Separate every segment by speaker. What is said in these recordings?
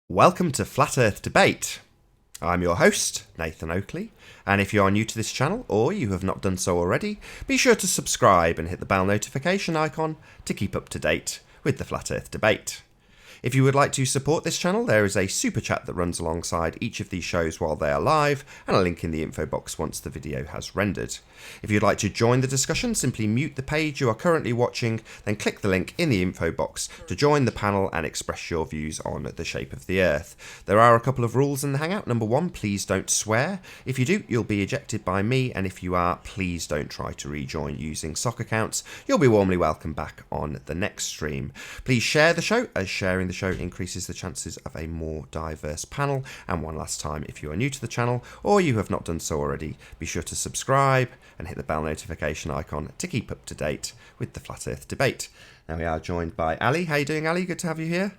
Speaker 1: Welcome to Flat Earth Debate. I'm your host, Nathan Oakley, and if you are new to this channel or you have not done so already, be sure to subscribe and hit the bell notification icon to keep up to date with the Flat Earth Debate. If you would like to support this channel, there is a super chat that runs alongside each of these shows while they are live, and a link in the info box once the video has rendered. If you'd like to join the discussion, simply mute the page you are currently watching, then click the link in the info box to join the panel and express your views on the shape of the Earth. There are a couple of rules in the Hangout. Number one, please don't swear. If you do, you'll be ejected by me, and if you are, please don't try to rejoin using sock accounts. You'll be warmly welcome back on the next stream. Please share the show, as sharing the show increases the chances of a more diverse panel. And one last time, if you are new to the channel or you have not done so already, be sure to subscribe and hit the bell notification icon to keep up to date with the Flat Earth Debate. Now we are joined by Ali. How you doing, Ali? Good to have you here.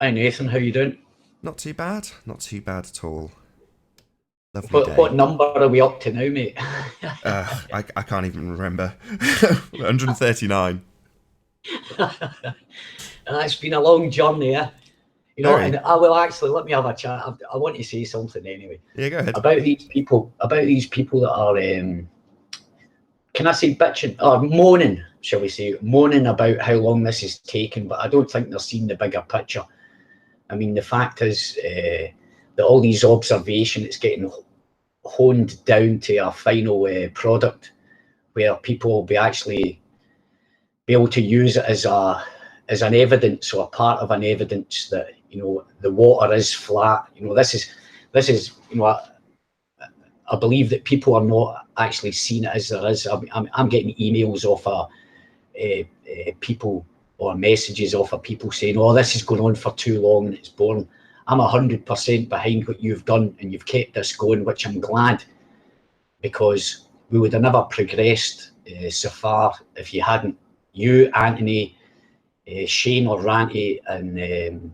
Speaker 2: Hi Nathan, how you doing?
Speaker 1: Not too bad at all. Lovely
Speaker 2: What,
Speaker 1: day.
Speaker 2: what number are we up to now, mate?
Speaker 1: I can't even remember. 139.
Speaker 2: It's been a long journey, eh? You know,
Speaker 1: Very.
Speaker 2: and I will actually let me have a chat. I want to say something anyway
Speaker 1: Yeah, go ahead.
Speaker 2: about these people. That are, can I say bitching or moaning? Shall we say moaning about how long this is taking? But I don't think they're seeing the bigger picture. I mean, the fact is that all these observations, it's getting honed down to a final product where people will be actually be able to use it as an evidence or a part of an evidence that, you know, the water is flat. You know, this is you know, I believe that people are not actually seeing it as there is. I'm getting emails off people or messages off of people saying, "Oh, this is going on for too long and it's boring." I'm 100% behind what you've done, and you've kept this going, which I'm glad, because we would have never progressed so far if you hadn't. You, Anthony, Shane or Ranty, and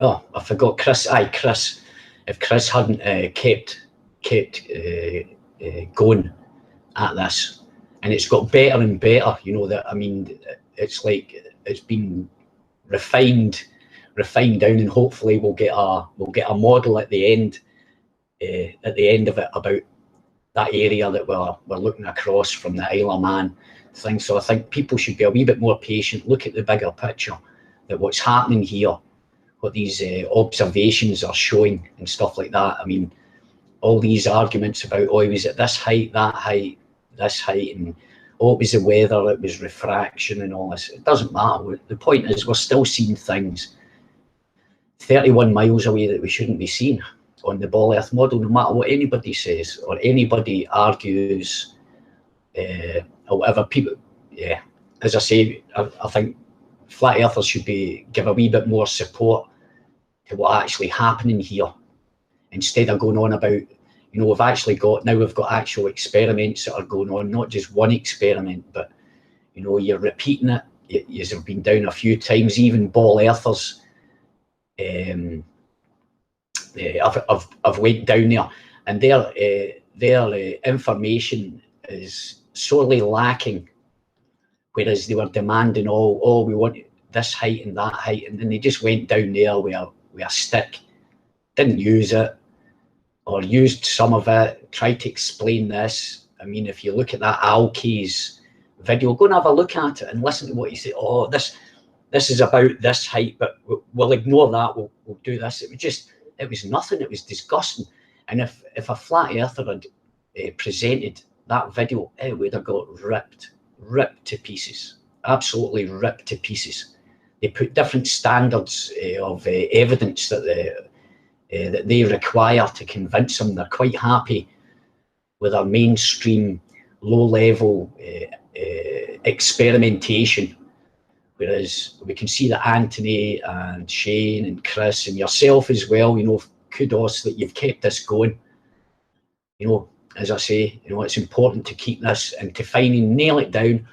Speaker 2: oh, I forgot Chris. Chris. If Chris hadn't kept going at this, and it's got better and better. You know that. I mean, it's like it's been refined down, and hopefully we'll get a model at the end of it about that area that we're looking across from the Isle of Man thing. So I think people should be a wee bit more patient, look at the bigger picture, that what's happening here, what these observations are showing and stuff like that. I mean, all these arguments about, oh, he was at this height, that height, this height, and oh, it was the weather, it was refraction and all this. It doesn't matter. The point is we're still seeing things 31 miles away that we shouldn't be seeing on the ball earth model, no matter what anybody says or anybody argues or whatever. People, yeah, as I say, I think flat earthers should give a wee bit more support to what actually happening here, instead of going on about, you know, we've got actual experiments that are going on, not just one experiment, but, you know, you're repeating it. You've been down a few times, even ball earthers. I've went down there, and their information is sorely lacking. Whereas they were demanding, oh, we want this height and that height, and then they just went down there with a stick, didn't use it, or used some of it, tried to explain this. I mean, if you look at that Alke's video, go and have a look at it and listen to what he said. Oh, this is about this height, but we'll ignore that. We'll do this. It was nothing. It was disgusting. And if a flat earther had presented that video, it would have got ripped to pieces. Absolutely ripped to pieces. They put different standards of evidence that they require to convince them. They're quite happy with our mainstream, low-level experimentation. Whereas we can see that Anthony and Shane and Chris and yourself as well, you know, kudos that you've kept this going. You know, as I say, you know, it's important to keep this and to finally nail it down,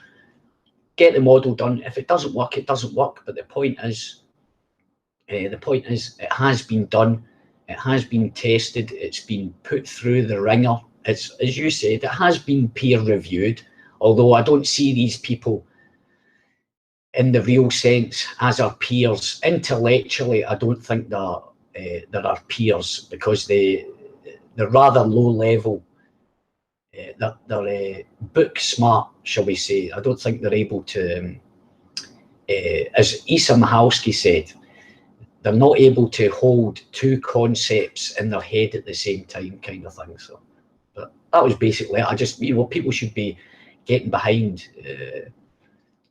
Speaker 2: get the model done. If it doesn't work, it doesn't work. But the point is, it has been done. It has been tested. It's been put through the ringer. It's, as you said, it has been peer reviewed. Although I don't see these people in the real sense as our peers. Intellectually, I don't think they're our peers, because they're rather low level. They're book smart, shall we say. I don't think they're able to, as Isa Michalski said, they're not able to hold two concepts in their head at the same time, kind of thing. So, but that was basically it. I just, people should be getting behind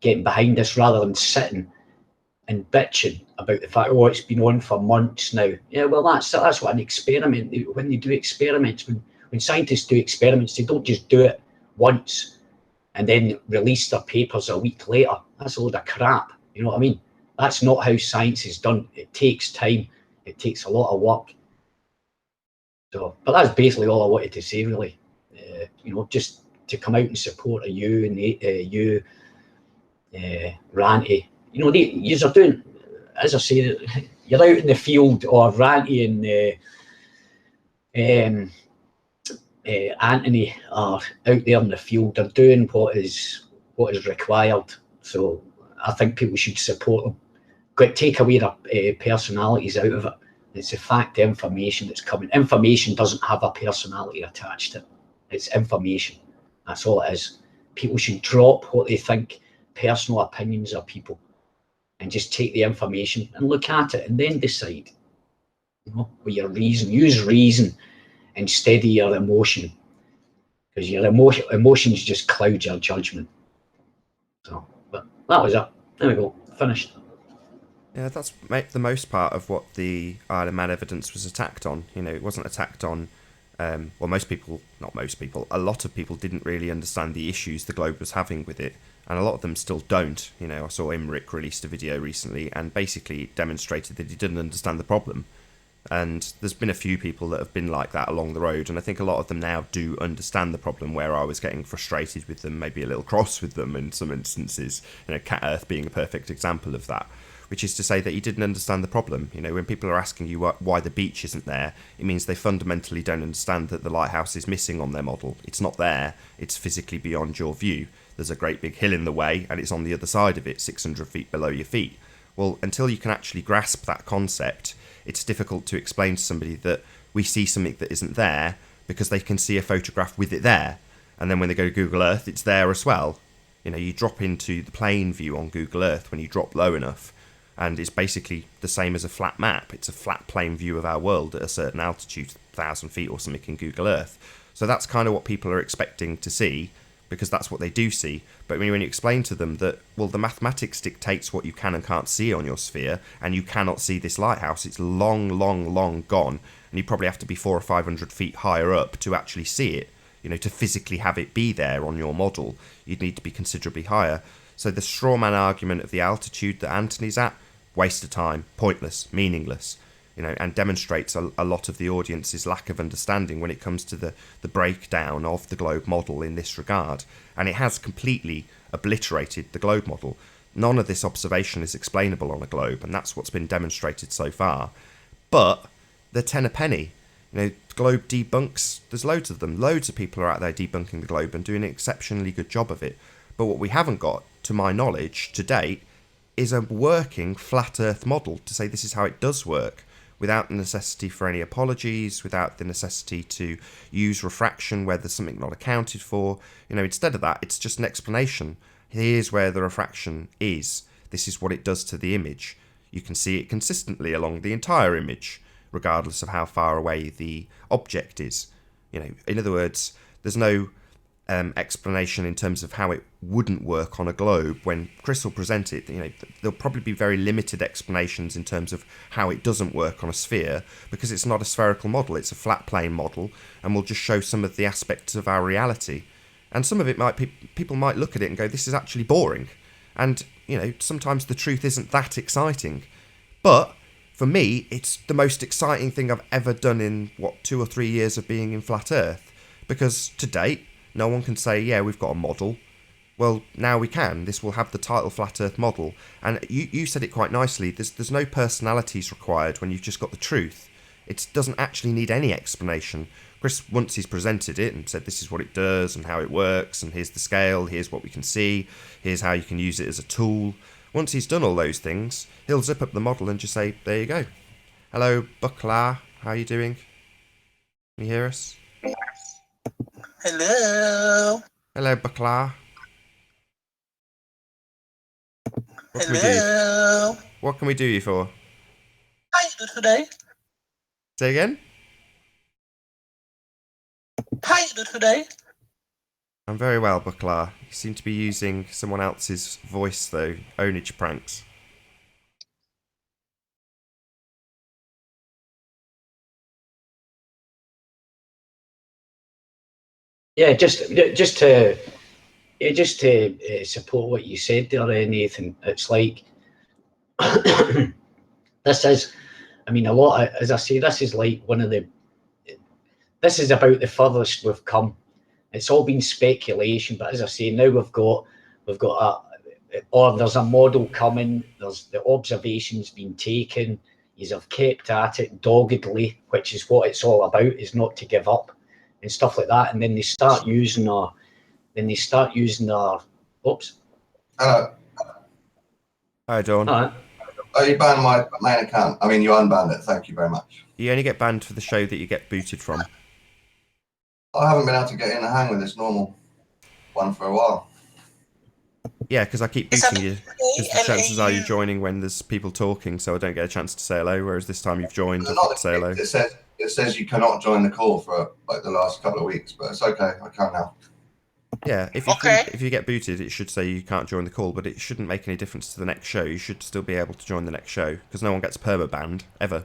Speaker 2: this rather than sitting and bitching about the fact, oh, it's been on for months now. Yeah, well, that's what an experiment. When they do experiments, when scientists do experiments, they don't just do it once and then release their papers a week later. That's a load of crap. You know what I mean? That's not how science is done. It takes time. It takes a lot of work. So, but that's basically all I wanted to say, really. Just to come out and support you and you, Ranty. You're doing, as I say, you're out in the field, or Ranty and Anthony are out there in the field. They're doing what is required. So I think people should support them. Take away their personalities out of it. It's the fact, the information that's coming. Information doesn't have a personality attached to it. It's information. That's all it is. People should drop what they think personal opinions of people and just take the information and look at it and then decide. With your reason. Use reason instead of your emotion, because your emotions just cloud your judgment. So, but that was it. There we go. Finished.
Speaker 1: Yeah, that's the most part of what the Isle of Man evidence was attacked on. It wasn't attacked on. A lot of people didn't really understand the issues the globe was having with it, and a lot of them still don't. I saw Imric released a video recently and basically demonstrated that he didn't understand the problem. And there's been a few people that have been like that along the road, and I think a lot of them now do understand the problem, where I was getting frustrated with them, maybe a little cross with them in some instances. Cat Earth being a perfect example of that, which is to say that he didn't understand the problem. When people are asking you why the beach isn't there, it means they fundamentally don't understand that the lighthouse is missing on their model. It's not there. It's physically beyond your view. There's a great big hill in the way, and it's on the other side of it, 600 feet below your feet. Well, until you can actually grasp that concept, it's difficult to explain to somebody that we see something that isn't there because they can see a photograph with it there. And then when they go to Google Earth, it's there as well. You drop into the plane view on Google Earth when you drop low enough, and it's basically the same as a flat map. It's a flat plane view of our world at a certain altitude, 1,000 feet or something in Google Earth. So that's kind of what people are expecting to see, because that's what they do see. But when you explain to them that, well, the mathematics dictates what you can and can't see on your sphere, and you cannot see this lighthouse, it's long, long, long gone, and you probably have to be 400 or 500 feet higher up to actually see it, to physically have it be there on your model, you'd need to be considerably higher. So the straw man argument of the altitude that Anthony's at, waste of time, pointless, meaningless. And demonstrates a lot of the audience's lack of understanding when it comes to the breakdown of the globe model in this regard. And it has completely obliterated the globe model. None of this observation is explainable on a globe, and that's what's been demonstrated so far. But they're 10 a penny. Globe debunks, there's loads of them. Loads of people are out there debunking the globe and doing an exceptionally good job of it. But what we haven't got, to my knowledge, to date, is a working flat Earth model to say this is how it does work, without the necessity for any apologies, without the necessity to use refraction where there's something not accounted for. Instead of that, it's just an explanation. Here's where the refraction is. This is what it does to the image. You can see it consistently along the entire image, regardless of how far away the object is. In other words, there's no explanation in terms of how it wouldn't work on a globe. When Chris will present it, there'll probably be very limited explanations in terms of how it doesn't work on a sphere, because it's not a spherical model, it's a flat plane model, and we'll just show some of the aspects of our reality. And some of it people might look at it and go, this is actually boring. And sometimes the truth isn't that exciting. But for me, it's the most exciting thing I've ever done in 2 or 3 years of being in flat Earth, because to date no one can say, yeah, we've got a model. Well, now we can. This will have the title Flat Earth Model. And you said it quite nicely. There's no personalities required when you've just got the truth. It doesn't actually need any explanation. Chris, once he's presented it and said this is what it does and how it works, and here's the scale, here's what we can see, here's how you can use it as a tool. Once he's done all those things, he'll zip up the model and just say, there you go. Hello, Bucklar. How are you doing? Can you hear us?
Speaker 3: Hello.
Speaker 1: Hello, Bucklar. What can we do?
Speaker 3: Hello.
Speaker 1: What can we do you for?
Speaker 3: How you do today?
Speaker 1: Say again?
Speaker 3: How you do today?
Speaker 1: I'm very well, Bucklar. You seem to be using someone else's voice, though. Ownage pranks.
Speaker 2: Yeah, just to support what you said there, Nathan. It's like this is, I mean, a lot of, as I say, this is like one of the. This is about the furthest we've come. It's all been speculation, but as I say, now we've got there's a model coming. There's the observations been taken. You have kept at it doggedly, which is what it's all about. Is not to give up and stuff like that. And then they start using our. Oops.
Speaker 4: Hello.
Speaker 1: Hi, Dawn.
Speaker 2: All right.
Speaker 4: Oh, you banned my main account. I mean, you unbanned it. Thank you very much.
Speaker 1: You only get banned for the show that you get booted from.
Speaker 4: I haven't been able to get in the hang with this normal one for a while.
Speaker 1: Yeah, because I keep booting you. Because the chances are you're joining when there's people talking, so I don't get a chance to say hello, whereas this time you've joined, I get to say hello.
Speaker 4: It says you cannot join the call for like the last couple of weeks, but it's okay. I can now.
Speaker 1: Yeah, if you get booted, it should say you can't join the call, but it shouldn't make any difference to the next show. You should still be able to join the next show, because no one gets perma-banned, ever.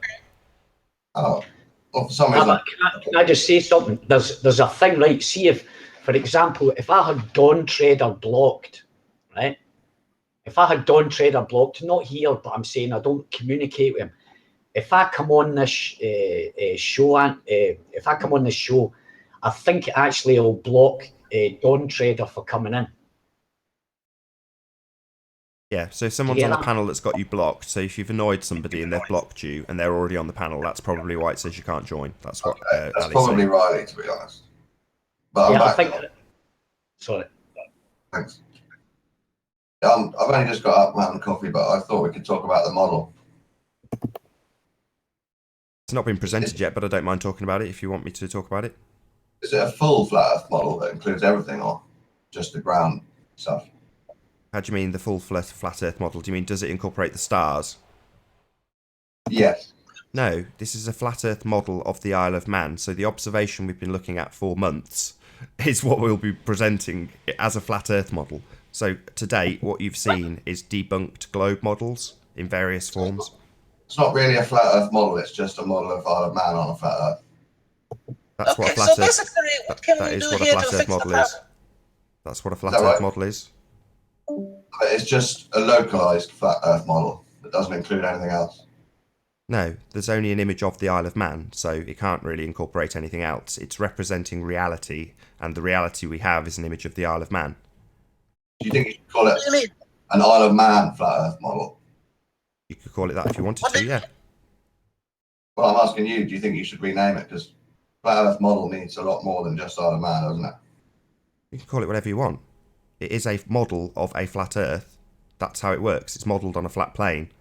Speaker 4: Oh, well, for some reason.
Speaker 2: Can I just say something? There's a thing, right? See, if, for example, if I had Dawn Trader blocked, right? If I had Dawn Trader blocked, not here, but I'm saying I don't communicate with him. If I come on this show, I think it actually will block Dawn Trader for coming in.
Speaker 1: Yeah, so if someone's on the panel that's got you blocked, so if you've annoyed somebody and they've blocked you and they're already on the panel, that's probably why it says you can't join. That's what
Speaker 4: that's
Speaker 1: Ali's
Speaker 4: probably
Speaker 1: saying.
Speaker 4: Riley, to be honest. But
Speaker 2: Yeah,
Speaker 4: I'm
Speaker 2: I
Speaker 4: back.
Speaker 2: think. Sorry.
Speaker 4: Thanks. I've only just got up, having coffee, but I thought we could talk about the model.
Speaker 1: It's not been presented yet, but I don't mind talking about it if you want me to talk about it.
Speaker 4: Is it a full flat Earth model that includes everything, or just the ground stuff?
Speaker 1: How do you mean the full flat Earth model? Do you mean does it incorporate the stars?
Speaker 4: Yes.
Speaker 1: No, this is a flat Earth model of the Isle of Man. So the observation we've been looking at for months is what we'll be presenting as a flat Earth model. So to date, what you've seen is debunked globe models in various forms.
Speaker 4: It's not really a flat Earth model. It's just a model of Isle of Man on a flat Earth.
Speaker 1: That's what a flat
Speaker 3: so
Speaker 1: Earth.
Speaker 3: basically, what can we do here to fix the problem?
Speaker 1: That's what a flat Earth model is.
Speaker 4: But it's just a localized flat Earth model that doesn't include anything else.
Speaker 1: No, there's only an image of the Isle of Man, so it can't really incorporate anything else. It's representing reality, and the reality we have is an image of the Isle of Man.
Speaker 4: Do you think you should call it an Isle of Man flat Earth model?
Speaker 1: You could call it that if you wanted to, yeah.
Speaker 4: Well, I'm asking you, do you think you should rename it? Because flat Earth model means a lot more than just Isle of Man, doesn't it?
Speaker 1: You can call it whatever you want. It is a model of a flat Earth. That's how it works. It's modelled on a flat plane.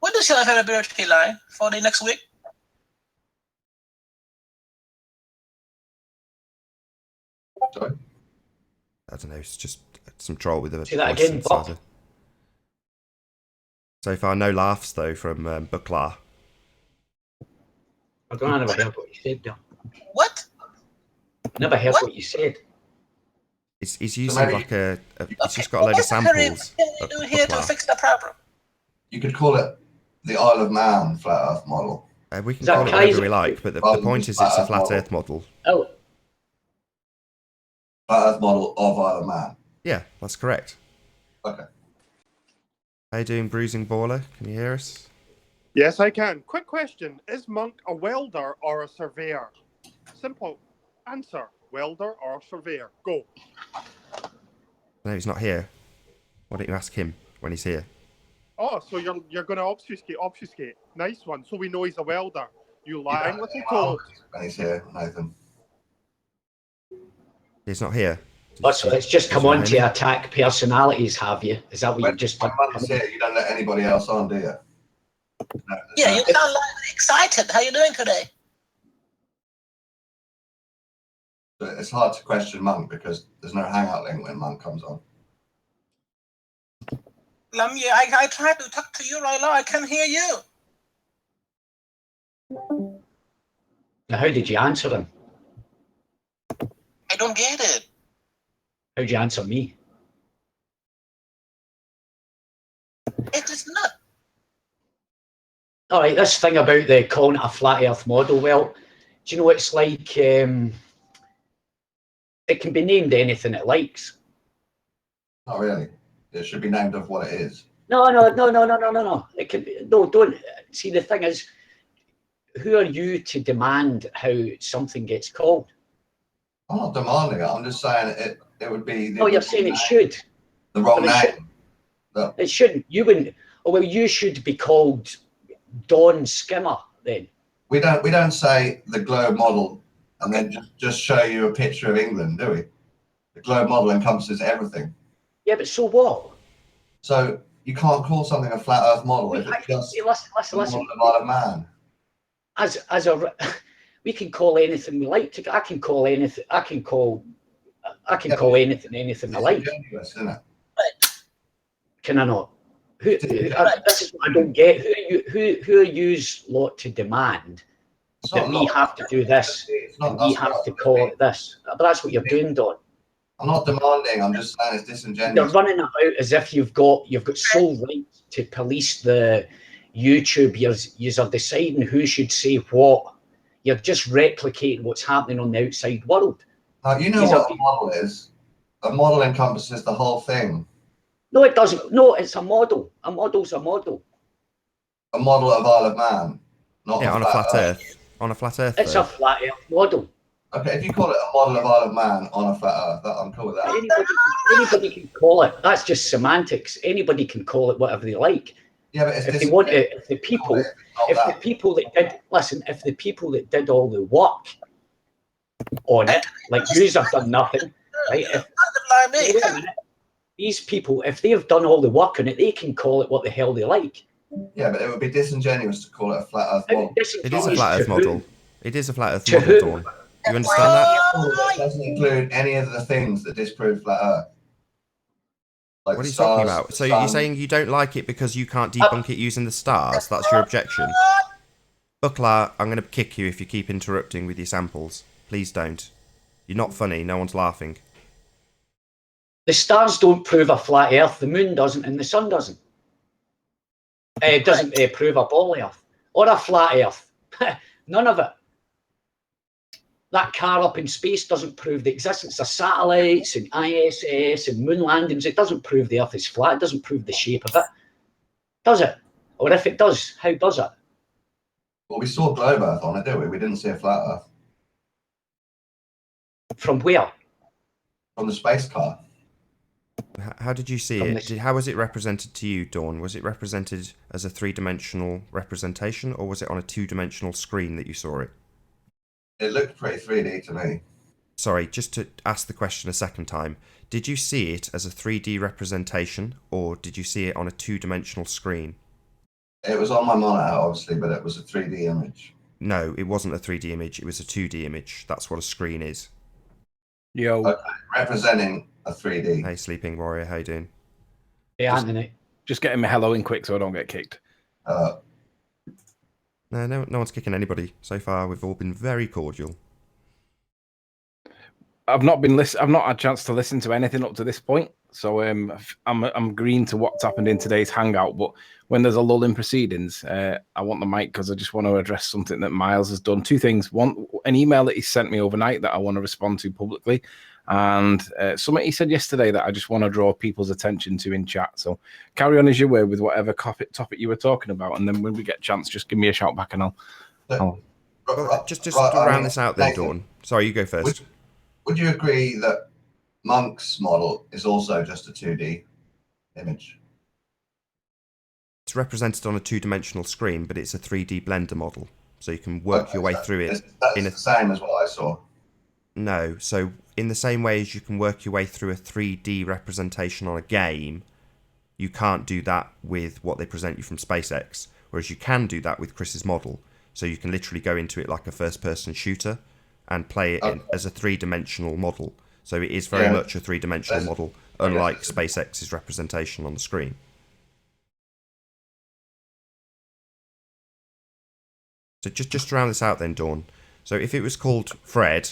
Speaker 3: When does your availability lie for the next week?
Speaker 4: Sorry?
Speaker 1: I don't know, it's just some troll with a
Speaker 2: Say that
Speaker 1: voice
Speaker 2: again,
Speaker 1: synthesizer.
Speaker 2: Bob.
Speaker 1: So far, no laughs, though, from Bucklar.
Speaker 2: I don't know, I never heard what you said there.
Speaker 3: What?
Speaker 2: Never heard what you said.
Speaker 1: He's using like it's just got a load of samples.
Speaker 3: What can we do here to fix the problem?
Speaker 4: You could call it the Isle of Man flat Earth model.
Speaker 1: We can call it whatever we like, but the point is it's a flat
Speaker 4: model.
Speaker 1: Earth model.
Speaker 2: Oh.
Speaker 4: Flat Earth model of Isle of Man.
Speaker 1: Yeah, that's correct.
Speaker 4: Okay.
Speaker 1: How you doing, Bruising Baller? Can you hear us?
Speaker 5: Yes, I can. Quick question. Is Monk a welder or a surveyor? Simple answer. Welder or surveyor? Go.
Speaker 1: No, he's not here. Why don't you ask him when he's here?
Speaker 5: Oh, so you're going to obfuscate. Nice one. So we know he's a welder. You lying little toad.
Speaker 4: And he's here, Nathan.
Speaker 1: He's not here.
Speaker 2: Oh, so it's just come on to
Speaker 1: Really?
Speaker 2: attack personalities, have you? Is that what you've just
Speaker 4: When
Speaker 2: done?
Speaker 4: Monk's here, you don't let anybody else on, do you? No,
Speaker 3: Yeah,
Speaker 4: no.
Speaker 3: you sound like excited. How you doing today?
Speaker 4: But it's hard to question Monk because there's no hangout link when Monk comes on.
Speaker 3: I tried to talk to you right now. I can't hear you.
Speaker 2: Now, how did you answer him?
Speaker 3: I don't get it.
Speaker 2: How'd you answer me?
Speaker 3: It is not.
Speaker 2: All right, this thing about the calling it a flat Earth model. Well, do you know it's like? It can be named anything it likes.
Speaker 4: Not really. It should be named of what it is.
Speaker 2: No. It can be, no. Don't see. The thing is, who are you to demand how something gets called?
Speaker 4: I'm not demanding it. I'm just saying it would be.
Speaker 2: No, you're saying it should.
Speaker 4: The wrong
Speaker 2: But
Speaker 4: name. No.
Speaker 2: It shouldn't. You wouldn't. Oh well, you should be called Don Skimmer then.
Speaker 4: We don't say the globe model and then just show you a picture of England, do we? The globe model encompasses everything.
Speaker 2: Yeah, but so what?
Speaker 4: So you can't call something a flat Earth model if it's just
Speaker 2: Listen.
Speaker 4: model of man.
Speaker 2: As a we can call anything we like to. I can call anything. I can call anything I like.
Speaker 4: Disingenuous, isn't it?
Speaker 2: Can I not? This is what I don't get. Who are you lot to demand that we have to do this and we have to call it this? But that's what you're doing, Don.
Speaker 4: I'm not demanding. I'm just saying it's
Speaker 2: You're
Speaker 4: disingenuous.
Speaker 2: running about as if you've got sole rights to police the YouTube. You're deciding who should say what. You're just replicating what's happening on the outside world.
Speaker 4: Now, you know what a model is. A model encompasses the whole thing.
Speaker 2: No, it doesn't. No, it's a model. A model's a model.
Speaker 4: A model of Isle of Man, not
Speaker 1: on a flat Earth. On a flat Earth.
Speaker 2: It's a flat Earth model.
Speaker 4: Okay, if you call it a model of Isle of Man on a flat Earth, I'm cool with that.
Speaker 2: Anybody can call it. That's just semantics. Anybody can call it whatever they like.
Speaker 4: Yeah, but
Speaker 2: if they want it, if the people that did all the work on it, like yous have done nothing, right? These people, if they have done all the work on it, they can call it what the hell they like.
Speaker 4: Yeah, but it would be disingenuous to call it a flat Earth model.
Speaker 1: It is a flat Earth model. It is a flat Earth model, Dawn. You understand that?
Speaker 4: It doesn't include any of the things that disprove flat Earth. Like
Speaker 1: what are you talking about? So you're saying you don't like it because you can't debunk it using the stars? That's your objection? Buckler, I'm going to kick you if you keep interrupting with your samples. Please don't. You're not funny. No one's laughing.
Speaker 2: The stars don't prove a flat Earth. The moon doesn't, and the sun doesn't. It doesn't prove a ball Earth or a flat Earth. None of it. That car up in space doesn't prove the existence of satellites and ISS and moon landings. It doesn't prove the Earth is flat. It doesn't prove the shape of it. Does it? Or if it does, how does it?
Speaker 4: Well, we saw globe Earth on it, didn't we? We didn't see a flat Earth.
Speaker 2: From where?
Speaker 4: From the space car.
Speaker 1: How did you see it? How was it represented to you, Dawn? Was it represented as a three-dimensional representation, or was it on a two-dimensional screen that you saw it?
Speaker 4: It looked pretty 3D to me.
Speaker 1: Sorry, just to ask the question a second time. Did you see it as a 3D representation, or did you see it on a two-dimensional screen?
Speaker 4: It was on my monitor, obviously, but it was a 3D image.
Speaker 1: No, it wasn't a 3D image. It was a 2D image. That's what a screen is.
Speaker 6: Yo.
Speaker 4: Okay, representing a 3D.
Speaker 1: Hey, Sleeping Warrior, how you doing?
Speaker 2: Yeah, Anthony.
Speaker 6: Just getting my hello in quick so I don't get kicked.
Speaker 1: No one's kicking anybody. So far, we've all been very cordial.
Speaker 6: I've not had a chance to listen to anything up to this point, so I'm green to what's happened in today's hangout. But when there's a lull in proceedings, I want the mic because I just want to address something that Miles has done. Two things: one, an email that he sent me overnight that I want to respond to publicly, and something he said yesterday that I just want to draw people's attention to in chat. So carry on as you were with whatever topic you were talking about, and then when we get a chance, just give me a shout back and I'll
Speaker 1: Well, just to round this out then,
Speaker 4: Nathan,
Speaker 1: Dawn. Sorry, you go first.
Speaker 4: Would you agree that Monk's model is also just a 2D image?
Speaker 1: It's represented on a two-dimensional screen, but it's a 3D Blender model, so you can work your way through it.
Speaker 4: That's the same as what I saw.
Speaker 1: No. So in the same way as you can work your way through a 3D representation on a game, you can't do that with what they present you from SpaceX, whereas you can do that with Chris's model. So you can literally go into it like a first-person shooter and play it as a three-dimensional model. So it is very much a three-dimensional model, unlike SpaceX's representation on the screen. So just to round this out then, Dawn. So if it was called Fred,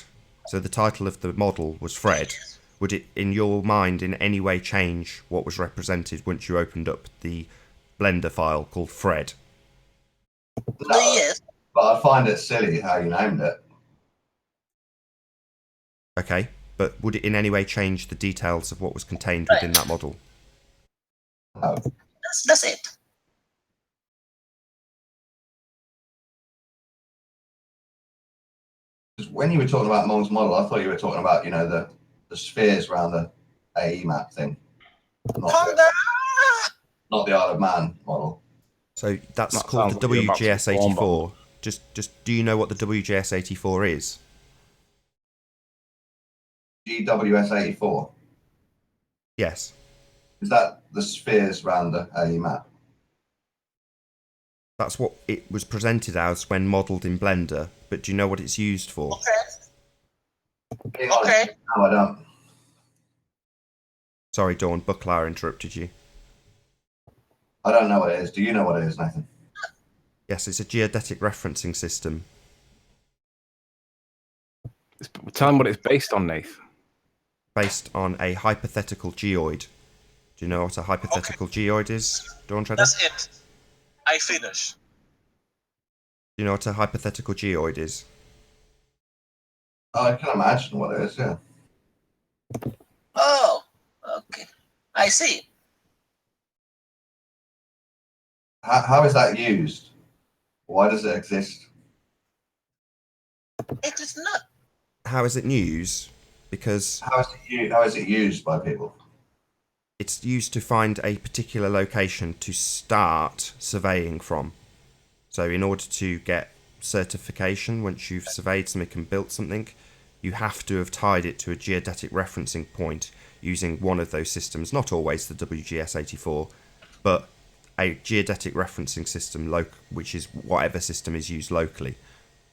Speaker 1: so the title of the model was Fred, would it, in your mind, in any way change what was represented once you opened up the Blender file called Fred?
Speaker 4: No,
Speaker 3: Yes.
Speaker 4: but I find it silly how you named it.
Speaker 1: Okay, but would it in any way change the details of what was contained within that model?
Speaker 4: No.
Speaker 3: That's it.
Speaker 4: Because when you were talking about Monk's model, I thought you were talking about, the spheres around the AE map thing.
Speaker 3: Calm down.
Speaker 4: Not the Isle of Man model.
Speaker 1: So that's
Speaker 6: That
Speaker 1: called
Speaker 6: sounds
Speaker 1: the
Speaker 6: like you're about to perform,
Speaker 1: WGS84. Just do you know what the WGS84 is?
Speaker 4: GWS84.
Speaker 1: Yes.
Speaker 4: Is that the spheres around the AE map?
Speaker 1: That's what it was presented as when modelled in Blender, but do you know what it's used for?
Speaker 3: Okay. Okay.
Speaker 4: No, I don't.
Speaker 1: Sorry, Dawn, Bucklar interrupted you.
Speaker 4: I don't know what it is. Do you know what it is, Nathan?
Speaker 1: Yes, it's a geodetic referencing system.
Speaker 6: Tell him what it's based on, Nath.
Speaker 1: Based on a hypothetical geoid. Do you know what a hypothetical geoid is, Dawn Treader?
Speaker 3: That's it. I finish.
Speaker 1: Do you know what a hypothetical geoid is?
Speaker 4: Oh, I can imagine what it is, yeah.
Speaker 3: Oh, okay. I see.
Speaker 4: How is that used? Why does it exist?
Speaker 3: It is not.
Speaker 1: How is it used? Because
Speaker 4: How is it used by people?
Speaker 1: it's used to find a particular location to start surveying from. So in order to get certification, once you've surveyed something and built something, you have to have tied it to a geodetic referencing point using one of those systems, not always the WGS84, but a geodetic referencing system, which is whatever system is used locally.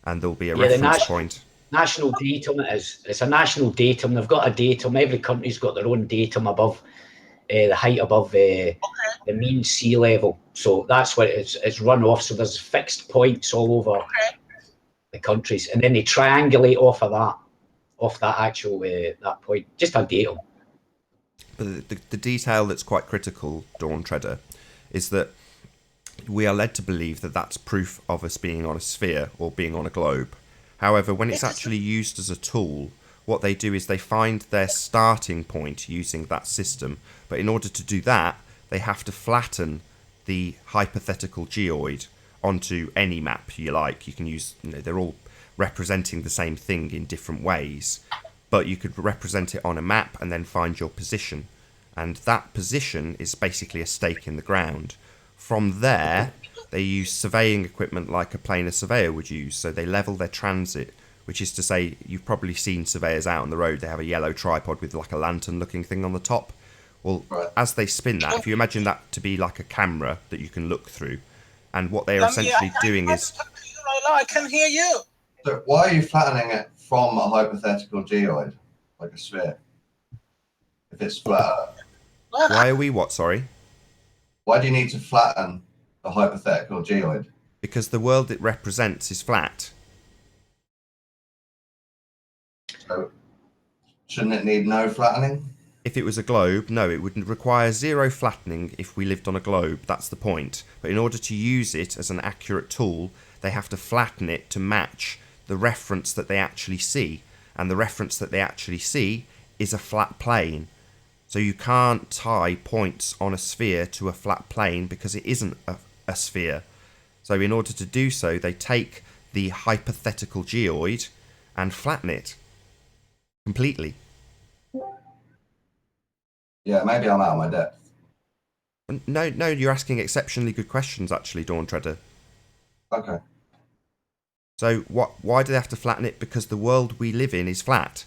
Speaker 1: And there'll be a reference point.
Speaker 2: National datum it is. It's a national datum. They've got a datum. Every country's got their own datum above the height above the mean sea level. So that's what it's run off. So there's fixed points all over the countries, and then they triangulate off that actual that point. Just a datum.
Speaker 1: But the detail that's quite critical, Dawn Treader, is that we are led to believe that that's proof of us being on a sphere or being on a globe. However, when it's actually used as a tool, what they do is they find their starting point using that system. But in order to do that, they have to flatten the hypothetical geoid onto any map you like. You can use, they're all representing the same thing in different ways. But you could represent it on a map and then find your position. And that position is basically a stake in the ground. From there, they use surveying equipment like a planar surveyor would use. So they level their transit, which is to say, you've probably seen surveyors out on the road. They have a yellow tripod with like a lantern-looking thing on the top. Well, as they spin that, if you imagine that to be like a camera that you can look through, and what they are essentially doing is...
Speaker 3: I can hear you.
Speaker 4: So why are you flattening it from a hypothetical geoid, like a sphere? If it's flat.
Speaker 1: Why are we what, sorry?
Speaker 4: Why do you need to flatten a hypothetical geoid?
Speaker 1: Because the world it represents is flat.
Speaker 4: So shouldn't it need no flattening?
Speaker 1: If it was a globe, no, it would require zero flattening if we lived on a globe. That's the point. But in order to use it as an accurate tool, they have to flatten it to match the reference that they actually see. And the reference that they actually see is a flat plane. So you can't tie points on a sphere to a flat plane because it isn't a sphere. So in order to do so, they take the hypothetical geoid and flatten it completely.
Speaker 4: Yeah, maybe I'm out of my depth.
Speaker 1: No, you're asking exceptionally good questions, actually, Dawn Treader.
Speaker 4: Okay.
Speaker 1: So why do they have to flatten it? Because the world we live in is flat.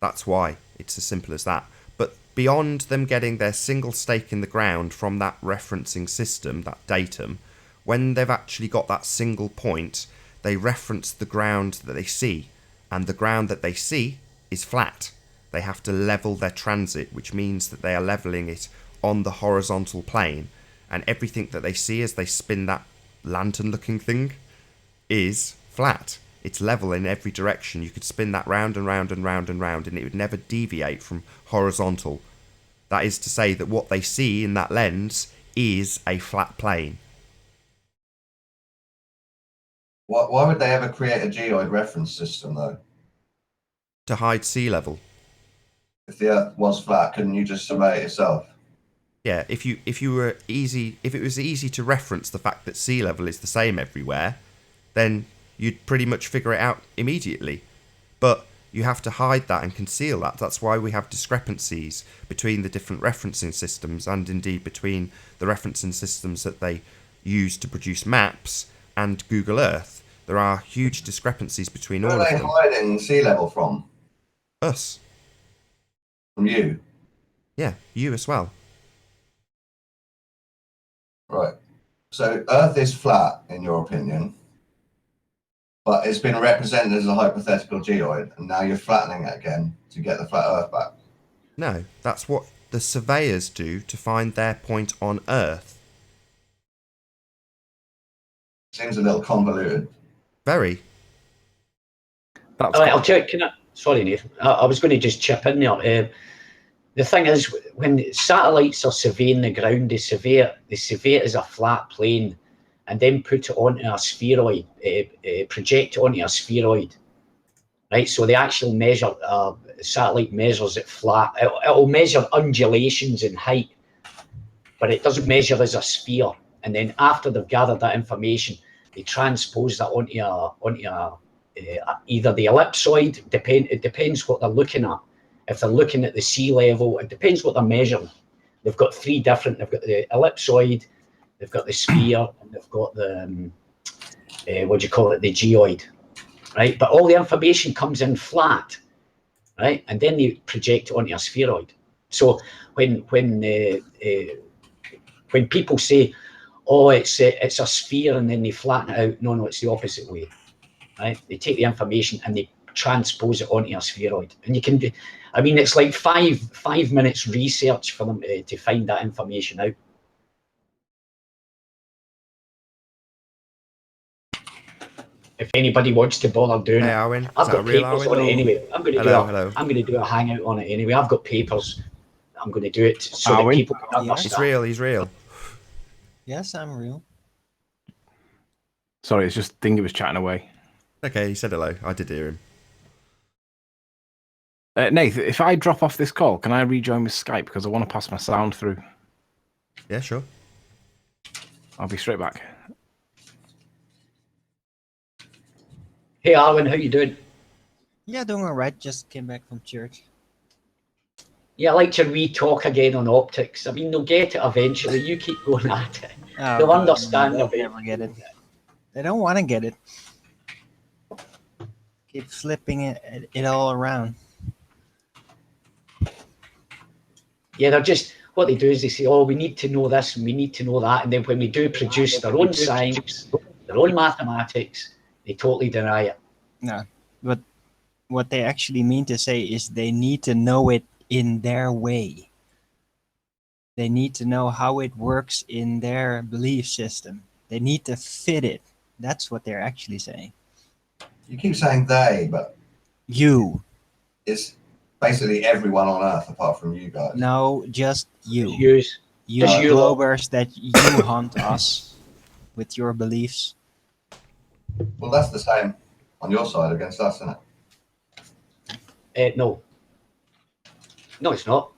Speaker 1: That's why. It's as simple as that. But beyond them getting their single stake in the ground from that referencing system, that datum, when they've actually got that single point, they reference the ground that they see. And the ground that they see is flat. They have to level their transit, which means that they are leveling it on the horizontal plane. And everything that they see as they spin that lantern-looking thing is flat. It's level in every direction. You could spin that round and round and round and round, and it would never deviate from horizontal. That is to say that what they see in that lens is a flat plane.
Speaker 4: Why would they ever create a geoid reference system, though?
Speaker 1: To hide sea level.
Speaker 4: If the Earth was flat, couldn't you just survey it yourself?
Speaker 1: Yeah, if it was easy to reference the fact that sea level is the same everywhere, then you'd pretty much figure it out immediately. But you have to hide that and conceal that. That's why we have discrepancies between the different referencing systems, and indeed between the referencing systems that they use to produce maps and Google Earth. There are huge discrepancies between all of them.
Speaker 4: Where are they hiding sea level from?
Speaker 1: Us.
Speaker 4: From you?
Speaker 1: Yeah, you as well.
Speaker 4: Right. So Earth is flat, in your opinion, but it's been represented as a hypothetical geoid, and now you're flattening it again to get the flat Earth back.
Speaker 1: No, that's what the surveyors do to find their point on Earth.
Speaker 4: Seems a little convoluted.
Speaker 1: Very.
Speaker 6: That's
Speaker 2: All right, I'll tell you, sorry, Nathan. I was going to just chip in there. The thing is, when satellites are surveying the ground, they survey it as a flat plane, and then put it onto a spheroid, project it onto a spheroid, right? So the actual satellite measures it flat. It'll measure undulations in height, but it doesn't measure as a sphere. And then after they've gathered that information, they transpose that onto either the ellipsoid. It depends what they're looking at. If they're looking at the sea level, it depends what they're measuring. They've got three different. They've got the ellipsoid, they've got the sphere, and they've got the what do you call it, the geoid, right? But all the information comes in flat, right? And then they project it onto a spheroid. So when people say, "Oh, it's a sphere," and then they flatten it out, no, it's the opposite way, right? They take the information and they transpose it onto a spheroid, and you can do. I mean, it's like five minutes research for them to find that information out. If anybody wants to bother doing
Speaker 1: Hey,
Speaker 2: it,
Speaker 1: Arwen.
Speaker 2: I've got papers on it anyway. I'm going to do a hangout on it anyway. I've got papers. I'm going to do it so that people can understand.
Speaker 1: He's real. He's real.
Speaker 7: Yes, I'm real.
Speaker 6: Sorry, it's just Dingy was chatting away.
Speaker 1: Okay, he said hello. I did hear him.
Speaker 6: Nathan, if I drop off this call, can I rejoin with Skype? Because I want to pass my sound through.
Speaker 1: Yeah, sure.
Speaker 6: I'll be straight back.
Speaker 2: Hey, Arwen, how you doing?
Speaker 7: Yeah, doing all right. Just came back from church.
Speaker 2: Yeah, I like to re-talk again on optics. I mean, they'll get it eventually. You keep going at it.
Speaker 7: Oh,
Speaker 2: They'll
Speaker 7: God,
Speaker 2: understand
Speaker 7: they'll
Speaker 2: of it.
Speaker 7: never get it. They don't want to get it. Keep flipping it all around.
Speaker 2: Yeah, they're just, what they do is they say, oh, we need to know this and we need to know that. And then when we do produce their own science, their own mathematics, they totally deny it.
Speaker 7: No, but what they actually mean to say is they need to know it in their way. They need to know how it works in their belief system. They need to fit it. That's what they're actually saying.
Speaker 4: You keep saying they, but
Speaker 7: You.
Speaker 4: it's basically everyone on Earth apart from you guys.
Speaker 7: No, just you.
Speaker 2: Use.
Speaker 7: You
Speaker 2: Just you.
Speaker 7: Globers that you hunt us with your beliefs.
Speaker 4: Well, that's the same on your side against us, isn't it?
Speaker 2: No. No, it's not.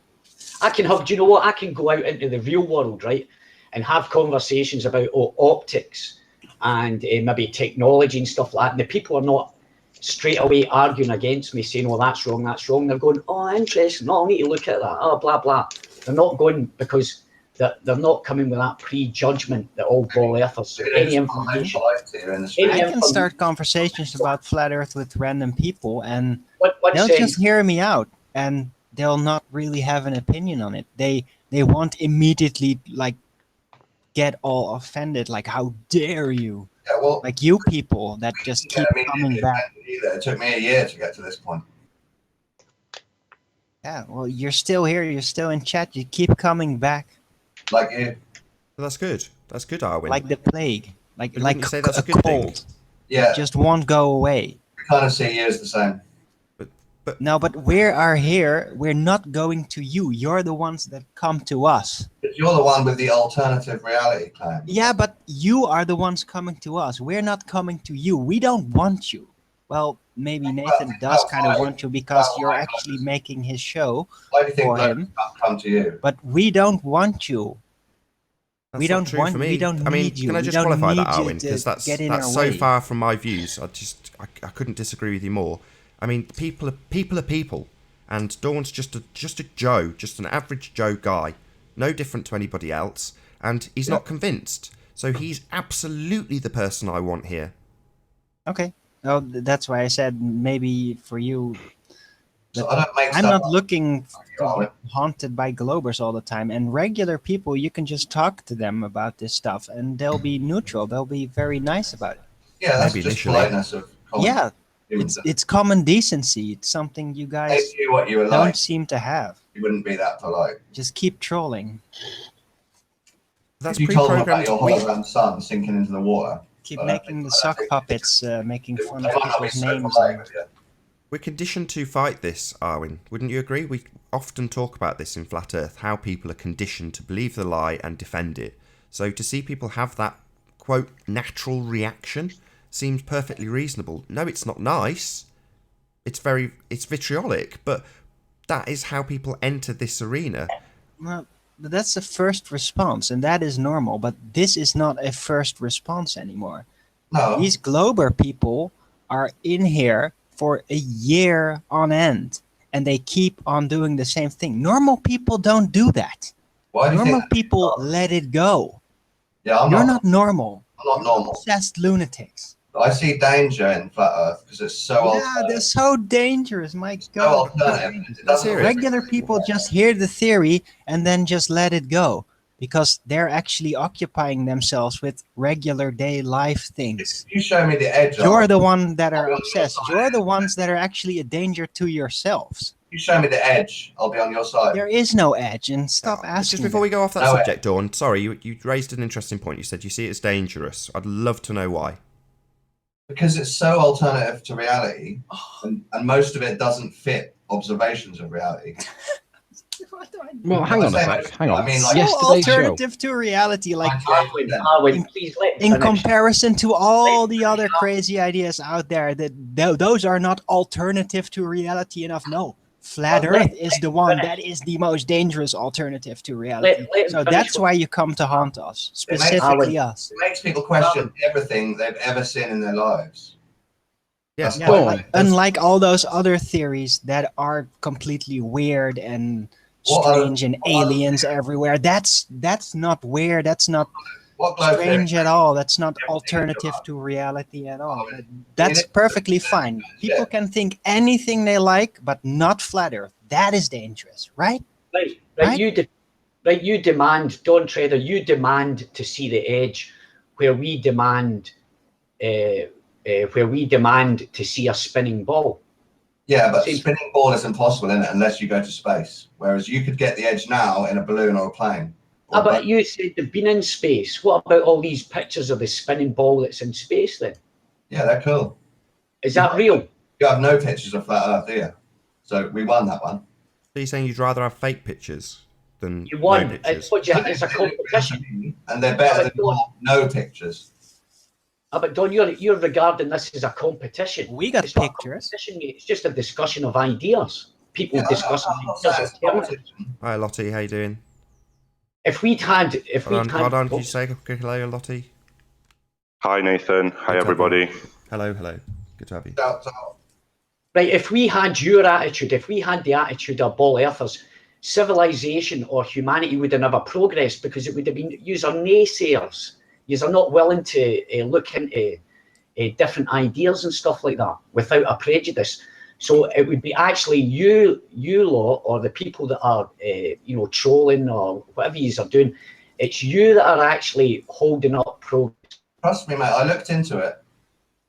Speaker 2: I can have, do you know what? I can go out into the real world, right, and have conversations about optics and maybe technology and stuff like that. And the people are not straight away arguing against me, saying, well, that's wrong, that's wrong. They're going, oh, interesting. No, I'll need to look at that. Oh, blah, blah. They're not going because they're not coming with that prejudgment that all ball earthers. So any information,
Speaker 7: I can start conversations about flat Earth with random people, and
Speaker 2: what
Speaker 7: they'll
Speaker 2: saying,
Speaker 7: just hear me out, and they'll not really have an opinion on it. They won't immediately like get all offended, like how dare you?
Speaker 4: Yeah, well,
Speaker 7: Like you people that just keep coming back.
Speaker 4: It took me a year to get to this point.
Speaker 7: Yeah, well, you're still here. You're still in chat. You keep coming back.
Speaker 4: Like you.
Speaker 1: That's good. That's good, Arwin.
Speaker 7: Like the plague. Like
Speaker 1: But wouldn't you say that's a
Speaker 7: a
Speaker 1: good
Speaker 7: cold.
Speaker 1: thing?
Speaker 4: Yeah.
Speaker 7: It just won't go away.
Speaker 4: We kind of see you as the same.
Speaker 1: But
Speaker 7: No, but we are here. We're not going to you. You're the ones that come to us.
Speaker 4: But you're the one with the alternative reality claim.
Speaker 7: Yeah, but you are the ones coming to us. We're not coming to you. We don't want you. Well, maybe Nathan does kind of want you because you're actually making his show
Speaker 4: Why do you think
Speaker 7: for
Speaker 4: that
Speaker 7: him.
Speaker 4: come to you?
Speaker 7: But we don't want you.
Speaker 1: that's
Speaker 7: We
Speaker 1: not
Speaker 7: don't
Speaker 1: true
Speaker 7: want.
Speaker 1: for me.
Speaker 7: We don't
Speaker 1: I mean,
Speaker 7: need you.
Speaker 1: can I
Speaker 7: We
Speaker 1: just
Speaker 7: don't
Speaker 1: qualify that,
Speaker 7: need you
Speaker 1: Arwin?
Speaker 7: to
Speaker 1: Because that's
Speaker 7: get in our
Speaker 1: so
Speaker 7: way.
Speaker 1: far from my views. I couldn't disagree with you more. I mean, people are people, and Dawn's just a Joe, just an average Joe guy, no different to anybody else, and he's not convinced. So he's absolutely the person I want here.
Speaker 7: Okay. Well, that's why I said maybe for you.
Speaker 4: So I don't make
Speaker 7: I'm
Speaker 4: stuff
Speaker 7: not
Speaker 4: up.
Speaker 7: looking to be haunted by globers all the time. And regular people, you can just talk to them about this stuff, and they'll be neutral. They'll be very nice about it.
Speaker 4: Yeah, that's
Speaker 1: Maybe
Speaker 4: just
Speaker 1: initially.
Speaker 4: politeness of common
Speaker 7: Yeah,
Speaker 4: humans.
Speaker 7: it's common decency. It's something you guys
Speaker 4: If you what you were
Speaker 7: don't
Speaker 4: like,
Speaker 7: seem to have.
Speaker 4: you wouldn't be that polite.
Speaker 7: Just keep trolling.
Speaker 1: That's
Speaker 4: If you told them about
Speaker 1: pre-programmed.
Speaker 4: your hologram son sinking into the water.
Speaker 7: Keep
Speaker 4: I don't
Speaker 7: making
Speaker 4: think-
Speaker 7: the
Speaker 4: I don't
Speaker 7: sock
Speaker 4: think-
Speaker 7: puppets, making
Speaker 4: They
Speaker 7: fun of
Speaker 4: might not be
Speaker 7: people's
Speaker 4: so
Speaker 7: names.
Speaker 4: polite
Speaker 7: And,
Speaker 4: with you.
Speaker 1: We're conditioned to fight this, Arwin. Wouldn't you agree? We often talk about this in Flat Earth, how people are conditioned to believe the lie and defend it. So to see people have that, quote, natural reaction seems perfectly reasonable. No, it's not nice. It's vitriolic, but that is how people enter this arena.
Speaker 7: well, that's a first response, and that is normal. But this is not a first response anymore.
Speaker 4: No,
Speaker 7: These Glober people are in here for a year on end, and they keep on doing the same thing. Normal people don't do that.
Speaker 4: why do you
Speaker 7: Normal
Speaker 4: think?
Speaker 7: people let it go.
Speaker 4: Yeah, I'm
Speaker 7: You're
Speaker 4: not.
Speaker 7: not normal.
Speaker 4: I'm not normal.
Speaker 7: Obsessed lunatics.
Speaker 4: I see danger in flat Earth because it's so
Speaker 7: Yeah,
Speaker 4: alternative.
Speaker 7: they're so dangerous. My
Speaker 4: So
Speaker 7: God.
Speaker 4: alternative. It
Speaker 1: Let's
Speaker 4: doesn't
Speaker 1: hear it.
Speaker 7: Regular people just hear the theory and then just let it go because they're actually occupying themselves with regular day life things.
Speaker 4: If you show me the edge,
Speaker 7: You're
Speaker 4: of,
Speaker 7: the one that are
Speaker 4: I'll be on your
Speaker 7: obsessed.
Speaker 4: side.
Speaker 7: You're the ones that are actually a danger to yourselves.
Speaker 4: you show me the edge, I'll be on your side.
Speaker 7: There is no edge, and stop asking.
Speaker 1: Just before we go off that
Speaker 4: No,
Speaker 1: subject, Dawn, sorry, you raised an interesting point. You said you see it as dangerous. I'd love to know why.
Speaker 4: Because it's so alternative to reality, and most of it doesn't fit observations of reality.
Speaker 6: Well, hang on a sec. Hang on.
Speaker 4: I mean, like-
Speaker 7: So
Speaker 6: Yesterday's show.
Speaker 7: alternative to reality, like
Speaker 2: Arwin, please let me
Speaker 7: in
Speaker 2: finish.
Speaker 7: comparison to all the other crazy ideas out there, that those are not alternative to reality enough. No, flat
Speaker 2: Well, let-
Speaker 7: Earth is the one that is the most dangerous alternative to reality.
Speaker 2: Let him
Speaker 7: So
Speaker 2: finish
Speaker 7: that's
Speaker 2: what-
Speaker 7: why you come to haunt us,
Speaker 4: It makes-
Speaker 7: specifically us.
Speaker 4: It makes people question everything they've ever seen in their lives.
Speaker 1: Yes,
Speaker 7: Yeah,
Speaker 6: Dawn.
Speaker 7: like, unlike all those other theories that are completely weird and
Speaker 4: What other-
Speaker 7: strange and
Speaker 4: what other
Speaker 7: aliens everywhere, that's not weird. That's not
Speaker 4: What globe
Speaker 7: strange
Speaker 4: theory?
Speaker 7: at all. That's not
Speaker 4: Yeah,
Speaker 7: alternative
Speaker 4: yeah.
Speaker 7: to reality at all.
Speaker 4: Oh,
Speaker 7: That's
Speaker 4: it-
Speaker 7: perfectly fine. People
Speaker 4: Yeah.
Speaker 7: can think anything they like, but not flat Earth. That is dangerous, right?
Speaker 2: Right,
Speaker 7: Right?
Speaker 2: you demand, Don Trader, you demand to see the edge, where we demand to see a spinning ball.
Speaker 4: Yeah, but
Speaker 2: See-
Speaker 4: spinning ball is impossible, isn't it? Unless you go to space. Whereas you could get the edge now in a balloon or a plane. Or
Speaker 2: Ah,
Speaker 4: a
Speaker 2: but
Speaker 4: boat.
Speaker 2: you said they've been in space. What about all these pictures of the spinning ball that's in space then?
Speaker 4: Yeah, they're cool.
Speaker 2: Is that real?
Speaker 4: You have no pictures of flat Earth, do you? So we won that one.
Speaker 1: So you're saying you'd rather have fake pictures than
Speaker 2: You
Speaker 1: no
Speaker 2: won.
Speaker 1: pictures?
Speaker 2: What do you think? It's a competition.
Speaker 4: And they're better
Speaker 2: Yeah,
Speaker 4: than
Speaker 2: but
Speaker 4: no pictures.
Speaker 2: Ah, but Don, you're regarding this as a competition.
Speaker 7: We got
Speaker 2: It's not a
Speaker 7: pictures.
Speaker 2: competition, mate. It's just a discussion of ideas. People
Speaker 4: Yeah,
Speaker 2: discussing
Speaker 4: I'm not
Speaker 2: ideas.
Speaker 4: saying it's
Speaker 2: of terms.
Speaker 4: competition.
Speaker 1: Hi, Lottie. How you doing?
Speaker 2: If we'd had,
Speaker 1: Hold on. Can you say a quick hello, Lottie?
Speaker 8: Hi Nathan, hi
Speaker 1: Good to have
Speaker 8: everybody.
Speaker 1: Hello. Good to have you.
Speaker 4: Shout out.
Speaker 2: Right, if we had your attitude, if we had the attitude of ball earthers, civilization or humanity would have never progressed, because it would have been user naysayers. You're not willing to look into different ideas and stuff like that without a prejudice. So it would be actually you lot, or the people that are trolling or whatever you are doing. It's you that are actually holding up progress.
Speaker 4: Trust me, mate. I looked into it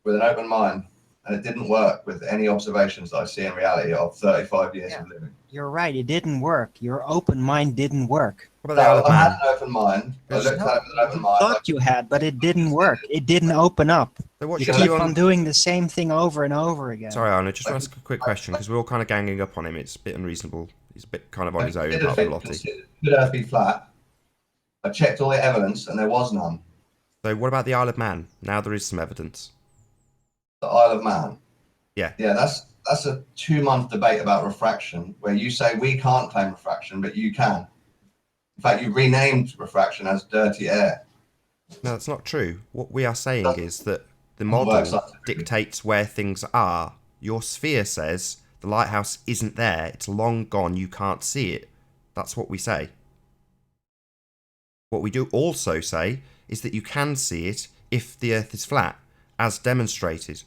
Speaker 4: with an open mind, and it didn't work with any observations that I see in reality of 35 years of living.
Speaker 7: You're right. It didn't work. Your open mind didn't work.
Speaker 1: What about the Isle of
Speaker 4: I had
Speaker 1: Man?
Speaker 4: an open mind. I looked at it with an open
Speaker 7: You
Speaker 4: mind.
Speaker 7: thought you had, but it didn't work. It didn't open up.
Speaker 1: So what
Speaker 7: You
Speaker 1: should
Speaker 7: keep
Speaker 1: you
Speaker 7: on doing the same thing over and over again.
Speaker 1: Sorry, Arno, just to ask a quick question, because we're all kind of ganging up on him. It's a bit unreasonable. He's a bit kind of on his own, apart from Lottie.
Speaker 4: Could Earth be flat? I checked all the evidence, and there was none.
Speaker 1: So what about the Isle of Man? Now there is some evidence.
Speaker 4: The Isle of Man.
Speaker 1: Yeah.
Speaker 4: Yeah, that's a 2-month debate about refraction, where you say we can't claim refraction, but you can. In fact, you renamed refraction as dirty air.
Speaker 1: No, that's not true. What we are saying is that the model dictates where things are. Your sphere says the lighthouse isn't there. It's long gone. You can't see it. That's what we say. What we do also say is that you can see it if the Earth is flat, as demonstrated.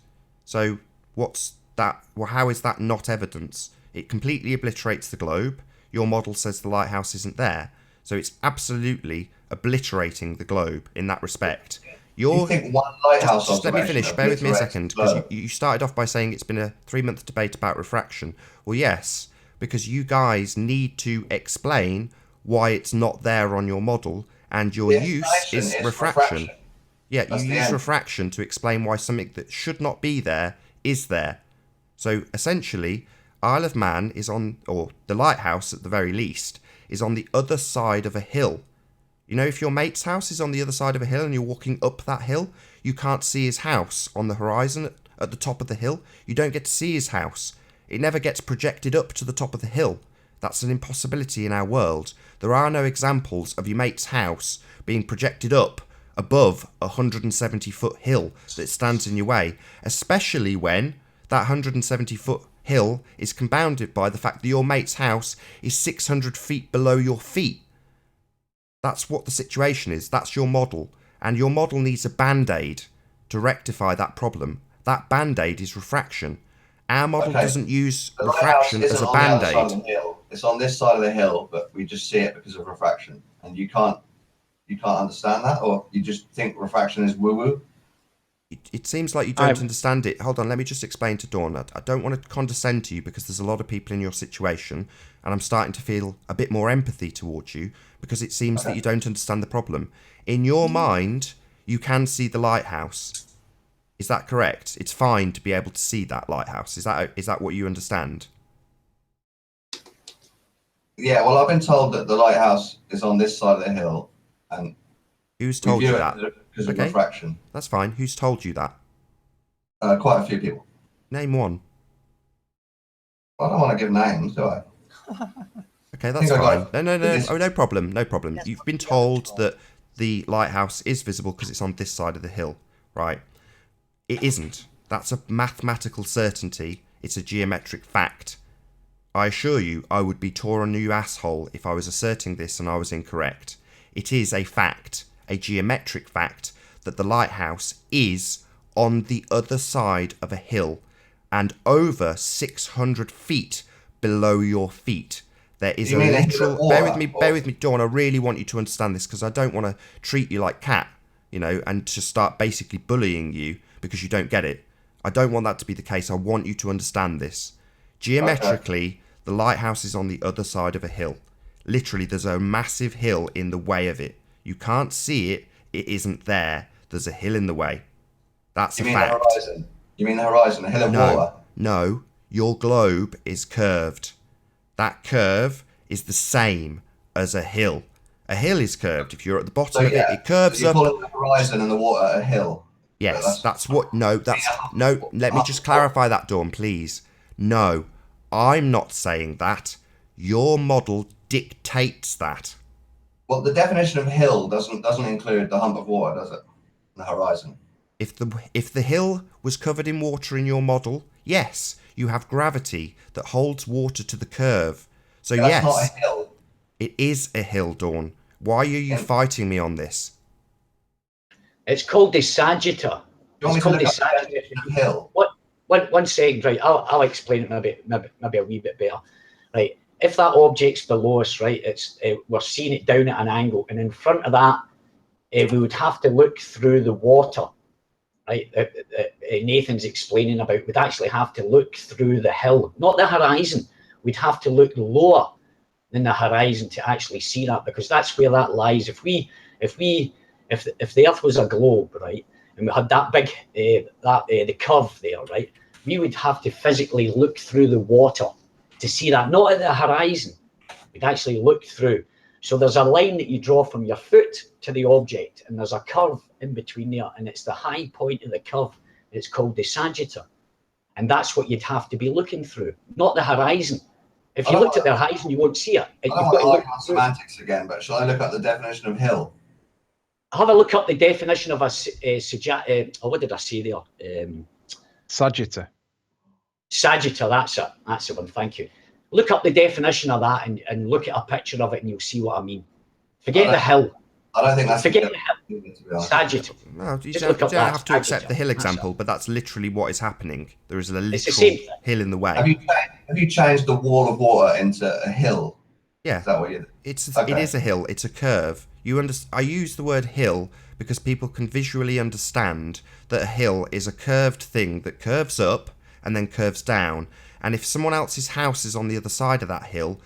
Speaker 1: So what's that? Well, how is that not evidence? It completely obliterates the globe. Your model says the lighthouse isn't there. So it's absolutely obliterating the globe in that respect.
Speaker 4: You think one lighthouse
Speaker 1: just let me finish. Bear with me a
Speaker 4: obliterates
Speaker 1: second,
Speaker 4: the
Speaker 1: because
Speaker 4: globe?
Speaker 1: you started off by saying it's been a 3-month debate about refraction. Well, yes, because you guys need to explain why it's not there on your model, and your
Speaker 4: The
Speaker 1: use
Speaker 4: explanation
Speaker 1: is
Speaker 4: is
Speaker 1: refraction. Yeah,
Speaker 4: That's
Speaker 1: you
Speaker 4: the
Speaker 1: use
Speaker 4: end.
Speaker 1: refraction to explain why something that should not be there is there. So essentially, Isle of Man is on, or the lighthouse at the very least, is on the other side of a hill. You know, if your mate's house is on the other side of a hill and you're walking up that hill, you can't see his house on the horizon at the top of the hill. You don't get to see his house. It never gets projected up to the top of the hill. That's an impossibility in our world. There are no examples of your mate's house being projected up above a 170-foot hill that stands in your way, especially when that 170-foot hill is compounded by the fact that your mate's house is 600 feet below your feet. That's what the situation is. That's your model. And your model needs a band-aid to rectify that problem. That band-aid is refraction. Our model doesn't use
Speaker 4: The
Speaker 1: refraction
Speaker 4: lighthouse
Speaker 1: as a
Speaker 4: isn't on the other side
Speaker 1: band-aid.
Speaker 4: of the hill. It's on this side of the hill, but we just see it because of refraction. And you can't understand that, or you just think refraction is woo-woo?
Speaker 1: It seems like you don't understand it. Hold on, let me just explain to Dawn. I don't want to condescend to you, because there's a lot of people in your situation, and I'm starting to feel a bit more empathy towards you, because it seems that you don't understand the problem. In your mind, you can see the lighthouse. Is that correct? It's fine to be able to see that lighthouse. Is that what you understand?
Speaker 4: Yeah, well, I've been told that the lighthouse is on this side of the hill, and
Speaker 1: Who's
Speaker 4: we
Speaker 1: told
Speaker 4: view
Speaker 1: you
Speaker 4: it
Speaker 1: that?
Speaker 4: because of
Speaker 1: Okay.
Speaker 4: refraction.
Speaker 1: That's fine. Who's told you that?
Speaker 4: Quite a few people.
Speaker 1: Name one.
Speaker 4: I don't want to give names, do I?
Speaker 1: Okay, that's
Speaker 4: I
Speaker 1: fine.
Speaker 4: got
Speaker 1: No.
Speaker 4: this.
Speaker 1: Oh, no problem. No problem. You've been told that the lighthouse is visible because it's on this side of the hill, right? It isn't. That's a mathematical certainty. It's a geometric fact. I assure you, I would be tore a new asshole if I was asserting this and I was incorrect. It is a fact, a geometric fact, that the lighthouse is on the other side of a hill and over 600 feet below your feet. There is a literal... Bear with me, Dawn. I really want you to understand this, because I don't want to treat you like cat, and to start basically bullying you because you don't get it. I don't want that to be the case. I want you to understand this. Geometrically, the lighthouse is on the other side of a hill. Literally, there's a massive hill in the way of it. You can't see it. It isn't there. There's a hill in the way. That's a fact.
Speaker 4: The horizon? You mean the horizon, a hill of water?
Speaker 1: No. Your globe is curved. That curve is the same as a hill. A hill is curved. If you're at the bottom of it, it curves up.
Speaker 4: You call the horizon and the water a hill?
Speaker 1: Yes, that's what... No, let me just clarify that, Dawn, please. No, I'm not saying that. Your model dictates that.
Speaker 4: Well, the definition of hill doesn't include the hump of water, does it? The horizon.
Speaker 1: If the hill was covered in water in your model, yes, you have gravity that holds water to the curve. So
Speaker 4: That's not
Speaker 1: yes,
Speaker 4: a hill.
Speaker 1: it is a hill, Dawn. Why are you fighting me on this?
Speaker 2: It's called the Sagitta.
Speaker 4: Do you want me to look up the definition of hill?
Speaker 2: One second, right? I'll explain it maybe a wee bit better. Right, if that object's below us, right, it's we're seeing it down at an angle, and in front of that, we would have to look through the water, right? Nathan's explaining about. We'd actually have to look through the hill, not the horizon. We'd have to look lower than the horizon to actually see that, because that's where that lies. If the Earth was a globe, right, and we had that big the curve there, right, we would have to physically look through the water to see that, not at the horizon. We'd actually look through. So there's a line that you draw from your foot to the object, and there's a curve in between there, and it's the high point of the curve. It's called the Sagitta, and that's what you'd have to be looking through, not the horizon. If you looked at the horizon, you won't see it.
Speaker 4: I don't want to argue on semantics again, but shall I look up the definition of hill?
Speaker 2: Have a look up the definition of what did I say there?
Speaker 6: Sagitta.
Speaker 2: Sagitta, that's it. That's the one, thank you. Look up the definition of that and look at a picture of it, and you'll see what I mean. Forget the hill.
Speaker 4: I don't think that's
Speaker 2: Forget the hill. Sagitta.
Speaker 1: No, you don't have to accept the hill example, but that's literally what is happening. There is a literal hill in the way.
Speaker 4: Have you changed the wall of water into a hill?
Speaker 1: Yeah.
Speaker 4: Is that what you?
Speaker 1: It is a hill. It's a curve. I use the word hill because people can visually understand that a hill is a curved thing that curves up and then curves down. And if someone else's house is on the other side of that hill,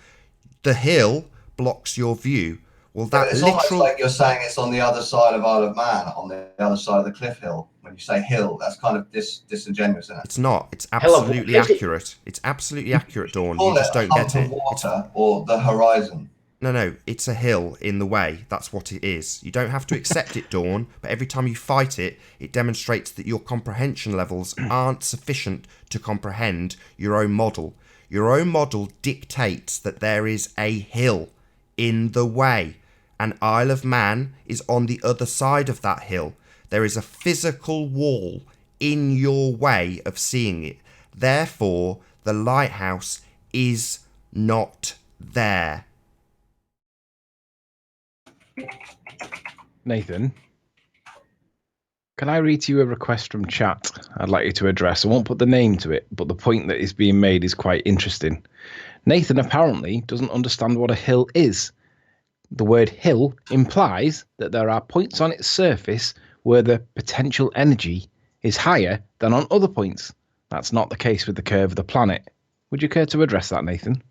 Speaker 1: the hill blocks your view. Well,
Speaker 4: it's almost like you're saying it's on the other side of Isle of Man, on the other side of the cliff hill. When you say hill, that's kind of disingenuous, isn't it?
Speaker 1: It's not. It's absolutely accurate. It's absolutely accurate, Dawn. You just don't get it.
Speaker 4: Water or the horizon.
Speaker 1: No, it's a hill in the way. That's what it is. You don't have to accept it, Dawn, but every time you fight it, it demonstrates that your comprehension levels aren't sufficient to comprehend your own model. Your own model dictates that there is a hill in the way, and Isle of Man is on the other side of that hill. There is a physical wall in your way of seeing it. Therefore, the lighthouse is not there.
Speaker 6: Nathan, can I read to you a request from chat I'd like you to address? I won't put the name to it, but the point that is being made is quite interesting. Nathan apparently doesn't understand what a hill is. The word hill implies that there are points on its surface where the potential energy is higher than on other points. That's not the case with the curve of the planet. Would you care to address that, Nathan?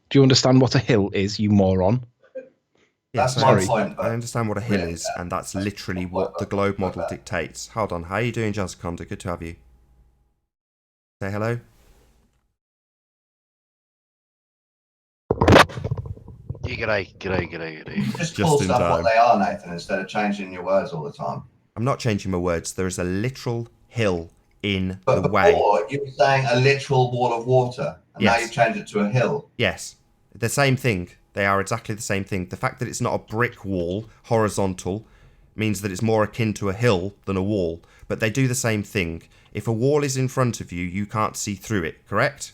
Speaker 6: Do you understand what a hill is, you moron?
Speaker 1: Yes, I understand what a hill is, and that's literally what the globe model dictates. Hold on, how are you doing, Jazaconda? Good to have you. Say hello.
Speaker 4: G'day. Just call stuff what they are, Nathan, instead of changing your words all the time.
Speaker 1: I'm not changing my words. There is a literal hill in
Speaker 4: the
Speaker 1: way.
Speaker 4: You were saying a literal wall of water, and now you've changed it to a hill.
Speaker 1: Yes, the same thing. They are exactly the same thing. The fact that it's not a brick wall, horizontal, means that it's more akin to a hill than a wall. But they do the same thing. If a wall is in front of you, you can't see through it, correct?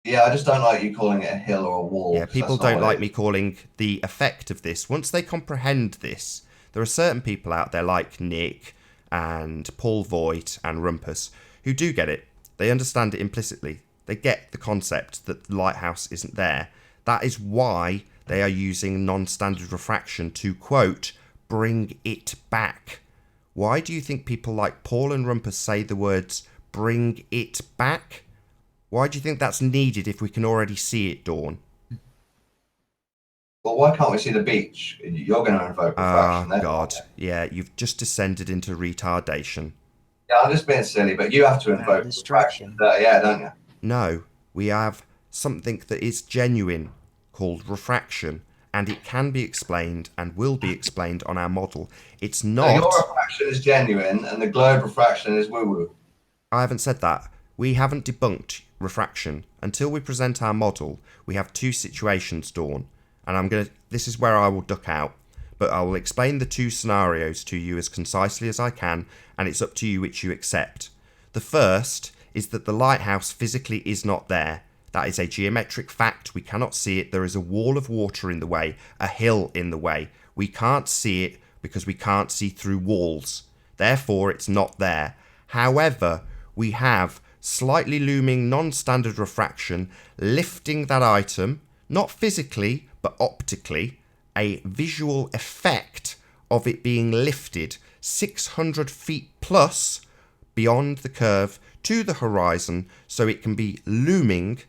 Speaker 4: Yeah, I just don't like you calling it a hill or a wall.
Speaker 1: Yeah, people don't like me calling the effect of this. Once they comprehend this, there are certain people out there like Nick and Paul Voigt and Rumpus who do get it. They understand it implicitly. They get the concept that the lighthouse isn't there. That is why they are using non-standard refraction to, quote, bring it back. Why do you think people like Paul and Rumpus say the words bring it back? Why do you think that's needed if we can already see it, Dawn?
Speaker 4: Well, why can't we see the beach? You're going to invoke refraction.
Speaker 1: Oh, God. Yeah, you've just descended into retardation.
Speaker 4: Yeah, I'm just being silly, but you have to invoke refraction. Yeah, don't you?
Speaker 1: No, we have something that is genuine called refraction, and it can be explained and will be explained on our model. It's not...
Speaker 4: So your refraction is genuine and the globe refraction is woo-woo.
Speaker 1: I haven't said that. We haven't debunked refraction. Until we present our model, we have two situations, Dawn, and this is where I will duck out, but I will explain the two scenarios to you as concisely as I can, and it's up to you which you accept. The first is that the lighthouse physically is not there. That is a geometric fact. We cannot see it. There is a wall of water in the way, a hill in the way. We can't see it because we can't see through walls. Therefore, it's not there. However, we have slightly looming non-standard refraction lifting that item, not physically, but optically, a visual effect of it being lifted 600 feet plus beyond the curve to the horizon so it can be looming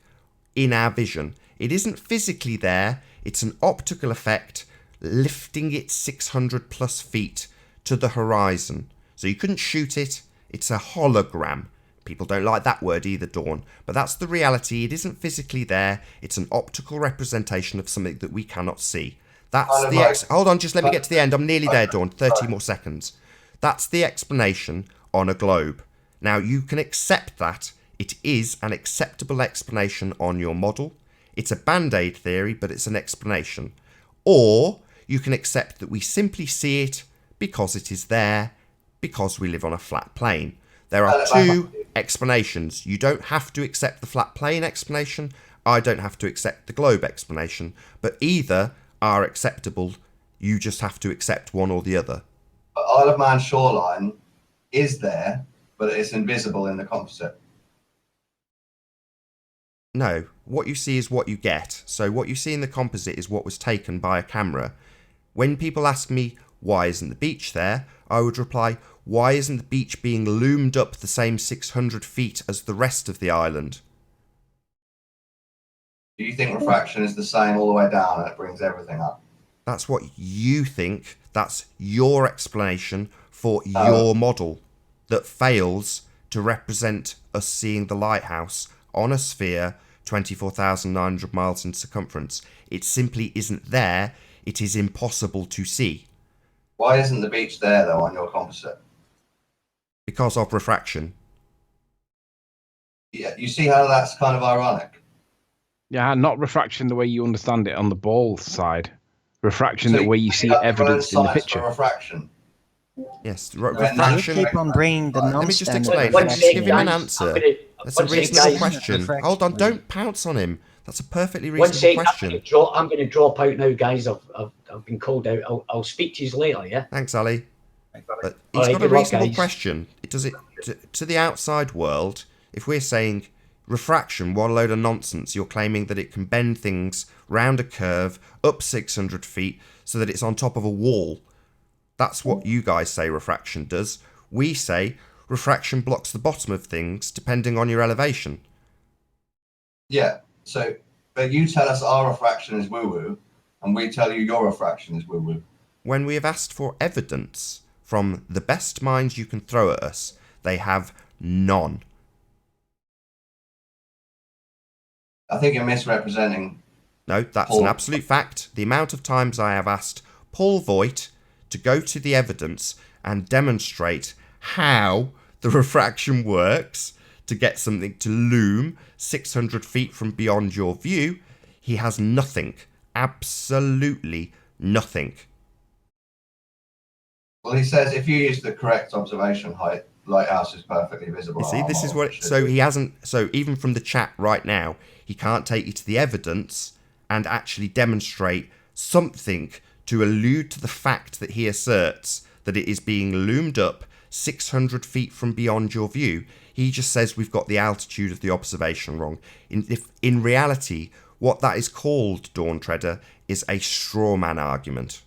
Speaker 1: in our vision. It isn't physically there, it's an optical effect lifting it 600 plus feet to the horizon. So you couldn't shoot it, it's a hologram. People don't like that word either, Dawn, but that's the reality. It isn't physically there, it's an optical representation of something that we cannot see. That's the hold on, just let me get to the end. I'm nearly there, Dawn. 30 more seconds. That's the explanation on a globe. Now, you can accept that. It is an acceptable explanation on your model. It's a band-aid theory, but it's an explanation. Or you can accept that we simply see it because it is there, because we live on a flat plane. There are two explanations. You don't have to accept the flat plane explanation. I don't have to accept the globe explanation. But either are acceptable. You just have to accept one or the other.
Speaker 4: But Isle of Man shoreline is there, but it's invisible in the composite.
Speaker 1: No, what you see is what you get. So what you see in the composite is what was taken by a camera. When people ask me, why isn't the beach there? I would reply, why isn't the beach being loomed up the same 600 feet as the rest of the island?
Speaker 4: Do you think refraction is the same all the way down and it brings everything up?
Speaker 1: That's what you think. That's your explanation for your model that fails to represent us seeing the lighthouse on a sphere 24,900 miles in circumference. It simply isn't there. It is impossible to see.
Speaker 4: Why isn't the beach there, though, on your composite?
Speaker 1: Because of refraction.
Speaker 4: Yeah, you see how that's kind of ironic?
Speaker 6: Yeah, not refraction the way you understand it on the ball side. Refraction the way you see
Speaker 4: have
Speaker 6: evidence
Speaker 4: your own
Speaker 6: in the
Speaker 4: science
Speaker 6: picture.
Speaker 4: for refraction.
Speaker 1: Yes,
Speaker 7: You
Speaker 1: refraction.
Speaker 7: keep on bringing the
Speaker 1: Let me just
Speaker 7: non-standard
Speaker 1: explain. Let me just give him an
Speaker 2: guys,
Speaker 1: answer. That's a
Speaker 2: one second,
Speaker 1: reasonable
Speaker 2: guys.
Speaker 1: question.
Speaker 7: Refraction.
Speaker 1: Hold on, don't pounce on him. That's a perfectly
Speaker 2: One
Speaker 1: reasonable
Speaker 2: second,
Speaker 1: question.
Speaker 2: I'm going to drop out now, guys. I've been called out. I'll speak to you later, yeah?
Speaker 1: Thanks, Ali. But
Speaker 2: All
Speaker 1: he's
Speaker 2: right,
Speaker 1: got a
Speaker 2: good luck,
Speaker 1: reasonable
Speaker 2: guys.
Speaker 1: question. It does it to the outside world. If we're saying refraction, what a load of nonsense, you're claiming that it can bend things round a curve up 600 feet so that it's on top of a wall. That's what you guys say refraction does. We say refraction blocks the bottom of things depending on your elevation.
Speaker 4: Yeah, so, but you tell us our refraction is woo-woo, and we tell you your refraction is woo-woo.
Speaker 1: When we have asked for evidence from the best minds you can throw at us, they have none.
Speaker 4: I think you're misrepresenting.
Speaker 1: No, that's
Speaker 4: Paul.
Speaker 1: an absolute fact. The amount of times I have asked Paul Voigt to go to the evidence and demonstrate how the refraction works to get something to loom 600 feet from beyond your view, he has nothing. Absolutely nothing.
Speaker 4: Well, he says if you use the correct observation height, lighthouse is perfectly visible.
Speaker 1: You see, this is what. So he hasn't. So even from the chat right now, he can't take you to the evidence and actually demonstrate something to allude to the fact that he asserts that it is being loomed up 600 feet from beyond your view. He just says we've got the altitude of the observation wrong. In reality, what that is called, Dawn Treader, is a straw man argument.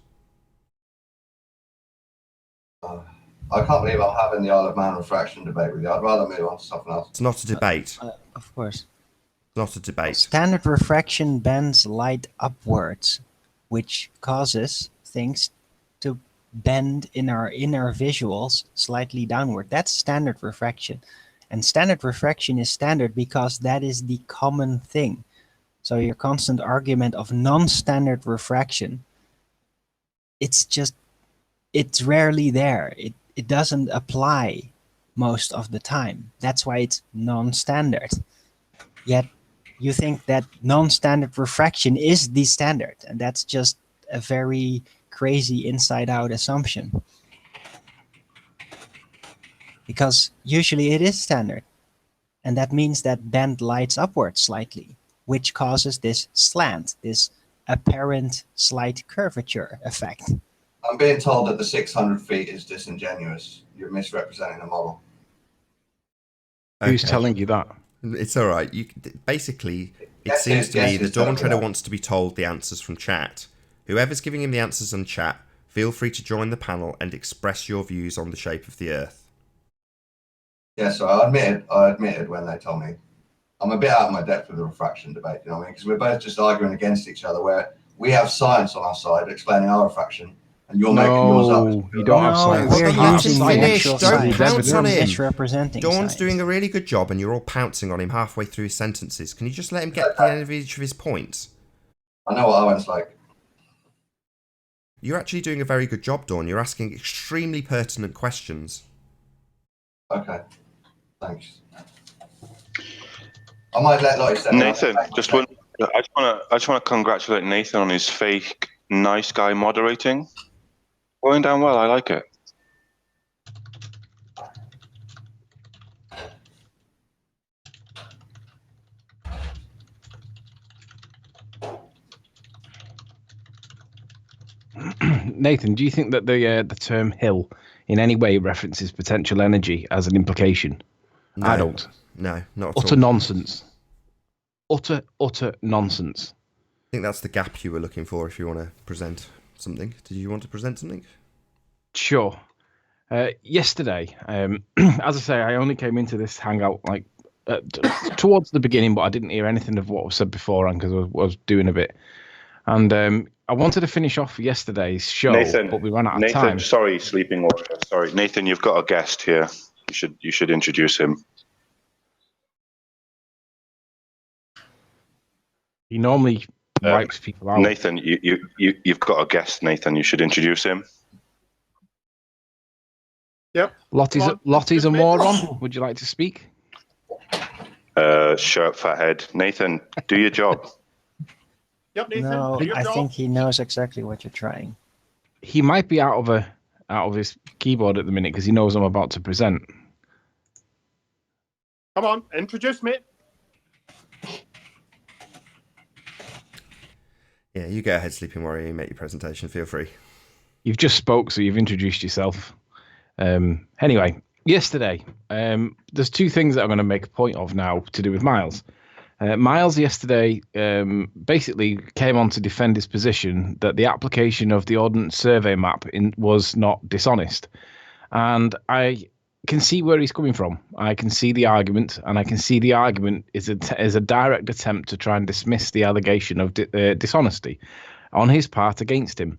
Speaker 4: I can't believe I'm having the Isle of Man refraction debate with you. I'd rather move on to something else.
Speaker 1: It's not a debate.
Speaker 7: Of course.
Speaker 1: It's not a debate.
Speaker 7: Standard refraction bends light upwards, which causes things to bend in our inner visuals slightly downward. That's standard refraction. And standard refraction is standard because that is the common thing. So your constant argument of non-standard refraction, it's rarely there. It doesn't apply most of the time. That's why it's non-standard. Yet you think that non-standard refraction is the standard, and that's just a very crazy inside-out assumption. Because usually it is standard. And that means that bend lights upwards slightly, which causes this slant, this apparent slight curvature effect.
Speaker 4: I'm being told that the 600 feet is disingenuous. You're misrepresenting the model.
Speaker 6: Who's
Speaker 1: Okay.
Speaker 6: telling you that?
Speaker 1: It's all right. Basically, it
Speaker 4: Guess
Speaker 1: seems
Speaker 4: it-
Speaker 1: to me
Speaker 4: guess
Speaker 1: the
Speaker 4: it's
Speaker 1: Dawn
Speaker 4: telling
Speaker 1: Treader
Speaker 4: you that.
Speaker 1: wants to be told the answers from chat. Whoever's giving him the answers on chat, feel free to join the panel and express your views on the shape of the Earth.
Speaker 4: Yeah, so I admitted when they told me. I'm a bit out of my depth with the refraction debate, you know what I mean? Because we're both just arguing against each other where we have science on our side explaining our refraction and you're making yours up.
Speaker 6: No, you don't have
Speaker 7: No,
Speaker 6: science.
Speaker 7: we're
Speaker 1: Well, let him
Speaker 7: using the
Speaker 1: finish.
Speaker 7: actual
Speaker 1: Don't
Speaker 7: science.
Speaker 1: pounce
Speaker 7: You're
Speaker 1: on him.
Speaker 7: misrepresenting
Speaker 1: Dawn's
Speaker 7: science.
Speaker 1: doing a really good job and you're all pouncing on him halfway through his sentences. Can you just let him get to the end of each of his points?
Speaker 4: I know what Owen's like.
Speaker 1: You're actually doing a very good job, Dawn. You're asking extremely pertinent questions.
Speaker 4: Okay, thanks. I might let Lottie say
Speaker 8: Nathan, I just want to congratulate Nathan on his fake nice guy moderating. Going down well. I like it.
Speaker 6: Nathan, do you think that the term hill in any way references potential energy as an implication?
Speaker 1: No,
Speaker 6: I don't.
Speaker 1: No, not at
Speaker 6: Utter
Speaker 1: all.
Speaker 6: nonsense. Utter nonsense.
Speaker 1: I think that's the gap you were looking for if you want to present something. Did you want to present something?
Speaker 6: Sure. Yesterday, as I say, I only came into this hangout like towards the beginning, but I didn't hear anything of what was said beforehand because I was doing a bit. And I wanted to finish off yesterday's show,
Speaker 8: Nathan,
Speaker 6: but we ran out of
Speaker 8: Nathan,
Speaker 6: time.
Speaker 8: sorry, sleeping warrior. Sorry, Nathan, you've got a guest here. You should introduce him.
Speaker 6: He normally wipes people out.
Speaker 8: Nathan, you've got a guest. Nathan, you should introduce him.
Speaker 5: Yep.
Speaker 6: Lottie's a moron. Would you like to speak?
Speaker 8: Shirt fathead. Nathan, do your job.
Speaker 5: Yep, Nathan.
Speaker 7: No,
Speaker 5: do your
Speaker 7: I
Speaker 5: job.
Speaker 7: think he knows exactly what you're trying.
Speaker 6: He might be out of his keyboard at the minute because he knows I'm about to present.
Speaker 5: Come on, introduce me.
Speaker 1: Yeah, you go ahead, Sleeping Warrior. You make your presentation. Feel free.
Speaker 6: You've just spoke, so you've introduced yourself. Anyway, yesterday, there's two things that I'm going to make a point of now to do with Miles. Miles yesterday basically came on to defend his position that the application of the Ordnance Survey map was not dishonest. And I can see where he's coming from. I can see the argument, and I can see the argument is a direct attempt to try and dismiss the allegation of dishonesty on his part against him.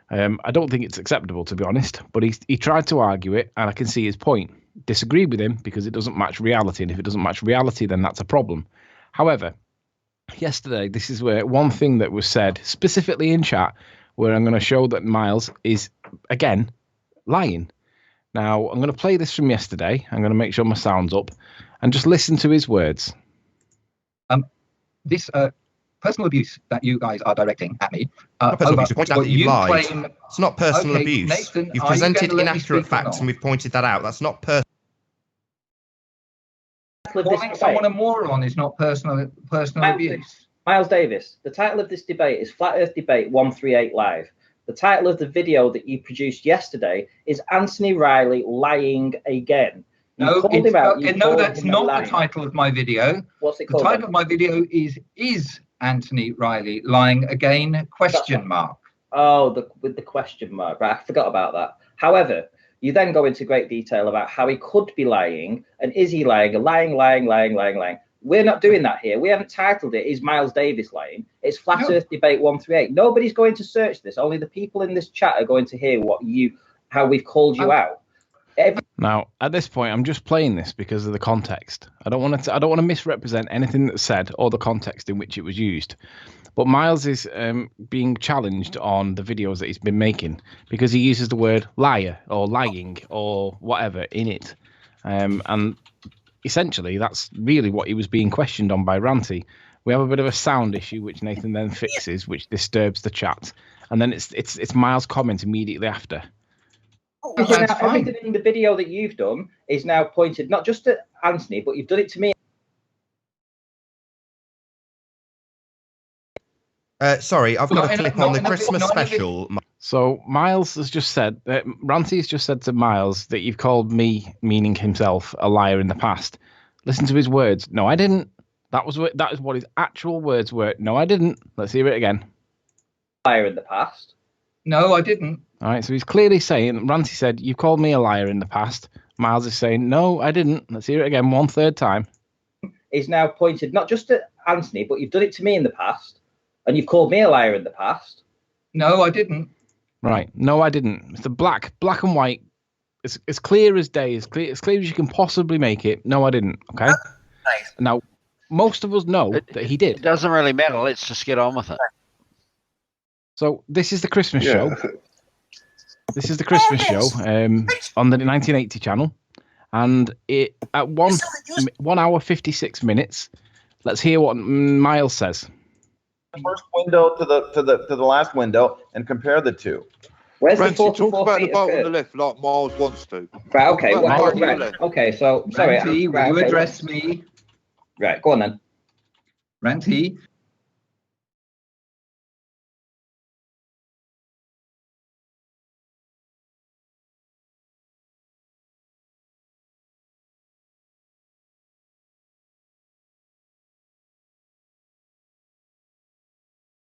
Speaker 6: I don't think it's acceptable, to be honest, but he tried to argue it, and I can see his point. Disagree with him because it doesn't match reality, and if it doesn't match reality, then that's a problem. However, yesterday, this is where one thing that was said, specifically in chat, where I'm going to show that Miles is, again, lying. Now, I'm going to play this from yesterday. I'm going to make sure my sound's up, and just listen to his words.
Speaker 9: This personal abuse that you guys are directing at me.
Speaker 1: Not personal abuse. We pointed out that you lied.
Speaker 9: claim-
Speaker 1: It's not personal
Speaker 9: Okay,
Speaker 1: abuse.
Speaker 9: Nathan,
Speaker 1: You've
Speaker 9: are you
Speaker 1: presented
Speaker 9: gonna let me
Speaker 1: inaccurate
Speaker 9: speak or
Speaker 1: facts,
Speaker 9: not?
Speaker 1: and we've pointed that out. That's not personal.
Speaker 9: Calling someone a moron is not personal abuse.
Speaker 10: Miles Davis, the title of this debate is Flat Earth Debate 138 Live. The title of the video that you produced yesterday is Anthony Riley lying again. You
Speaker 9: No,
Speaker 10: called him out. You
Speaker 9: no,
Speaker 10: called
Speaker 9: that's
Speaker 10: him a
Speaker 9: not
Speaker 10: liar.
Speaker 9: the title of my video.
Speaker 10: What's it
Speaker 9: The
Speaker 10: called?
Speaker 9: title
Speaker 10: then?
Speaker 9: of my video is Anthony Riley lying again? Question mark.
Speaker 10: Oh, with the question mark. Right, I forgot about that. However, you then go into great detail about how he could be lying, and is he lying? Lying. We're not doing that here. We haven't titled it, Is Miles Davis lying? It's Flat Earth Debate 138. Nobody's going to search this. Only the people in this chat are going to hear how we've called you out.
Speaker 6: Now, at this point, I'm just playing this because of the context. I don't want to misrepresent anything that's said or the context in which it was used. But Miles is being challenged on the videos that he's been making because he uses the word liar or lying or whatever in it. And essentially, that's really what he was being questioned on by Ranty. We have a bit of a sound issue, which Nathan then fixes, which disturbs the chat. And then it's Miles' comment immediately after.
Speaker 10: Everything in the video that you've done is now pointed not just at Anthony, but you've done it to me.
Speaker 1: Sorry, I've got a clip on the Christmas special.
Speaker 6: So Miles has just said, Ranty's just said to Miles that you've called me, meaning himself, a liar in the past. Listen to his words. No, I didn't. That is what his actual words were. No, I didn't. Let's hear it again.
Speaker 10: Liar in the past.
Speaker 9: No, I didn't.
Speaker 6: All right, so he's clearly saying, Ranty said, you called me a liar in the past. Miles is saying, no, I didn't. Let's hear it again, 1/3 time.
Speaker 10: He's now pointed not just at Anthony, but you've done it to me in the past, and you've called me a liar in the past.
Speaker 9: No, I didn't.
Speaker 6: Right. No, I didn't. Mr. Black and white. It's as clear as day, as clear as you can possibly make it. No, I didn't. Okay.
Speaker 3: Nice.
Speaker 6: Now, most of us know that he did.
Speaker 11: It doesn't really matter. Let's just get on with it.
Speaker 6: So this is the Christmas show. This is the Christmas show on the 1980 channel, and it at 1 hour 56 minutes. Let's hear what Miles says.
Speaker 12: The first window to the last window and compare the two.
Speaker 10: Where's
Speaker 13: Ranty,
Speaker 10: the 44
Speaker 13: talk about the
Speaker 10: feet
Speaker 13: boat
Speaker 10: of
Speaker 13: on the left like Miles wants to.
Speaker 10: Right, okay.
Speaker 13: Talk about the boat on the left.
Speaker 10: Okay, so, sorry.
Speaker 9: Ranty, will you address me?
Speaker 10: Right, go on then.
Speaker 9: Ranty.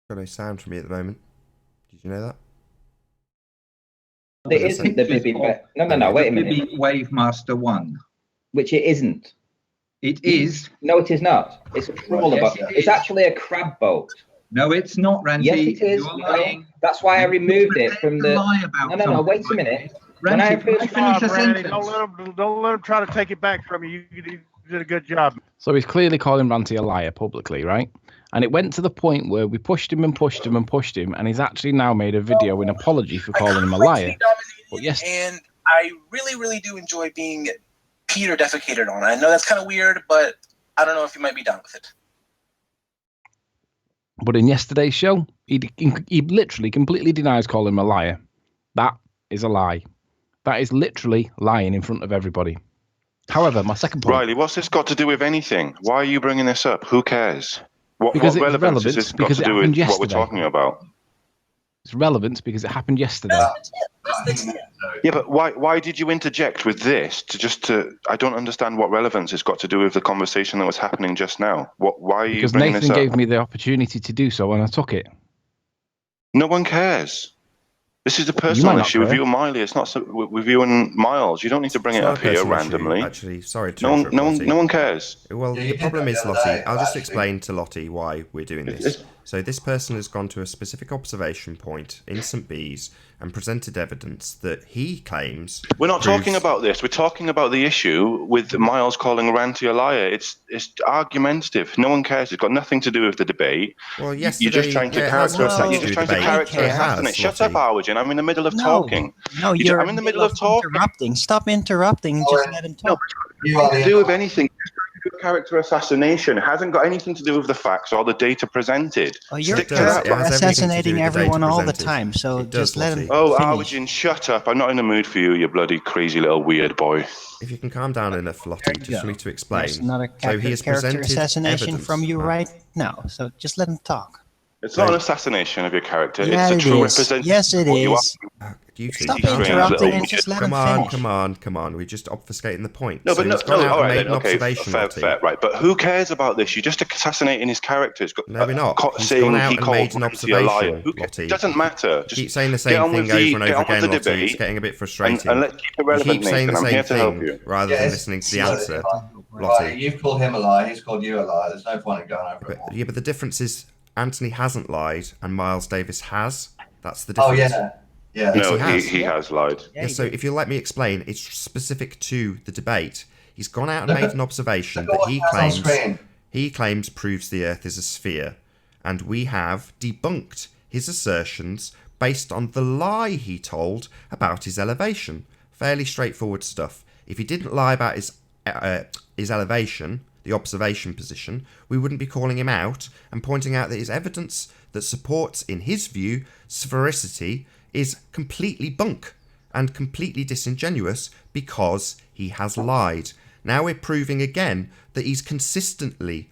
Speaker 1: Got no sound from me at the moment. Did you know that?
Speaker 10: It isn't the Bibby. No, wait a minute.
Speaker 9: Bibby Wave Master 1.
Speaker 10: Which it isn't.
Speaker 9: It is.
Speaker 10: No, it is not. It's a trawler boat. It's actually a crab boat.
Speaker 9: No, it's not, Ranty.
Speaker 10: Yes, it is.
Speaker 9: You're lying.
Speaker 10: That's why I removed it from the.
Speaker 9: Lie about
Speaker 10: No, wait a minute. When I first
Speaker 5: Randy, don't let him try to take it back from you. You did a good job.
Speaker 6: So he's clearly calling Ranty a liar publicly, right? And it went to the point where we pushed him, and he's actually now made a video in apology for calling him a liar. But yes,
Speaker 3: and I really, really do enjoy being Peter defecated on. I know that's kind of weird, but I don't know if you might be down with it.
Speaker 6: But in yesterday's show, he literally completely denies calling him a liar. That is a lie. That is literally lying in front of everybody. However, my second point...
Speaker 8: Riley, what's this got to do with anything? Why are you bringing this up? Who cares? What relevance has this got to do with what we're talking about?
Speaker 6: It's relevant because it happened yesterday.
Speaker 8: Yeah, but why did you interject with this to I don't understand what relevance it's got to do with the conversation that was happening just now. Why are you bringing this up?
Speaker 6: Because Nathan gave me the opportunity to do so and I took it.
Speaker 8: No one cares. This is a personal issue with you and Miley. It's not with you and Miles. You don't need to bring it up here randomly.
Speaker 1: Actually, sorry to
Speaker 8: no one cares.
Speaker 1: Well, the problem is, Lottie, I'll just explain to Lottie why we're doing this. So this person has gone to a specific observation point in St. Bees and presented evidence that he claims...
Speaker 8: We're not talking about this. We're talking about the issue with Miles calling Ranty a liar. It's argumentative. No one cares. It's got nothing to do with the debate.
Speaker 1: Well, yesterday,
Speaker 8: you're just trying to character assassinate. Shut up, Arwin. I'm in the middle of talking.
Speaker 7: No,
Speaker 8: I'm in the middle of talking.
Speaker 7: Interrupting. Stop interrupting. Just let him talk.
Speaker 8: Nothing to do with anything. Character assassination. It hasn't got anything to do with the facts or the data presented.
Speaker 7: Oh, you're assassinating everyone all the time, so just let him
Speaker 8: Arwin, shut up. I'm not in the mood for you, you bloody crazy little weird boy.
Speaker 1: If you can calm down enough, Lottie, just for me to explain.
Speaker 7: There's not a character assassination from you right now, so just let him talk.
Speaker 8: It's not an assassination of your character.
Speaker 7: Yeah,
Speaker 8: it's a true representation.
Speaker 7: Yes, it is. Stop interrupting and just let him finish.
Speaker 1: Come on. We're just obfuscating the point.
Speaker 8: No,
Speaker 1: so
Speaker 8: but all right, then, okay, fair, right. But who cares about this? You're just assassinating his character.
Speaker 1: No, we're not. He's
Speaker 8: saying
Speaker 1: gone out
Speaker 8: he
Speaker 1: and
Speaker 8: called
Speaker 1: made an observation,
Speaker 8: Lottie. It doesn't matter. Just
Speaker 1: keep saying the same thing over and over again, Lottie. It's getting a bit frustrating.
Speaker 8: And let's keep it relevant,
Speaker 1: you keep saying
Speaker 8: Nathan.
Speaker 1: the
Speaker 8: I'm here to help
Speaker 1: same
Speaker 8: you.
Speaker 1: thing rather than listening to the answer.
Speaker 4: Lottie, you've called him a liar. He's called you a liar. There's no point in going over it.
Speaker 1: Yeah, but the difference is Anthony hasn't lied and Miles Davis has. That's the difference.
Speaker 4: Oh, yeah. Yeah.
Speaker 8: No, he has lied.
Speaker 1: Yeah, so if you'll let me explain, it's specific to the debate. He's gone out and made an observation that he claims proves the Earth is a sphere, and we have debunked his assertions based on the lie he told about his elevation. Fairly straightforward stuff. If he didn't lie about his elevation, the observation position, we wouldn't be calling him out and pointing out that his evidence that supports, in his view, sphericity is completely bunk and completely disingenuous because he has lied. Now we're proving again that he's consistently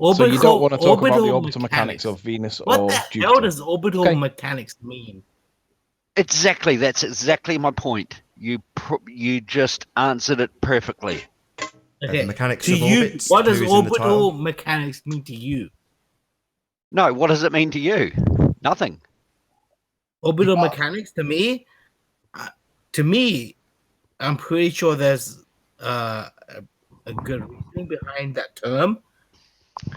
Speaker 6: So you don't want to talk about the
Speaker 14: orbital
Speaker 6: orbital mechanics of Venus
Speaker 14: What
Speaker 6: or
Speaker 14: the
Speaker 6: Jupiter?
Speaker 14: hell does orbital
Speaker 6: Okay.
Speaker 14: mechanics mean?
Speaker 11: Exactly. That's exactly my point. You just answered it perfectly.
Speaker 14: Okay.
Speaker 1: The mechanics
Speaker 14: To
Speaker 1: of
Speaker 14: you,
Speaker 1: orbits,
Speaker 14: what does
Speaker 1: clues in the
Speaker 14: orbital
Speaker 1: tile.
Speaker 14: mechanics mean to you?
Speaker 11: No, what does it mean to you? Nothing.
Speaker 14: Orbital mechanics to me, I'm pretty sure there's a good reasoning behind that term.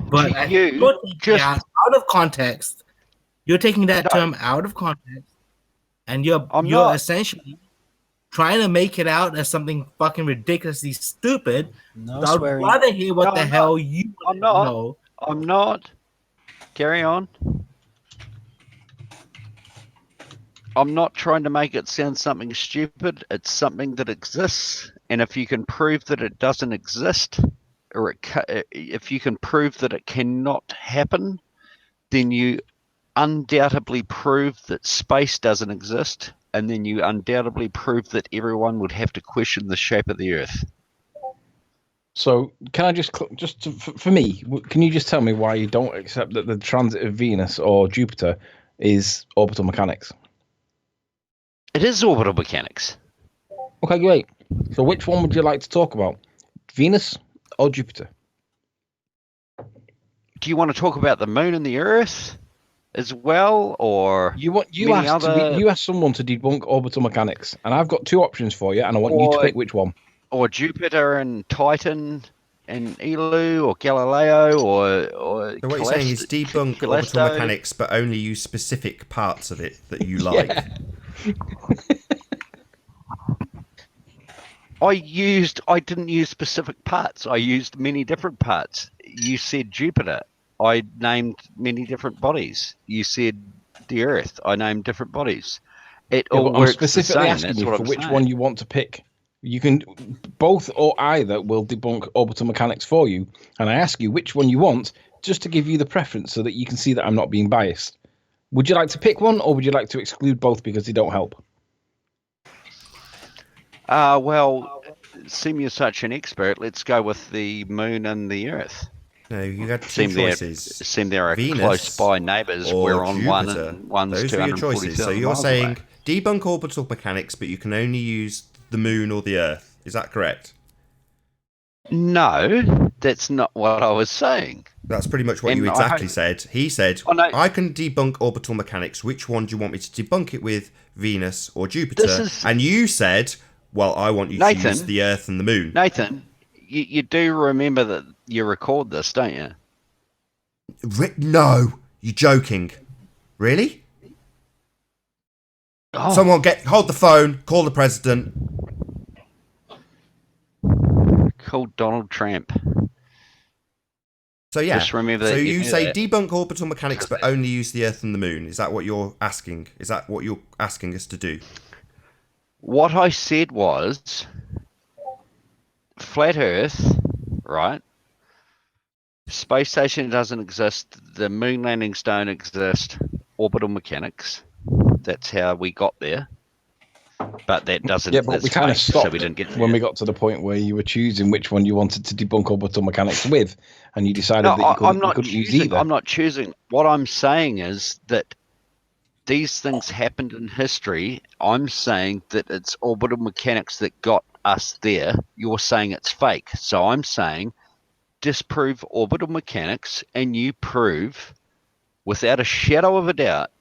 Speaker 14: But
Speaker 11: To
Speaker 14: I
Speaker 11: you,
Speaker 14: think you're taking
Speaker 11: just-
Speaker 14: out of context. You're taking that
Speaker 11: No.
Speaker 14: term out of context, and you're
Speaker 11: not.
Speaker 14: essentially trying to make it out as something fucking ridiculously stupid.
Speaker 7: No
Speaker 14: I'd
Speaker 7: swearing.
Speaker 14: rather hear what
Speaker 11: No,
Speaker 14: the
Speaker 11: I'm
Speaker 14: hell you
Speaker 11: I'm not.
Speaker 14: know.
Speaker 11: I'm not. Carry on. I'm not trying to make it sound something stupid. It's something that exists, and if you can prove that it doesn't exist, or if you can prove that it cannot happen, then you undoubtedly prove that space doesn't exist, and then you undoubtedly prove that everyone would have to question the shape of the Earth.
Speaker 6: So can I for me, can you just tell me why you don't accept that the transit of Venus or Jupiter is orbital mechanics?
Speaker 11: It is orbital mechanics.
Speaker 6: Okay, great. So which one would you like to talk about? Venus or Jupiter?
Speaker 11: Do you want to talk about the moon and the Earth as well, or
Speaker 6: you
Speaker 11: many
Speaker 6: asked someone to debunk orbital mechanics, and I've got two options for you, and I want you to pick which one.
Speaker 11: Or Jupiter and Titan and Elu or Galileo or
Speaker 1: So what you're saying is debunk orbital mechanics, but only use specific parts of it that you like.
Speaker 11: I didn't use specific parts. I used many different parts. You said Jupiter. I named many different bodies. You said the Earth. I named different bodies. It all
Speaker 6: I'm
Speaker 11: works
Speaker 6: specifically
Speaker 11: the same.
Speaker 6: asking
Speaker 11: That's
Speaker 6: you
Speaker 11: what
Speaker 6: for
Speaker 11: I'm
Speaker 6: which
Speaker 11: saying.
Speaker 6: one you want to pick. You can both or either will debunk orbital mechanics for you, and I ask you which one you want, just to give you the preference so that you can see that I'm not being biased. Would you like to pick one, or would you like to exclude both because they don't help?
Speaker 11: Well, seeing you're such an expert, let's go with the moon and the Earth.
Speaker 1: No, you had two choices.
Speaker 11: Seem they're
Speaker 1: Venus
Speaker 11: close by neighbours.
Speaker 1: or
Speaker 11: We're on one,
Speaker 1: Jupiter.
Speaker 11: and one's
Speaker 1: Those were your choices. So
Speaker 11: 240,000
Speaker 1: you're
Speaker 11: miles
Speaker 1: saying
Speaker 11: away.
Speaker 1: debunk orbital mechanics, but you can only use the moon or the Earth. Is that correct?
Speaker 11: No, that's not what I was saying.
Speaker 1: That's pretty much what
Speaker 11: And
Speaker 1: you
Speaker 11: I
Speaker 1: exactly
Speaker 11: hope-
Speaker 1: said. He said,
Speaker 11: Oh, no.
Speaker 1: I can debunk orbital mechanics. Which one do you want me to debunk it with, Venus or Jupiter?
Speaker 11: This is-
Speaker 1: And you said, well, I want you to
Speaker 11: Nathan,
Speaker 1: use the Earth and the moon.
Speaker 11: Nathan, you do remember that you record this, don't you?
Speaker 1: No, you're joking. Really?
Speaker 11: Oh.
Speaker 1: Someone hold the phone, call the president.
Speaker 11: Called Donald Trump.
Speaker 1: So yeah,
Speaker 11: Just remember
Speaker 1: so
Speaker 11: that
Speaker 1: you
Speaker 11: knew
Speaker 1: say
Speaker 11: that.
Speaker 1: debunk orbital mechanics, but only use the Earth and the Moon. Is that what you're asking? Is that what you're asking us to do?
Speaker 11: What I said was flat Earth, right? Space station doesn't exist. The moon landings don't exist. Orbital mechanics. That's how we got there. But that doesn't.
Speaker 6: Yeah, but
Speaker 11: that's
Speaker 6: we kind of
Speaker 11: fake,
Speaker 6: stopped
Speaker 11: so we didn't get there.
Speaker 6: when we got to the point where you were choosing which one you wanted to debunk orbital mechanics with, and you decided
Speaker 11: No,
Speaker 6: that you
Speaker 11: I'm
Speaker 6: couldn't,
Speaker 11: not
Speaker 6: use
Speaker 11: choosing.
Speaker 6: either.
Speaker 11: I'm not choosing. What I'm saying is that these things happened in history. I'm saying that it's orbital mechanics that got us there. You're saying it's fake. So I'm saying disprove orbital mechanics, and you prove, without a shadow of a doubt.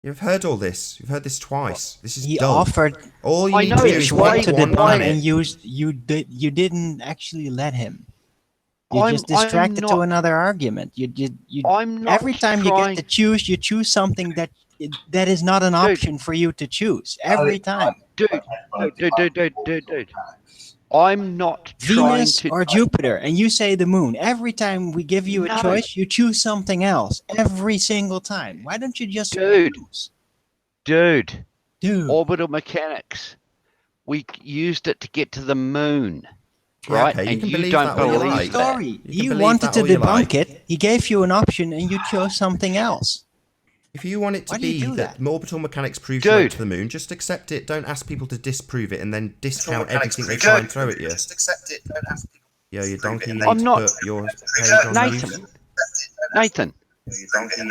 Speaker 1: You've heard all this. You've heard this twice. This is
Speaker 7: He
Speaker 1: dull.
Speaker 7: offered
Speaker 1: All you
Speaker 11: I
Speaker 1: need
Speaker 11: know
Speaker 1: to do
Speaker 11: it's
Speaker 1: is
Speaker 11: why-
Speaker 1: wait
Speaker 7: to
Speaker 1: one
Speaker 7: debunk,
Speaker 1: minute.
Speaker 7: and you didn't actually let him. You
Speaker 11: I'm-
Speaker 7: just distracted
Speaker 11: I'm
Speaker 7: to
Speaker 11: not-
Speaker 7: another argument. You
Speaker 11: I'm not
Speaker 7: every time you
Speaker 11: trying-
Speaker 7: get to choose, you choose something that is not an option for you to choose. Every time.
Speaker 11: Dude. I'm not trying
Speaker 7: Venus
Speaker 11: to.
Speaker 7: or Jupiter, and you say the moon. Every time we give you a
Speaker 11: No.
Speaker 7: choice, you choose something else. Every single time. Why don't you just choose?
Speaker 11: Dude.
Speaker 7: Dude.
Speaker 11: Orbital mechanics. We used it to get to the moon.
Speaker 1: Yeah,
Speaker 11: Right?
Speaker 1: okay, you
Speaker 11: and
Speaker 1: can
Speaker 11: you
Speaker 1: believe
Speaker 11: don't
Speaker 1: that all you
Speaker 11: believe
Speaker 1: like.
Speaker 11: that.
Speaker 7: Story.
Speaker 1: You can
Speaker 7: He
Speaker 1: believe
Speaker 7: wanted
Speaker 1: that
Speaker 7: to
Speaker 1: all you
Speaker 7: debunk
Speaker 1: like.
Speaker 7: it. He gave you an option, and you chose something else.
Speaker 1: If you want it to
Speaker 7: Why do you
Speaker 1: be
Speaker 7: do
Speaker 1: that
Speaker 7: that?
Speaker 1: orbital mechanics proves you went
Speaker 11: Dude.
Speaker 1: to the moon, just accept it. Don't ask people to disprove it and then discount
Speaker 3: mechanics
Speaker 1: everything they
Speaker 3: prove
Speaker 1: try
Speaker 3: you.
Speaker 1: and throw at you.
Speaker 3: Just accept it. Don't ask people.
Speaker 1: Yo, you donkey, you need
Speaker 11: I'm
Speaker 1: to
Speaker 11: not.
Speaker 1: put your page on
Speaker 11: Nathan.
Speaker 1: mute.
Speaker 11: Nathan.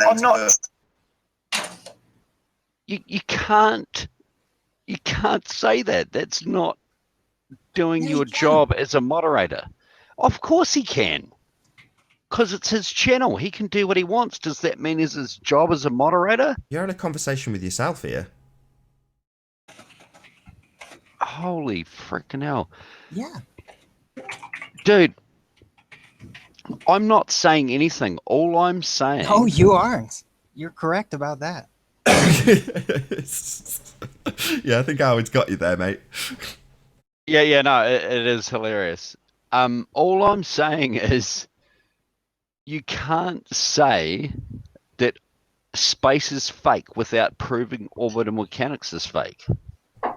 Speaker 11: I'm not. You can't say that. That's not doing your job as a moderator. Of course he can. Because it's his channel. He can do what he wants. Does that mean it's his job as a moderator?
Speaker 1: You're in a conversation with yourself here.
Speaker 11: Holy freaking hell.
Speaker 7: Yeah.
Speaker 11: Dude, I'm not saying anything. All I'm saying...
Speaker 7: No, you aren't. You're correct about that.
Speaker 1: Yeah, I think Howard's got you there, mate.
Speaker 11: Yeah, no, it is hilarious. All I'm saying is you can't say that space is fake without proving orbital mechanics is fake.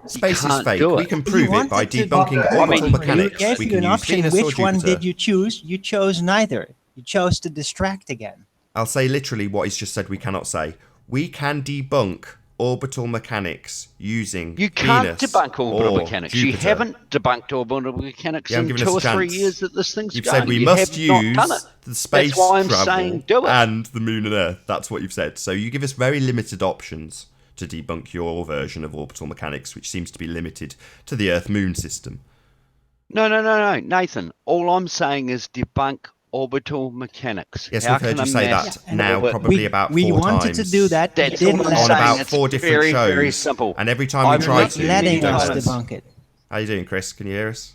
Speaker 1: Space is fake. We can prove it by
Speaker 7: to
Speaker 1: debunking orbital mechanics.
Speaker 7: Gave
Speaker 1: We
Speaker 7: you
Speaker 1: can
Speaker 7: an
Speaker 1: use
Speaker 7: option.
Speaker 1: Venus or
Speaker 7: Which one
Speaker 1: Jupiter.
Speaker 7: did you choose? You chose neither. You chose to distract again.
Speaker 1: I'll say literally what he's just said we cannot say. We can debunk orbital mechanics using
Speaker 11: You can't
Speaker 1: Venus
Speaker 11: debunk orbital
Speaker 1: or
Speaker 11: mechanics.
Speaker 1: Jupiter.
Speaker 11: You haven't debunked orbital mechanics
Speaker 1: You
Speaker 11: in
Speaker 1: haven't given
Speaker 11: 2 or
Speaker 1: us a
Speaker 11: 3
Speaker 1: chance.
Speaker 11: years that this thing's
Speaker 1: You've
Speaker 11: going.
Speaker 1: said we
Speaker 11: You
Speaker 1: must
Speaker 11: have not done
Speaker 1: use
Speaker 11: it.
Speaker 1: the space
Speaker 11: That's why I'm
Speaker 1: travel
Speaker 11: saying do it.
Speaker 1: and the moon and Earth. That's what you've said. So you give us very limited options to debunk your version of orbital mechanics, which seems to be limited to the Earth-Moon system.
Speaker 11: No, Nathan. All I'm saying is debunk orbital mechanics.
Speaker 1: Yes,
Speaker 11: How
Speaker 1: we've heard
Speaker 11: can
Speaker 1: you
Speaker 11: a
Speaker 1: say
Speaker 11: mass
Speaker 1: that now
Speaker 11: orbit-
Speaker 1: probably about
Speaker 7: we
Speaker 1: 4
Speaker 7: wanted
Speaker 1: times.
Speaker 7: to do that. You
Speaker 11: That's
Speaker 7: didn't
Speaker 11: all I'm
Speaker 7: let
Speaker 1: on
Speaker 11: saying.
Speaker 1: about
Speaker 11: It's
Speaker 1: 4 different
Speaker 11: very,
Speaker 1: shows.
Speaker 11: very simple.
Speaker 1: And every time
Speaker 11: I'm
Speaker 1: we try
Speaker 11: not
Speaker 1: to,
Speaker 7: letting
Speaker 1: you don't
Speaker 7: us
Speaker 1: let us.
Speaker 7: debunk it.
Speaker 1: How you doing, Chris? Can you hear us?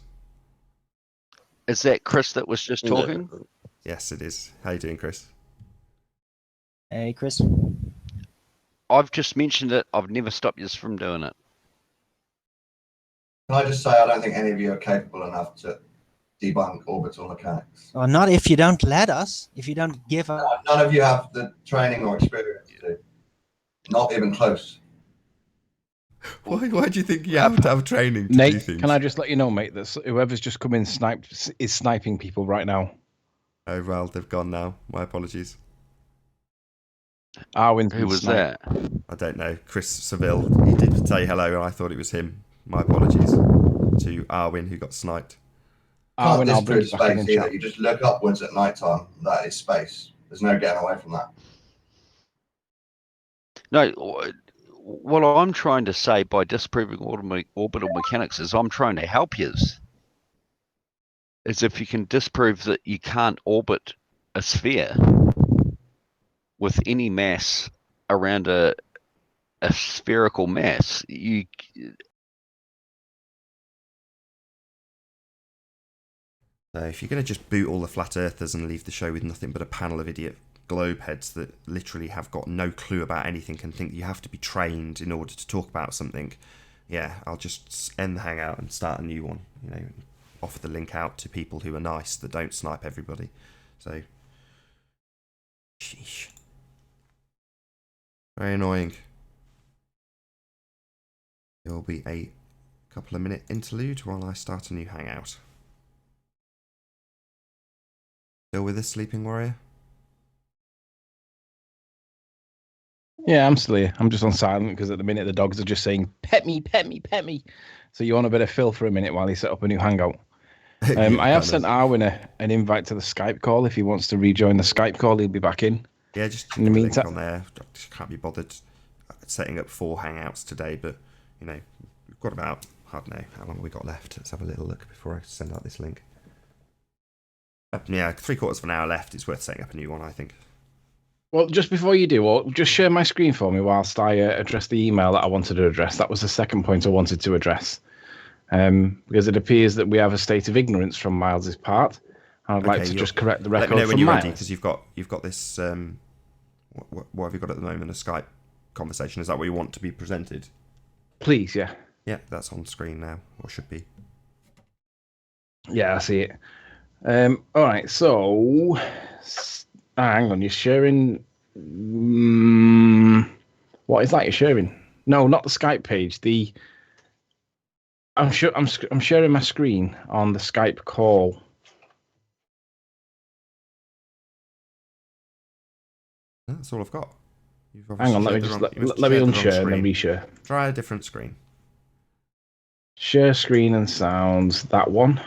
Speaker 11: Is that Chris that was just talking?
Speaker 1: Yes, it is. How you doing, Chris?
Speaker 7: Hey, Chris.
Speaker 11: I've just mentioned it. I've never stopped you from doing it.
Speaker 4: Can I just say I don't think any of you are capable enough to debunk orbital mechanics.
Speaker 7: Well, not if you don't let us. If you don't give us.
Speaker 4: None of you have the training or experience to. Not even close.
Speaker 1: Why do you think you have to have training to do
Speaker 6: Nate,
Speaker 1: things?
Speaker 6: can I just let you know, mate, that whoever's just come in is sniping people right now.
Speaker 1: Oh, well, they've gone now. My apologies.
Speaker 6: Arwin's
Speaker 11: Who
Speaker 6: been
Speaker 11: was
Speaker 6: sniped.
Speaker 11: that?
Speaker 1: I don't know. Chris Seville, he did say hello, and I thought it was him. My apologies to Arwin, who got sniped.
Speaker 6: Arwin, I'll
Speaker 4: Can't
Speaker 6: bring
Speaker 4: disprove
Speaker 6: you back in
Speaker 4: space either.
Speaker 6: chat.
Speaker 4: You just look upwards at night time. That is space. There's no getting away from that.
Speaker 11: No, what I'm trying to say by disproving orbital mechanics is I'm trying to help you. Is if you can disprove that you can't orbit a sphere with any mass around a spherical mass,
Speaker 1: So if you're going to just boot all the flat earthers and leave the show with nothing but a panel of idiot globe heads that literally have got no clue about anything and think you have to be trained in order to talk about something, yeah, I'll just end the hangout and start a new one. You know, offer the link out to people who are nice that don't snipe everybody. So, sheesh. Very annoying. There will be a couple of minute interlude while I start a new hangout. Still with us, Sleeping Warrior?
Speaker 6: Yeah, I'm still here. I'm just on silent because at the minute the dogs are just saying, pet me, pet me, pet me. So you want a bit of Phil for a minute while he set up a new hangout.
Speaker 1: Yeah,
Speaker 6: I have sent Arwin an invite to the Skype call. If he wants to rejoin the Skype call, he'll be back in.
Speaker 1: Yeah, just
Speaker 6: in the
Speaker 1: put a link
Speaker 6: meantime.
Speaker 1: on there. Just can't be bothered setting up 4 hangouts today, but you know, we've got about, I don't know, how long have we got left? Let's have a little look before I send out this link. Yeah, 3/4 of an hour left. It's worth setting up a new one, I think.
Speaker 6: Well, just before you do, just share my screen for me whilst I address the email that I wanted to address. That was the second point I wanted to address. Because it appears that we have a state of ignorance from Miles's part. I'd like to just correct the record
Speaker 1: Let me know when
Speaker 6: from
Speaker 1: you're
Speaker 6: Miles.
Speaker 1: ready, because you've got this. What have you got at the moment? A Skype conversation. Is that what you want to be presented?
Speaker 6: Please, yeah.
Speaker 1: Yeah, that's on screen now, or should be.
Speaker 6: Yeah, I see it. All right, so hang on, you're sharing. What is that you're sharing? No, not the Skype page. I'm sharing my screen on the Skype call.
Speaker 1: That's all I've got. You've
Speaker 6: Hang on, let me
Speaker 1: shared
Speaker 6: just
Speaker 1: the wrong-
Speaker 6: let me
Speaker 1: you must have shared
Speaker 6: unshare
Speaker 1: the
Speaker 6: and then
Speaker 1: wrong
Speaker 6: reshare.
Speaker 1: screen. Try a different screen.
Speaker 6: Share screen and sounds. That one.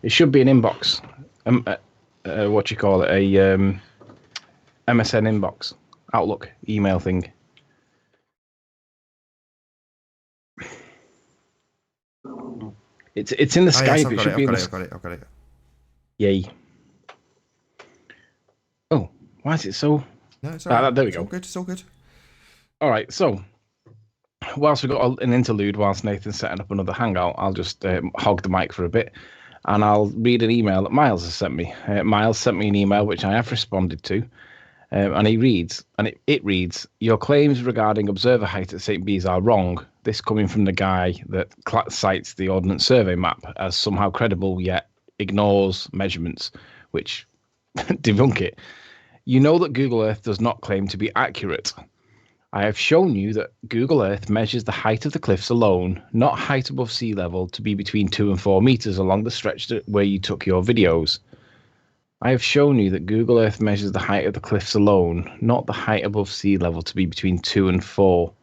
Speaker 6: It should be an inbox. What you call it? A MSN inbox, Outlook email thing. It's in the Skype.
Speaker 1: Yes,
Speaker 6: It should be in the.
Speaker 1: I've got it.
Speaker 6: Yay. Oh, why is it so?
Speaker 1: No, it's all right.
Speaker 6: There we go.
Speaker 1: It's all good.
Speaker 6: All right, so whilst we've got an interlude, whilst Nathan's setting up another hangout, I'll just hog the mic for a bit, and I'll read an email that Miles has sent me. Miles sent me an email which I have responded to, and he reads, and it reads, "Your claims regarding observer height at St. Bees are wrong. This coming from the guy that cites the Ordnance Survey map as somehow credible, yet ignores measurements, which debunk it. You know that Google Earth does not claim to be accurate. I have shown you that Google Earth measures the height of the cliffs alone, not height above sea level, to be between 2 and 4 meters along the stretch where you took your videos. I have shown you that Google Earth measures the height of the cliffs alone, not the height above sea level, to be between 2 and 4.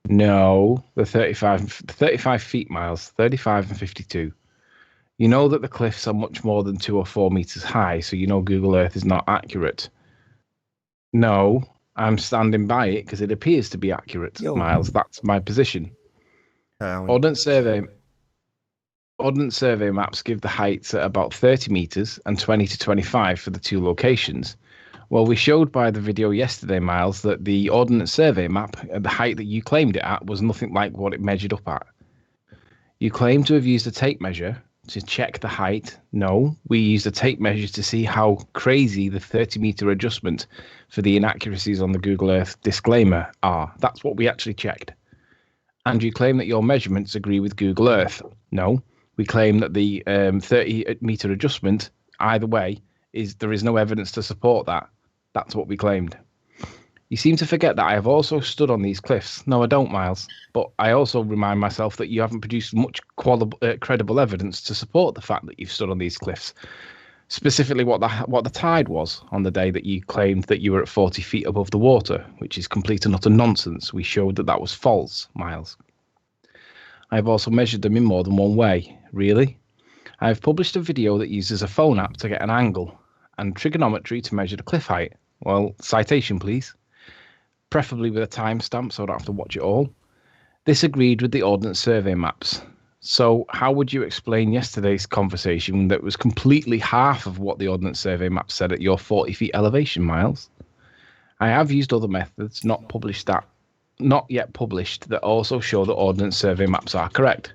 Speaker 6: No, the 35 feet, Miles, 35 and 52. You know that the cliffs are much more than 2 or 4 meters high, so you know Google Earth is not accurate. No, I'm standing by it because it appears to be accurate, Miles. That's my position. Ordnance Survey maps give the heights at about 30 meters and 20 to 25 for the 2 locations. Well, we showed by the video yesterday, Miles, that the Ordnance Survey map, the height that you claimed it at, was nothing like what it measured up at. You claim to have used a tape measure to check the height. No, we used a tape measure to see how crazy the 30-meter adjustment for the inaccuracies on the Google Earth disclaimer are. That's what we actually checked. And you claim that your measurements agree with Google Earth. No, we claim that the 30-meter adjustment, either way, there is no evidence to support that. That's what we claimed. You seem to forget that I have also stood on these cliffs. No, I don't, Miles. But I also remind myself that you haven't produced much credible evidence to support the fact that you've stood on these cliffs. Specifically, what the tide was on the day that you claimed that you were at 40 feet above the water, which is complete and utter nonsense. We showed that was false, Miles. I have also measured them in more than one way. Really? I have published a video that uses a phone app to get an angle and trigonometry to measure the cliff height. Well, citation, please. Preferably with a timestamp so I don't have to watch it all. This agreed with the Ordnance Survey maps. So how would you explain yesterday's conversation that was completely half of what the Ordnance Survey map said at your 40 feet elevation, Miles? I have used other methods not yet published that also show that Ordnance Survey maps are correct.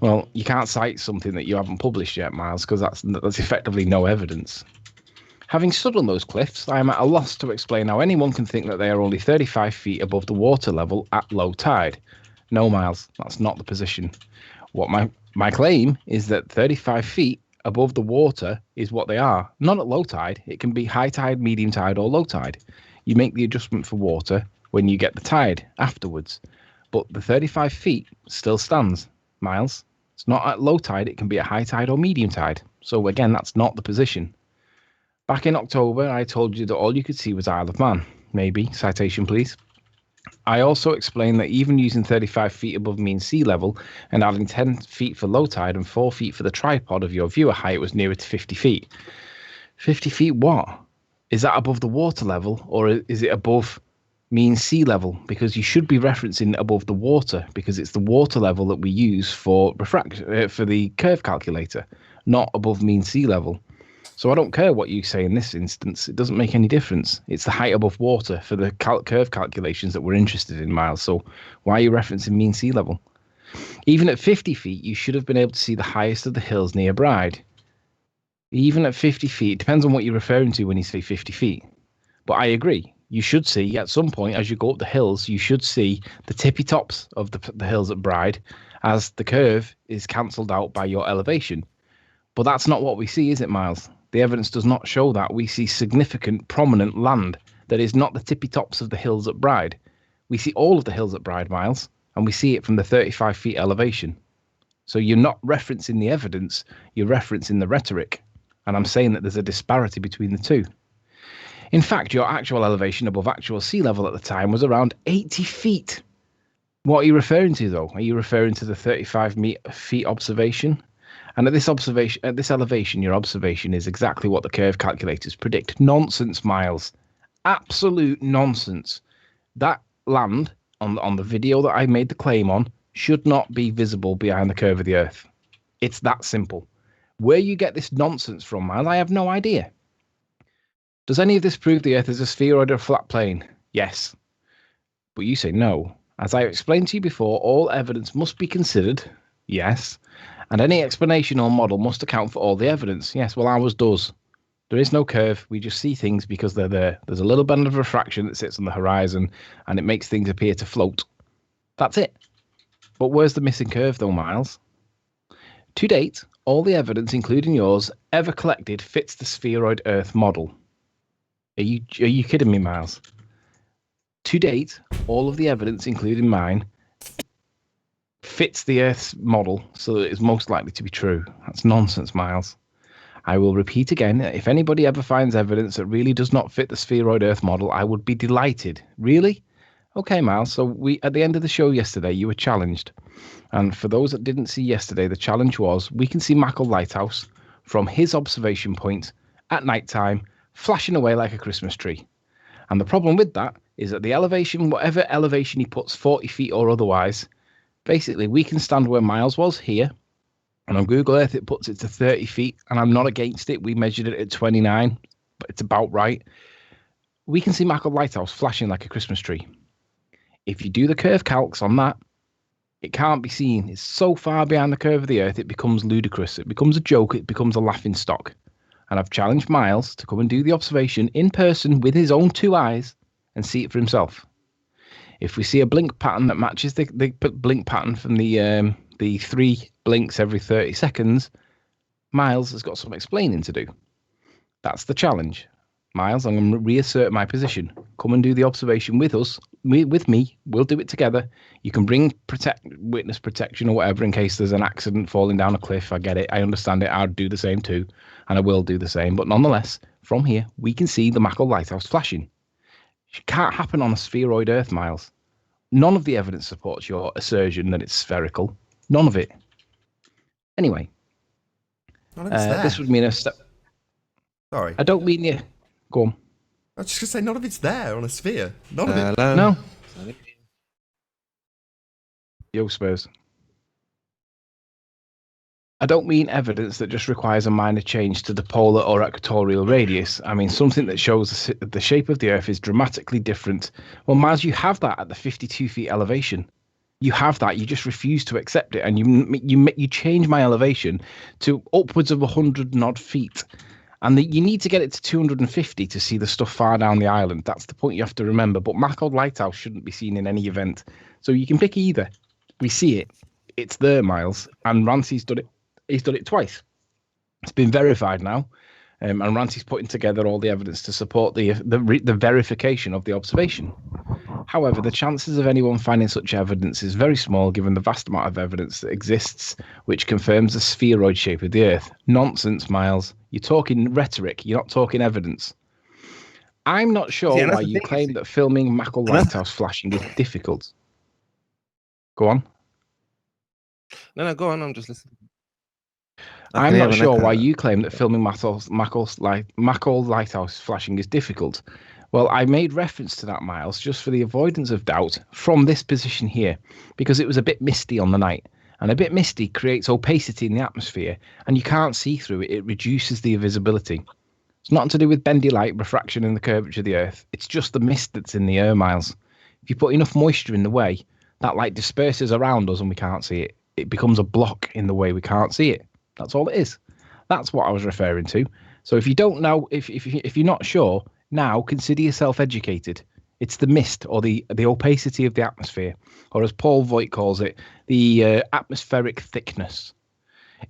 Speaker 6: Well, you can't cite something that you haven't published yet, Miles, because that's effectively no evidence. Having stood on those cliffs, I am at a loss to explain how anyone can think that they are only 35 feet above the water level at low tide. No, Miles, that's not the position. What my claim is that 35 feet above the water is what they are. Not at low tide. It can be high tide, medium tide, or low tide. You make the adjustment for water when you get the tide afterwards. But the 35 feet still stands, Miles. It's not at low tide. It can be at high tide or medium tide. So again, that's not the position. Back in October, I told you that all you could see was Isle of Man. Maybe. Citation, please. I also explained that even using 35 feet above mean sea level and adding 10 feet for low tide and 4 feet for the tripod of your viewer height was nearer to 50 feet. 50 feet what? Is that above the water level or is it above mean sea level? Because you should be referencing above the water because it's the water level that we use for for the curve calculator, not above mean sea level. So I don't care what you say in this instance. It doesn't make any difference. It's the height above water for the curve calculations that we're interested in, Miles. So why are you referencing mean sea level? Even at 50 feet, you should have been able to see the highest of the hills near Bride. Even at 50 feet, it depends on what you're referring to when you say 50 feet. But I agree. You should see, at some point, as you go up the hills, you should see the tippy tops of the hills at Bride as the curve is cancelled out by your elevation. But that's not what we see, is it, Miles? The evidence does not show that. We see significant, prominent land that is not the tippy tops of the hills at Bride. We see all of the hills at Bride, Miles, and we see it from the 35 feet elevation. So you're not referencing the evidence, you're referencing the rhetoric. And I'm saying that there's a disparity between the two. In fact, your actual elevation above actual sea level at the time was around 80 feet. What are you referring to, though? Are you referring to the 35 feet observation? And at this elevation, your observation is exactly what the curve calculators predict. Nonsense, Miles. Absolute nonsense. That land on the video that I made the claim on should not be visible behind the curve of the Earth. It's that simple. Where you get this nonsense from, Miles, I have no idea. Does any of this prove the Earth is a spheroid or a flat plane? Yes. But you say no. As I explained to you before, all evidence must be considered. Yes. And any explanation or model must account for all the evidence. Yes, well, ours does. There is no curve. We just see things because they're there. There's a little band of refraction that sits on the horizon, and it makes things appear to float. That's it. But where's the missing curve, though, Miles? To date, all the evidence, including yours, ever collected fits the spheroid Earth model. Are you kidding me, Miles? To date, all of the evidence, including mine, fits the Earth's model, so that it's most likely to be true. That's nonsense, Miles. I will repeat again, if anybody ever finds evidence that really does not fit the spheroid Earth model, I would be delighted. Really? Okay, Miles, so at the end of the show yesterday, you were challenged. And for those that didn't see yesterday, the challenge was, we can see Mackle Lighthouse from his observation point at night time, flashing away like a Christmas tree. And the problem with that is that the elevation, whatever elevation he puts, 40 feet or otherwise, basically we can stand where Miles was here. And on Google Earth, it puts it to 30 feet, and I'm not against it. We measured it at 29, but it's about right. We can see Mackle Lighthouse flashing like a Christmas tree. If you do the curve calcs on that, it can't be seen. It's so far behind the curve of the Earth, it becomes ludicrous. It becomes a joke. It becomes a laughing stock. And I've challenged Miles to come and do the observation in person with his own 2 eyes and see it for himself. If we see a blink pattern that matches the blink pattern from the 3 blinks every 30 seconds, Miles has got some explaining to do. That's the challenge. Miles, I'm going to reassert my position. Come and do the observation with us, with me. We'll do it together. You can bring witness protection or whatever in case there's an accident falling down a cliff. I get it. I understand it. I'd do the same too, and I will do the same. But nonetheless, from here, we can see the Mackle Lighthouse flashing. It can't happen on a spheroid Earth, Miles. None of the evidence supports your assertion that it's spherical. None of it. Anyway, this would mean a step.
Speaker 1: Sorry.
Speaker 6: I don't mean you. Go on.
Speaker 1: I was just going to say, none of it's there on a sphere. None of it.
Speaker 6: No. Yo, Spurs. I don't mean evidence that just requires a minor change to the polar or equatorial radius. I mean something that shows the shape of the Earth is dramatically different. Well, Mars, you have that at the 52 feet elevation. You have that. You just refuse to accept it, and you change my elevation to upwards of 100 and odd feet, and you need to get it to 250 to see the stuff far down the island. That's the point you have to remember. But Mackle Lighthouse shouldn't be seen in any event, so you can pick either. We see it. It's there, Miles, and Rancy's done it. He's done it twice. It's been verified now, and Rancy's putting together all the evidence to support the verification of the observation. However, the chances of anyone finding such evidence is very small given the vast amount of evidence that exists which confirms the spheroid shape of the Earth. Nonsense, Miles. You're talking rhetoric. You're not talking evidence. I'm not sure why you claim that filming Mackle Lighthouse flashing is difficult. Go on.
Speaker 15: No, go on. I'm just listening.
Speaker 6: I'm not sure why you claim that filming Mackle Lighthouse flashing is difficult. Well, I made reference to that, Miles, just for the avoidance of doubt from this position here, because it was a bit misty on the night, and a bit misty creates opacity in the atmosphere, and you can't see through it. It reduces the visibility. It's nothing to do with bendy light, refraction, and the curvature of the Earth. It's just the mist that's in the air, Miles. If you put enough moisture in the way, that light disperses around us and we can't see it. It becomes a block in the way we can't see it. That's all it is. That's what I was referring to. So if you don't know, if you're not sure, now consider yourself educated. It's the mist or the opacity of the atmosphere, or as Paul Voigt calls it, the atmospheric thickness.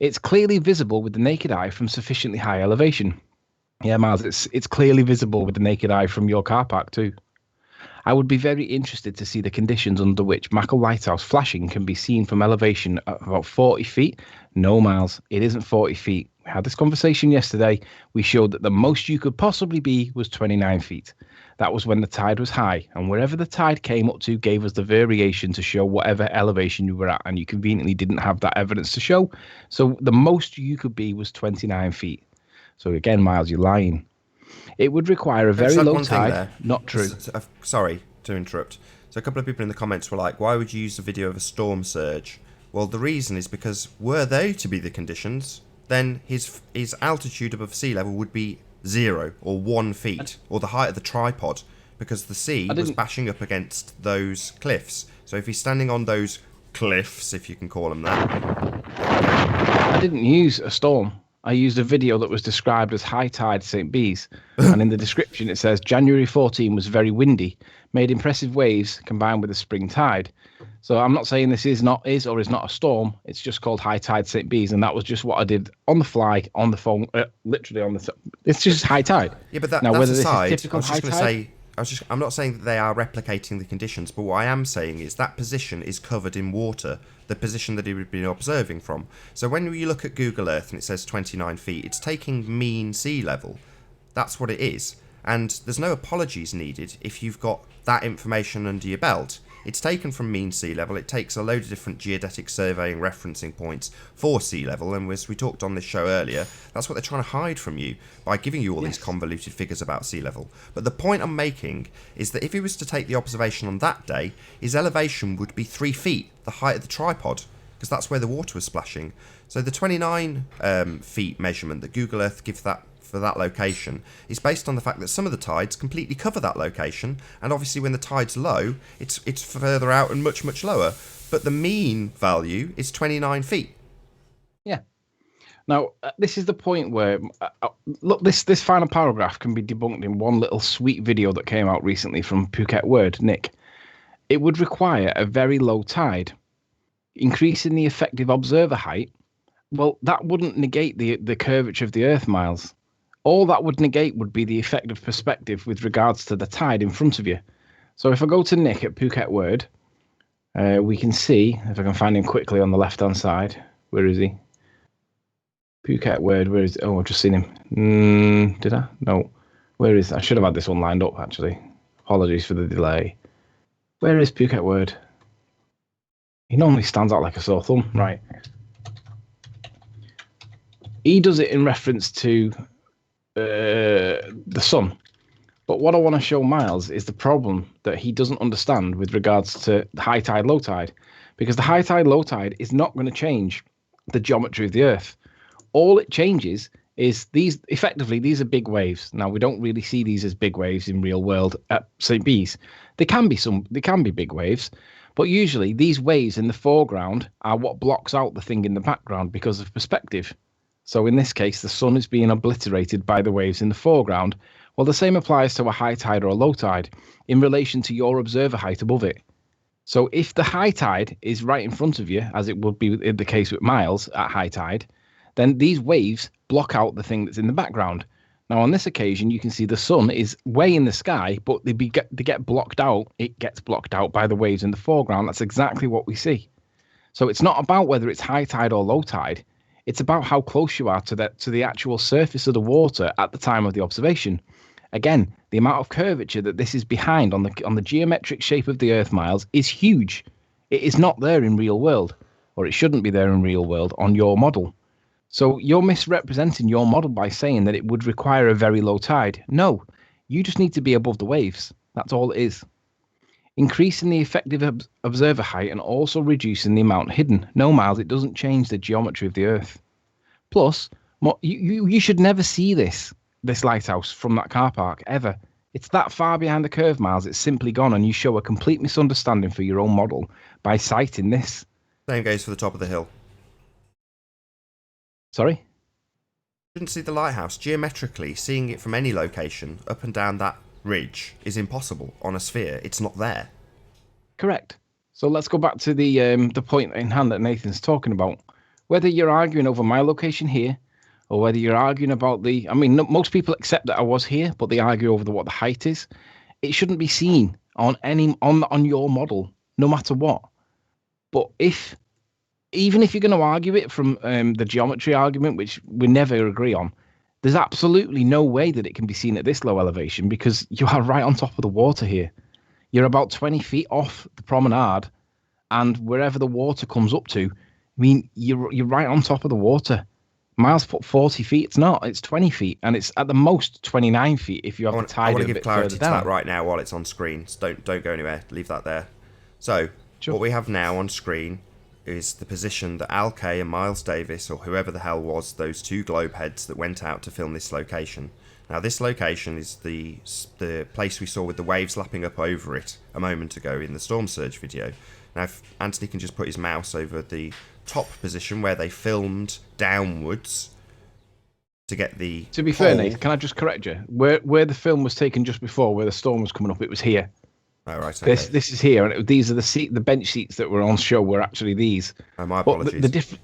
Speaker 6: It's clearly visible with the naked eye from sufficiently high elevation. Yeah, Miles, it's clearly visible with the naked eye from your car park too. I would be very interested to see the conditions under which Mackle Lighthouse flashing can be seen from elevation at about 40 feet. No, Miles, it isn't 40 feet. We had this conversation yesterday. We showed that the most you could possibly be was 29 feet. That was when the tide was high, and wherever the tide came up to gave us the variation to show whatever elevation you were at, and you conveniently didn't have that evidence to show. So the most you could be was 29 feet. So again, Miles, you're lying. It would require a very low tide. Not true.
Speaker 1: Sorry to interrupt. So a couple of people in the comments were like, why would you use a video of a storm surge? Well, the reason is because were they to be the conditions, then his altitude above sea level would be 0 or 1 feet, or the height of the tripod, because the sea was bashing up against those cliffs. So if he's standing on those cliffs, if you can call them that.
Speaker 6: I didn't use a storm. I used a video that was described as high tide St. Bees, and in the description it says January 14 was very windy, made impressive waves combined with a spring tide. So I'm not saying this is not a storm. It's just called high tide St. Bees, and that was just what I did on the fly, on the phone, literally on the. It's just high tide.
Speaker 1: Yeah, but that's aside. I was just going to say. I'm not saying that they are replicating the conditions, but what I am saying is that position is covered in water, the position that he would be observing from. So when you look at Google Earth and it says 29 feet, it's taking mean sea level. That's what it is. And there's no apologies needed if you've got that information under your belt. It's taken from mean sea level. It takes a load of different geodetic surveying referencing points for sea level, and as we talked on this show earlier, that's what they're trying to hide from you by giving you all these convoluted figures about sea level. But the point I'm making is that if he was to take the observation on that day, his elevation would be 3 feet, the height of the tripod, because that's where the water was splashing. So the 29 feet measurement that Google Earth gives that for that location is based on the fact that some of the tides completely cover that location, and obviously when the tide's low, it's further out and much, much lower. But the mean value is 29 feet.
Speaker 6: Yeah. Now, this is the point where, look, this final paragraph can be debunked in one little sweet video that came out recently from Phuket Word, Nick. It would require a very low tide, increasing the effective observer height. Well, that wouldn't negate the curvature of the Earth, Miles. All that would negate would be the effective perspective with regards to the tide in front of you. So if I go to Nick at Phuket Word, we can see, if I can find him quickly on the left-hand side. Where is he? Phuket Word, where is... Oh, I've just seen him. Did I? No. Where is... I should have had this one lined up, actually. Apologies for the delay. Where is Phuket Word? He normally stands out like a sore thumb. Right. He does it in reference to the sun. But what I want to show Miles is the problem that he doesn't understand with regards to the high tide, low tide. Because the high tide, low tide is not going to change the geometry of the Earth. All it changes is these are big waves. Now, we don't really see these as big waves in real world at St. Bees. They can be big waves, but usually these waves in the foreground are what blocks out the thing in the background because of perspective. So in this case, the sun is being obliterated by the waves in the foreground. Well, the same applies to a high tide or a low tide in relation to your observer height above it. So if the high tide is right in front of you, as it would be in the case with Miles at high tide, then these waves block out the thing that's in the background. Now, on this occasion, you can see the sun is way in the sky, but they get blocked out. It gets blocked out by the waves in the foreground. That's exactly what we see. So it's not about whether it's high tide or low tide. It's about how close you are to the actual surface of the water at the time of the observation. Again, the amount of curvature that this is behind on the geometric shape of the Earth, Miles, is huge. It is not there in real world, or it shouldn't be there in real world on your model. So you're misrepresenting your model by saying that it would require a very low tide. No, you just need to be above the waves. That's all it is. Increasing the effective observer height and also reducing the amount hidden. No, Miles, it doesn't change the geometry of the Earth. Plus, you should never see this lighthouse from that car park, ever. It's that far behind the curve, Miles. It's simply gone, and you show a complete misunderstanding for your own model by citing this.
Speaker 1: Same goes for the top of the hill.
Speaker 6: Sorry?
Speaker 1: You shouldn't see the lighthouse. Geometrically, seeing it from any location, up and down that ridge, is impossible on a sphere. It's not there.
Speaker 6: Correct. So let's go back to the point in hand that Nathan's talking about. Whether you're arguing over my location here, or whether you're arguing about most people accept that I was here, but they argue over what the height is. It shouldn't be seen on your model, no matter what. But if even if you're going to argue it from the geometry argument, which we never agree on, there's absolutely no way that it can be seen at this low elevation because you are right on top of the water here. You're about 20 feet off the promenade, and wherever the water comes up to, I mean, you're right on top of the water. Miles put 40 feet. It's not. It's 20 feet, and it's at the most 29 feet if you have the tide
Speaker 1: I want
Speaker 6: a
Speaker 1: to give
Speaker 6: bit
Speaker 1: clarity
Speaker 6: further
Speaker 1: to
Speaker 6: down.
Speaker 1: that right now while it's on screen. So don't go anywhere. Leave that there. So what we have now on screen is the position that Al Kay and Miles Davis, or whoever the hell was, those two globe heads that went out to film this location. Now this location is the place we saw with the waves lapping up over it a moment ago in the storm surge video. Now if Anthony can just put his mouse over the top position where they filmed downwards to get the...
Speaker 6: To be fair, Nathan, can I just correct you? Where the film was taken just before, where the storm was coming up, it was here.
Speaker 1: Oh, right, okay.
Speaker 6: This is here, and these are the bench seats that were on show were actually these.
Speaker 1: Oh, my apologies.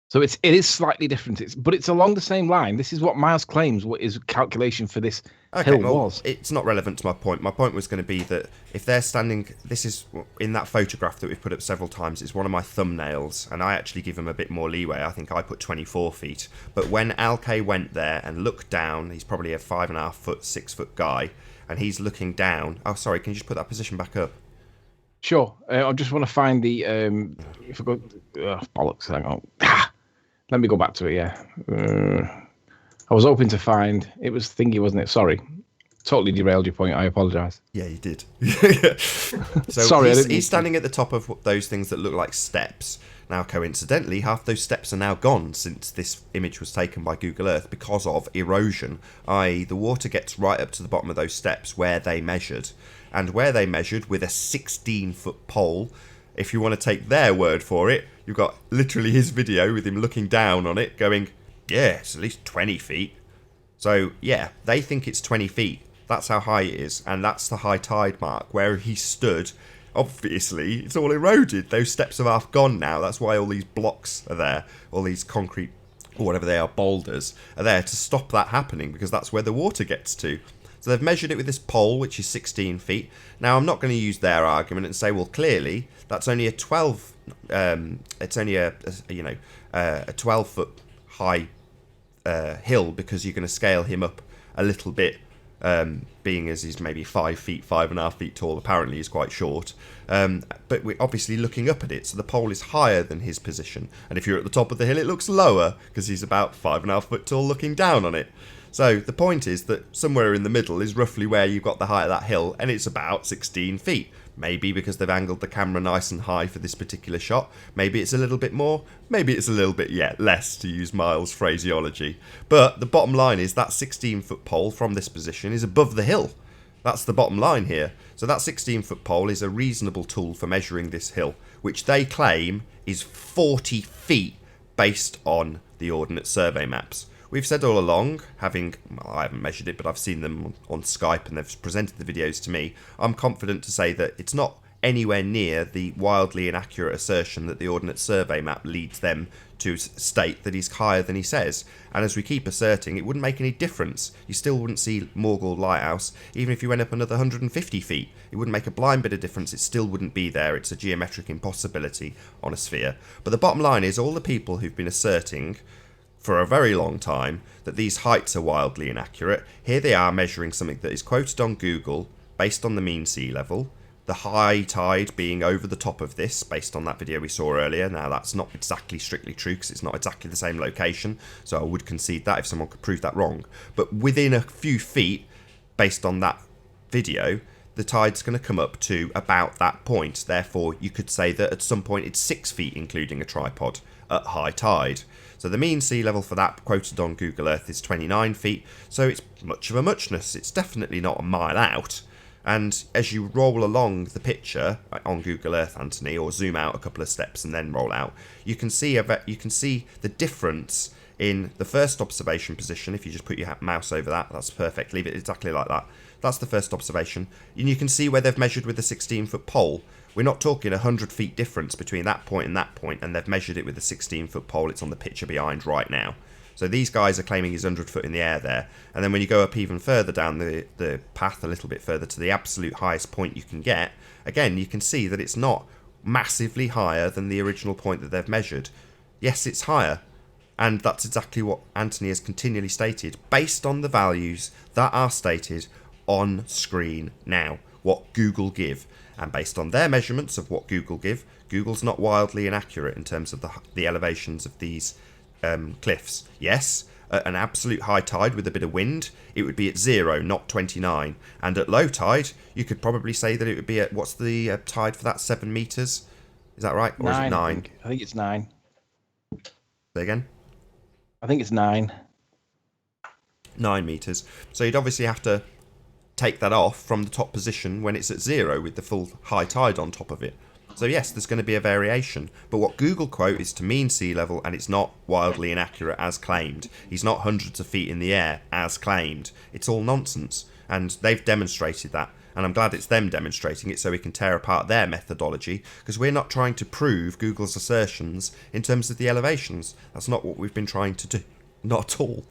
Speaker 6: So it is slightly different, but it's along the same line. This is what Miles claims what his calculation for this hill was.
Speaker 1: It's not relevant to my point. My point was going to be that if they're standing, this is in that photograph that we've put up several times, it's one of my thumbnails, and I actually give him a bit more leeway. I think I put 24 feet. But when Al Kay went there and looked down, he's probably a 5.5 foot, 6 foot guy, and he's looking down. Oh, sorry, can you just put that position back up?
Speaker 6: Sure. I just want to find the... if I go... bollocks, hang on. Let me go back to it, yeah. I was hoping to find... It was thingy, wasn't it? Sorry. Totally derailed your point. I apologise.
Speaker 1: Yeah, you did. So
Speaker 6: Sorry,
Speaker 1: he's standing at the top of those things that look like steps. Now, coincidentally, half those steps are now gone since this image was taken by Google Earth because of erosion, i.e. the water gets right up to the bottom of those steps where they measured. And where they measured with a 16-foot pole, if you want to take their word for it, you've got literally his video with him looking down on it going, yeah, it's at least 20 feet. So, yeah, they think it's 20 feet. That's how high it is, and that's the high tide mark. Where he stood, obviously, it's all eroded. Those steps are half gone now. That's why all these blocks are there, all these concrete, or whatever they are, boulders, are there to stop that happening, because that's where the water gets to. So they've measured it with this pole, which is 16 feet. Now, I'm not going to use their argument and say, well, clearly, that's only a 12... it's only a 12-foot high hill, because you're going to scale him up a little bit, being as he's maybe 5 feet, 5.5 feet tall. Apparently, he's quite short. But we're obviously looking up at it, so the pole is higher than his position. And if you're at the top of the hill, it looks lower, because he's about 5.5 foot tall looking down on it. So the point is that somewhere in the middle is roughly where you've got the height of that hill, and it's about 16 feet. Maybe because they've angled the camera nice and high for this particular shot. Maybe it's a little bit more. Maybe it's a little bit, less, to use Miles' phraseology. But the bottom line is that 16-foot pole from this position is above the hill. That's the bottom line here. So that 16-foot pole is a reasonable tool for measuring this hill, which they claim is 40 feet based on the Ordnance Survey maps. We've said all along, I haven't measured it, but I've seen them on Skype and they've presented the videos to me. I'm confident to say that it's not anywhere near the wildly inaccurate assertion that the Ordnance Survey map leads them to state that he's higher than he says. And as we keep asserting, it wouldn't make any difference. You still wouldn't see Morgul Lighthouse, even if you went up another 150 feet. It wouldn't make a blind bit of difference. It still wouldn't be there. It's a geometric impossibility on a sphere. But the bottom line is all the people who've been asserting for a very long time that these heights are wildly inaccurate, here they are measuring something that is quoted on Google based on the mean sea level, the high tide being over the top of this based on that video we saw earlier. Now that's not exactly strictly true because it's not exactly the same location, so I would concede that if someone could prove that wrong, but within a few feet based on that video, the tide's going to come up to about that point. Therefore you could say that at some point it's 6 feet including a tripod at high tide. So the mean sea level for that quoted on Google Earth is 29 feet, so it's much of a muchness. It's definitely not a mile out. And as you roll along the picture on Google Earth, Anthony, or zoom out a couple of steps and then roll out, you can see the difference in the first observation position. If you just put your mouse over that, that's perfect. Leave it exactly like that. That's the first observation. And you can see where they've measured with the 16-foot pole. We're not talking 100 feet difference between that point, and they've measured it with a 16-foot pole. It's on the picture behind right now. So these guys are claiming he's 100 foot in the air there. And then when you go up even further down the path, a little bit further to the absolute highest point you can get, again, you can see that it's not massively higher than the original point that they've measured. Yes, it's higher. And that's exactly what Anthony has continually stated, based on the values that are stated on screen now, what Google give. And based on their measurements of what Google give, Google's not wildly inaccurate in terms of the elevations of these cliffs. Yes, at an absolute high tide with a bit of wind, it would be at 0, not 29. And at low tide, you could probably say that it would be at, what's the tide for that, 7 metres? Is that right? Or
Speaker 6: 9,
Speaker 1: is it 9?
Speaker 6: I think it's 9.
Speaker 1: Say again?
Speaker 6: I think it's 9.
Speaker 1: 9 metres. So you'd obviously have to take that off from the top position when it's at 0 with the full high tide on top of it. So yes, there's going to be a variation, but what Google quote is to mean sea level, and it's not wildly inaccurate as claimed. He's not hundreds of feet in the air as claimed. It's all nonsense, and they've demonstrated that, and I'm glad it's them demonstrating it so we can tear apart their methodology, because we're not trying to prove Google's assertions in terms of the elevations. That's not what we've been trying to do. Not at all.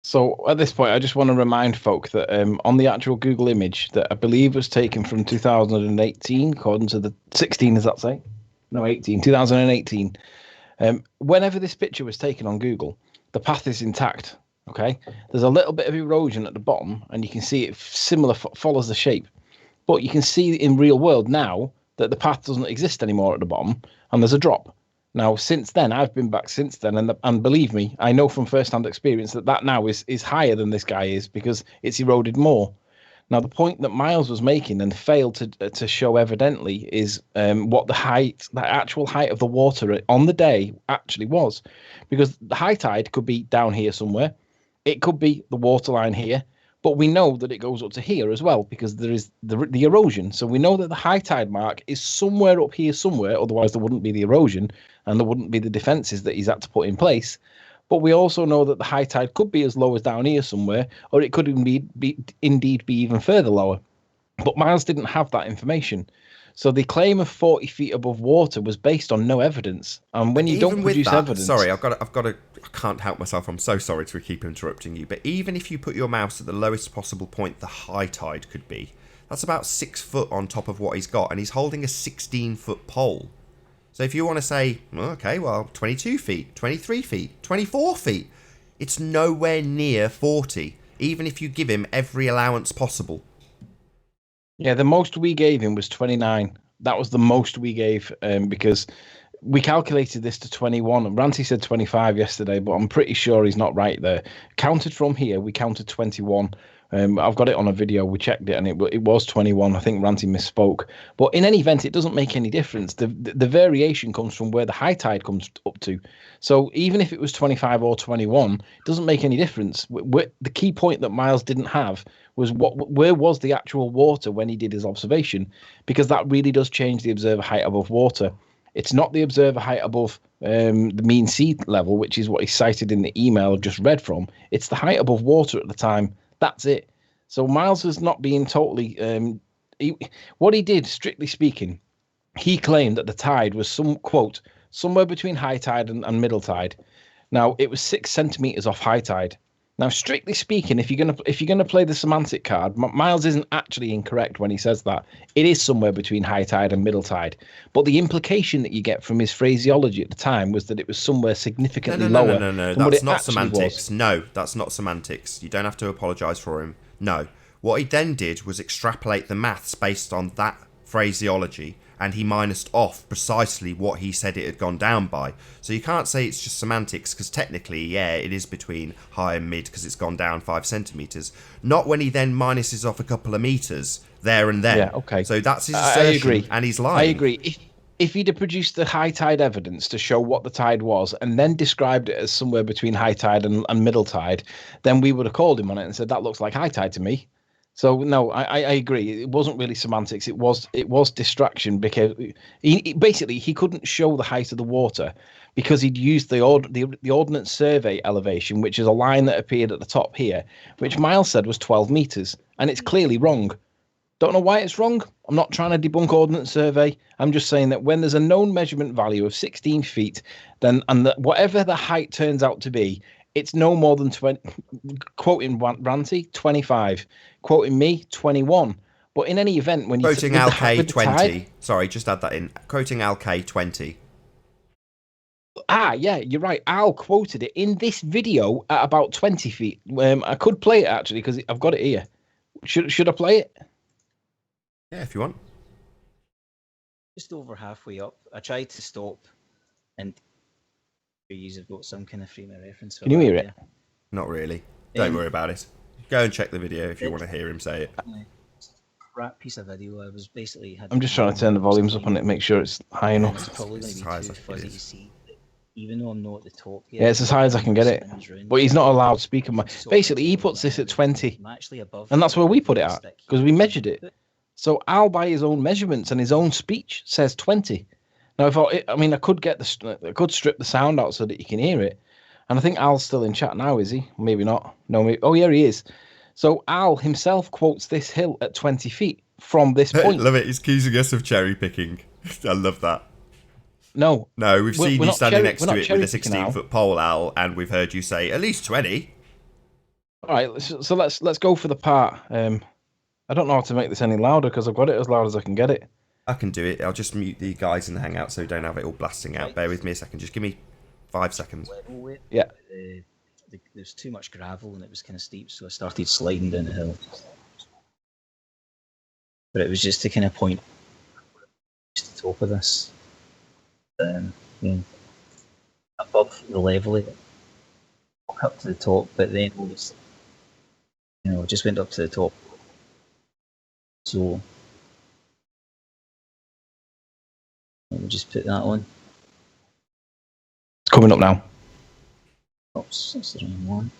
Speaker 6: So at this point, I just want to remind folk that on the actual Google image that I believe was taken from 2018, according to the 16, does that say? No, 18, 2018. Whenever this picture was taken on Google, the path is intact, okay? There's a little bit of erosion at the bottom, and you can see it similar, follows the shape. But you can see in real world now that the path doesn't exist anymore at the bottom, and there's a drop. Now, since then, I've been back since then, and believe me, I know from first-hand experience that now is higher than this guy is because it's eroded more. Now, the point that Miles was making and failed to show evidently is what the actual height of the water on the day actually was, because the high tide could be down here somewhere, it could be the waterline here, but we know that it goes up to here as well because there is the erosion. So we know that the high tide mark is somewhere up here somewhere, otherwise there wouldn't be the erosion and there wouldn't be the defences that he's had to put in place. But we also know that the high tide could be as low as down here somewhere, or it could indeed be even further lower. But Miles didn't have that information. So the claim of 40 feet above water was based on no evidence. And when you don't produce evidence...
Speaker 1: Sorry, I can't help myself. I'm so sorry to keep interrupting you. But even if you put your mouse at the lowest possible point the high tide could be, that's about 6 foot on top of what he's got. And he's holding a 16-foot pole. So if you want to say, okay, well, 22 feet, 23 feet, 24 feet, it's nowhere near 40, even if you give him every allowance possible.
Speaker 6: Yeah, the most we gave him was 29. That was the most we gave because we calculated this to 21. Ranty said 25 yesterday, but I'm pretty sure he's not right there. Counted from here, we counted 21. I've got it on a video. We checked it, and it was 21. I think Ranty misspoke. But in any event, it doesn't make any difference. The variation comes from where the high tide comes up to. So even if it was 25 or 21, it doesn't make any difference. The key point that Miles didn't have was where was the actual water when he did his observation, because that really does change the observer height above water. It's not the observer height above the mean sea level, which is what he cited in the email I've just read from. It's the height above water at the time. That's it. So Miles was not being totally... what he did, strictly speaking, he claimed that the tide was somewhere between high tide and middle tide. Now, it was 6 centimeters off high tide. Now, strictly speaking, if you're gonna play the semantic card, Miles isn't actually incorrect when he says that. It is somewhere between high tide and middle tide. But the implication that you get from his phraseology at the time was that it was somewhere significantly lower.
Speaker 1: No. That's not semantics. No, that's not semantics. You don't have to apologise for him. No. What he then did was extrapolate the maths based on that phraseology, and he minused off precisely what he said it had gone down by. So you can't say it's just semantics, because technically, yeah, it is between high and mid because it's gone down 5 centimetres. Not when he then minuses off a couple of metres there and then.
Speaker 6: Yeah, okay.
Speaker 1: So that's his assertion,
Speaker 6: I agree.
Speaker 1: And he's lying.
Speaker 6: I agree. If he'd have produced the high tide evidence to show what the tide was and then described it as somewhere between high tide and middle tide, then we would have called him on it and said, that looks like high tide to me. So no, I agree. It wasn't really semantics. It was distraction, because he couldn't show the height of the water because he'd used the Ordnance Survey elevation, which is a line that appeared at the top here, which Miles said was 12 meters, and it's clearly wrong. Don't know why it's wrong. I'm not trying to debunk Ordnance Survey. I'm just saying that when there's a known measurement value of 16 feet, then whatever the height turns out to be, it's no more than 20, quoting Ranty, 25, quoting me, 21. But in any event, when you
Speaker 1: Quoting
Speaker 6: with the
Speaker 1: LK20.
Speaker 6: tide-
Speaker 1: Sorry, just add that in. Quoting LK20.
Speaker 6: yeah, you're right. Al quoted it in this video at about 20 feet. I could play it actually because I've got it here. Should I play it?
Speaker 1: Yeah, if you want.
Speaker 16: Just over halfway up, I tried to stop, and you've got some kind of frame of reference.
Speaker 6: Can you hear it?
Speaker 1: Not really. Don't worry about it. Go and check the video if you want to hear him say it.
Speaker 16: Crap piece of video. I was basically.
Speaker 6: I'm just trying to turn the volumes up on it, make sure it's high enough.
Speaker 16: It's probably going to be too fuzzy to see, even though I'm not at the top.
Speaker 6: Yeah, it's as high as I can get it. But he's not a loudspeaker. Basically, he puts this at 20.
Speaker 16: I'm actually above.
Speaker 6: And that's where we put it at, because we measured it. So Al, by his own measurements and his own speech, says 20. Now, if I could strip the sound out so that you can hear it. And I think Al's still in chat now, is he? Maybe not. No, maybe. Oh, yeah, he is. So Al himself quotes this hill at 20 feet from this point.
Speaker 1: Love it. He's accusing us of cherry picking. I love that.
Speaker 6: No,
Speaker 1: we've seen you standing next to it with a 16-foot
Speaker 6: now.
Speaker 1: pole, Al, and we've heard you say at least 20.
Speaker 6: All right, so let's go for the part. I don't know how to make this any louder because I've got it as loud as I can get it.
Speaker 1: I can do it. I'll just mute the guys in the hangout so we don't have it all blasting out. Bear with me a second. Just give me 5 seconds.
Speaker 6: Yeah.
Speaker 16: There's too much gravel and it was kind of steep, so I started sliding down the hill. But it was just to kind of point to the top of this. Above the level of it. Walk up to the top, but then just went up to the top. So let me just put that on.
Speaker 6: It's coming up now.
Speaker 16: Oops, that's the wrong one.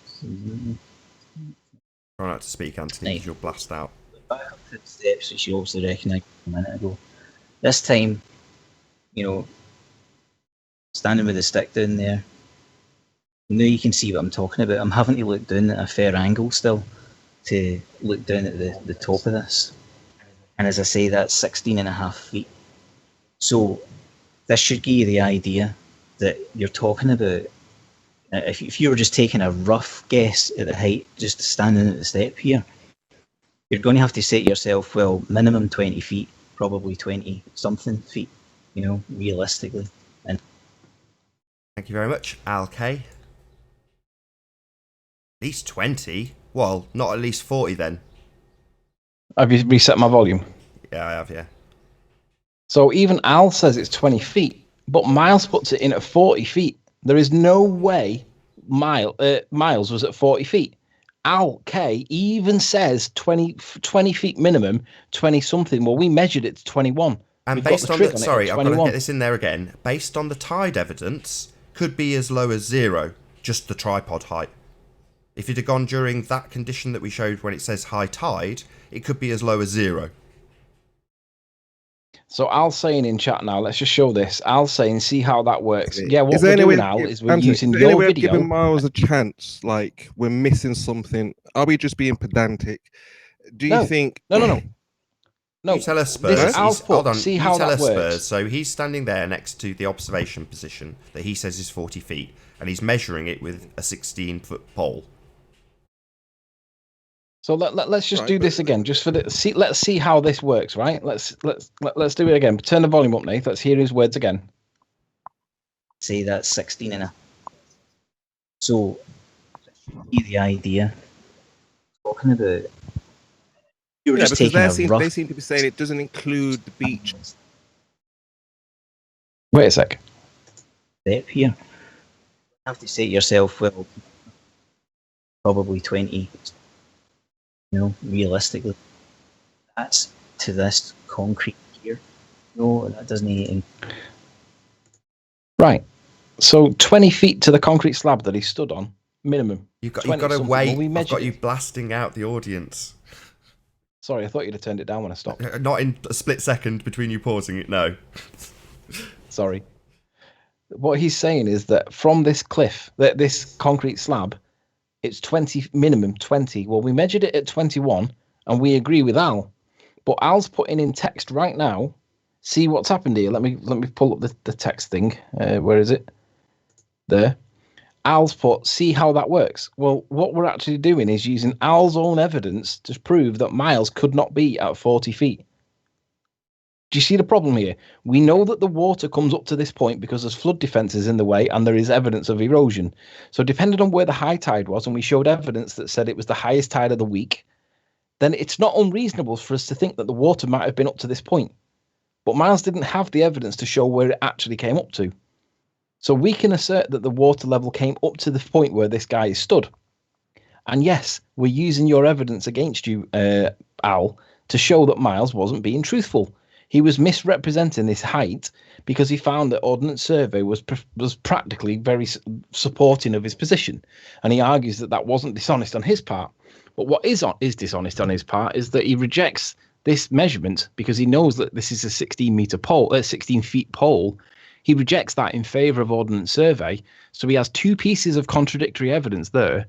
Speaker 1: Try not to speak, Anthony, because you'll blast out.
Speaker 16: Back up to the steps, which you obviously recognised a minute ago. This time, standing with the stick down there. Now you can see what I'm talking about. I'm having to look down at a fair angle still to look down at the top of this. And as I say, that's 16.5 feet. So this should give you the idea that you're talking about. If you were just taking a rough guess at the height, just standing at the step here, you're going to have to say to yourself, well, minimum 20 feet, probably 20 something feet, realistically. And
Speaker 1: thank you very much, Al K. At least 20? Well, not at least 40 then.
Speaker 6: Have you reset my volume?
Speaker 1: Yeah, I have, yeah.
Speaker 6: So even Al says it's 20 feet, but Miles puts it in at 40 feet. There is no way Miles was at 40 feet. Al K even says 20 feet minimum, 20 something. Well, we measured it to 21.
Speaker 1: And based on the, sorry, I've got to get this in there again. Based on the tide evidence, could be as low as 0, just the tripod height. If it had gone during that condition that we showed when it says high tide, it could be as low as 0.
Speaker 6: So Al's saying in chat now, let's just show this. Al's saying, see how that works. Yeah, what
Speaker 15: Is there
Speaker 6: we're
Speaker 15: any
Speaker 6: doing
Speaker 15: way-
Speaker 6: now is we're
Speaker 15: Anthony,
Speaker 6: using
Speaker 15: is there any
Speaker 6: your
Speaker 15: way of
Speaker 6: video.
Speaker 15: giving Miles a chance? Like we're missing something. Are we just being pedantic? Do you think?
Speaker 6: No.
Speaker 1: You tell us, Spurs.
Speaker 6: This Al's put,
Speaker 1: Hold on.
Speaker 6: see
Speaker 1: you
Speaker 6: how
Speaker 1: tell
Speaker 6: that
Speaker 1: us,
Speaker 6: works.
Speaker 1: Spurs. So he's standing there next to the observation position that he says is 40 feet, and he's measuring it with a 16-foot pole.
Speaker 6: So let's just do this again, just for the see. Let's see how this works, right? Let's do it again. Turn the volume up, Nate. Let's hear his words again.
Speaker 16: say that's 16.5. So the idea talking about you were just
Speaker 15: because
Speaker 16: taking a rough
Speaker 15: they seem to be saying it doesn't include the beach.
Speaker 6: Wait a sec.
Speaker 16: step here. You have to say to yourself, well, probably 20. Realistically, that's to this concrete here. No, that doesn't even.
Speaker 6: Right. So 20 feet to the concrete slab that he stood on, minimum.
Speaker 1: You've got to wait. I've got you blasting out the audience.
Speaker 6: Sorry, I thought you'd have turned it down when I stopped.
Speaker 1: Not in a split second between you pausing it, no.
Speaker 6: Sorry. What he's saying is that from this cliff, this concrete slab, it's 20, minimum 20. Well, we measured it at 21, and we agree with Al. But Al's putting in text right now. See what's happened here. Let me pull up the text thing. Where is it? There. Al's put, see how that works. Well, what we're actually doing is using Al's own evidence to prove that Miles could not be at 40 feet. Do you see the problem here? We know that the water comes up to this point because there's flood defences in the way and there is evidence of erosion. So depending on where the high tide was, and we showed evidence that said it was the highest tide of the week, then it's not unreasonable for us to think that the water might have been up to this point. But Miles didn't have the evidence to show where it actually came up to. So we can assert that the water level came up to the point where this guy is stood. And yes, we're using your evidence against you, Al, to show that Miles wasn't being truthful. He was misrepresenting this height because he found that Ordnance Survey was practically very supporting of his position. And he argues that that wasn't dishonest on his part. But what is dishonest on his part is that he rejects this measurement because he knows that this is a 16 feet pole. He rejects that in favour of Ordnance Survey. So he has two pieces of contradictory evidence there,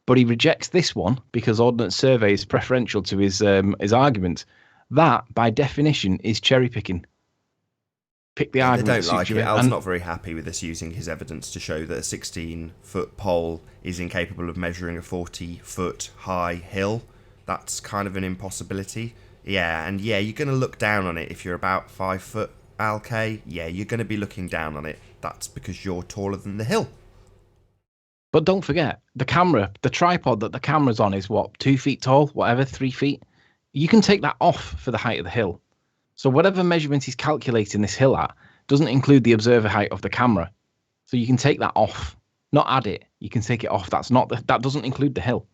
Speaker 6: but he rejects this one because Ordnance Survey is preferential to his argument. That, by definition, is cherry picking. Pick the argument.
Speaker 1: They don't like it. Al's not very happy with us using his evidence to show that a 16-foot pole is incapable of measuring a 40-foot high hill. That's kind of an impossibility. Yeah, and yeah, you're going to look down on it if you're about 5 foot, Al K. Yeah, you're going to be looking down on it. That's because you're taller than the hill.
Speaker 6: But don't forget, the camera, the tripod that the camera's on is what, 2 feet tall, whatever, 3 feet? You can take that off for the height of the hill. So whatever measurement he's calculating this hill at doesn't include the observer height of the camera. So you can take that off, not add it. You can take it off. That doesn't include the hill.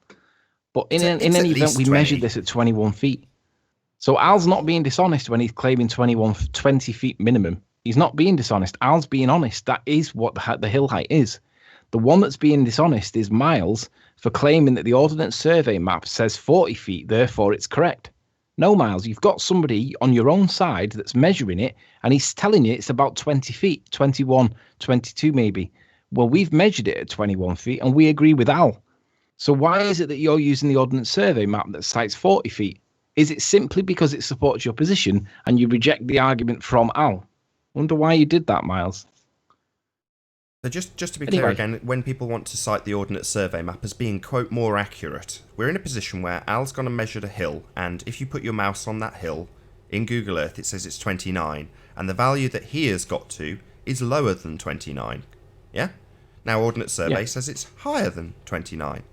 Speaker 6: But in any event, we measured this at 21 feet. So Al's not being dishonest when he's claiming 20 feet minimum. He's not being dishonest. Al's being honest. That is what the hill height is. The one that's being dishonest is Miles for claiming that the Ordnance Survey map says 40 feet, therefore it's correct. No, Miles, you've got somebody on your own side that's measuring it, and he's telling you it's about 20 feet, 21, 22 maybe. Well, we've measured it at 21 feet, and we agree with Al. So why is it that you're using the Ordnance Survey map that cites 40 feet? Is it simply because it supports your position, and you reject the argument from Al? Wonder why you did that, Miles.
Speaker 1: So just to be clear again, when people want to cite the Ordnance Survey map as being, quote, more accurate, we're in a position where Al's gone and measured a hill, and if you put your mouse on that hill, in Google Earth it says it's 29, and the value that he has got to is lower than 29. Yeah? Now Ordnance Survey says it's higher than 29.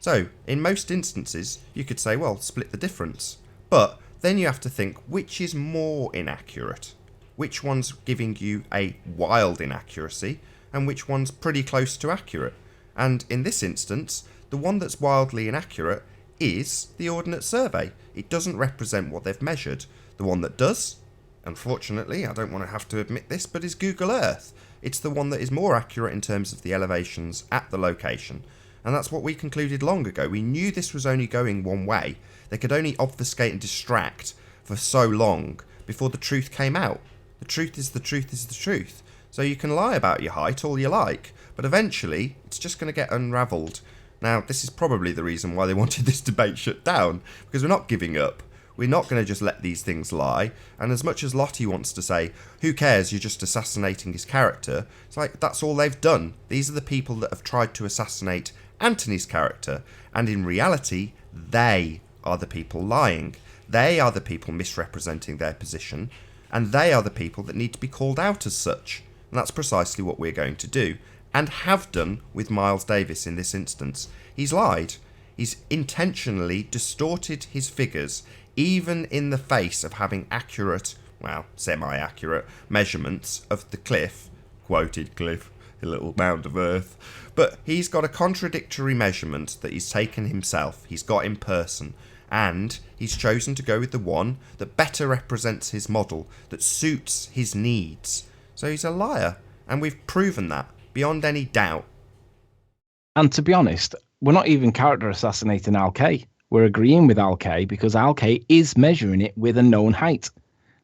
Speaker 1: So, in most instances, you could say, well, split the difference. But then you have to think, which is more inaccurate? Which one's giving you a wild inaccuracy? And which one's pretty close to accurate. And in this instance, the one that's wildly inaccurate is the Ordnance Survey. It doesn't represent what they've measured. The one that does, unfortunately, I don't want to have to admit this, but is Google Earth. It's the one that is more accurate in terms of the elevations at the location. And that's what we concluded long ago. We knew this was only going one way. They could only obfuscate and distract for so long before the truth came out. The truth is the truth is the truth. So you can lie about your height all you like, but eventually it's just going to get unravelled. Now, this is probably the reason why they wanted this debate shut down, because we're not giving up. We're not going to just let these things lie. And as much as Lottie wants to say, who cares, you're just assassinating his character, it's like, that's all they've done. These are the people that have tried to assassinate Anthony's character. And in reality, they are the people lying. They are the people misrepresenting their position. And they are the people that need to be called out as such. And that's precisely what we're going to do, and have done with Miles Davis in this instance. He's lied. He's intentionally distorted his figures, even in the face of having accurate, well, semi-accurate measurements of the cliff, quoted cliff, a little mound of earth. But he's got a contradictory measurement that he's taken himself, he's got in person, and he's chosen to go with the one that better represents his model, that suits his needs. So he's a liar, and we've proven that beyond any doubt.
Speaker 6: And to be honest, we're not even character assassinating Al K. We're agreeing with Al K because Al K is measuring it with a known height.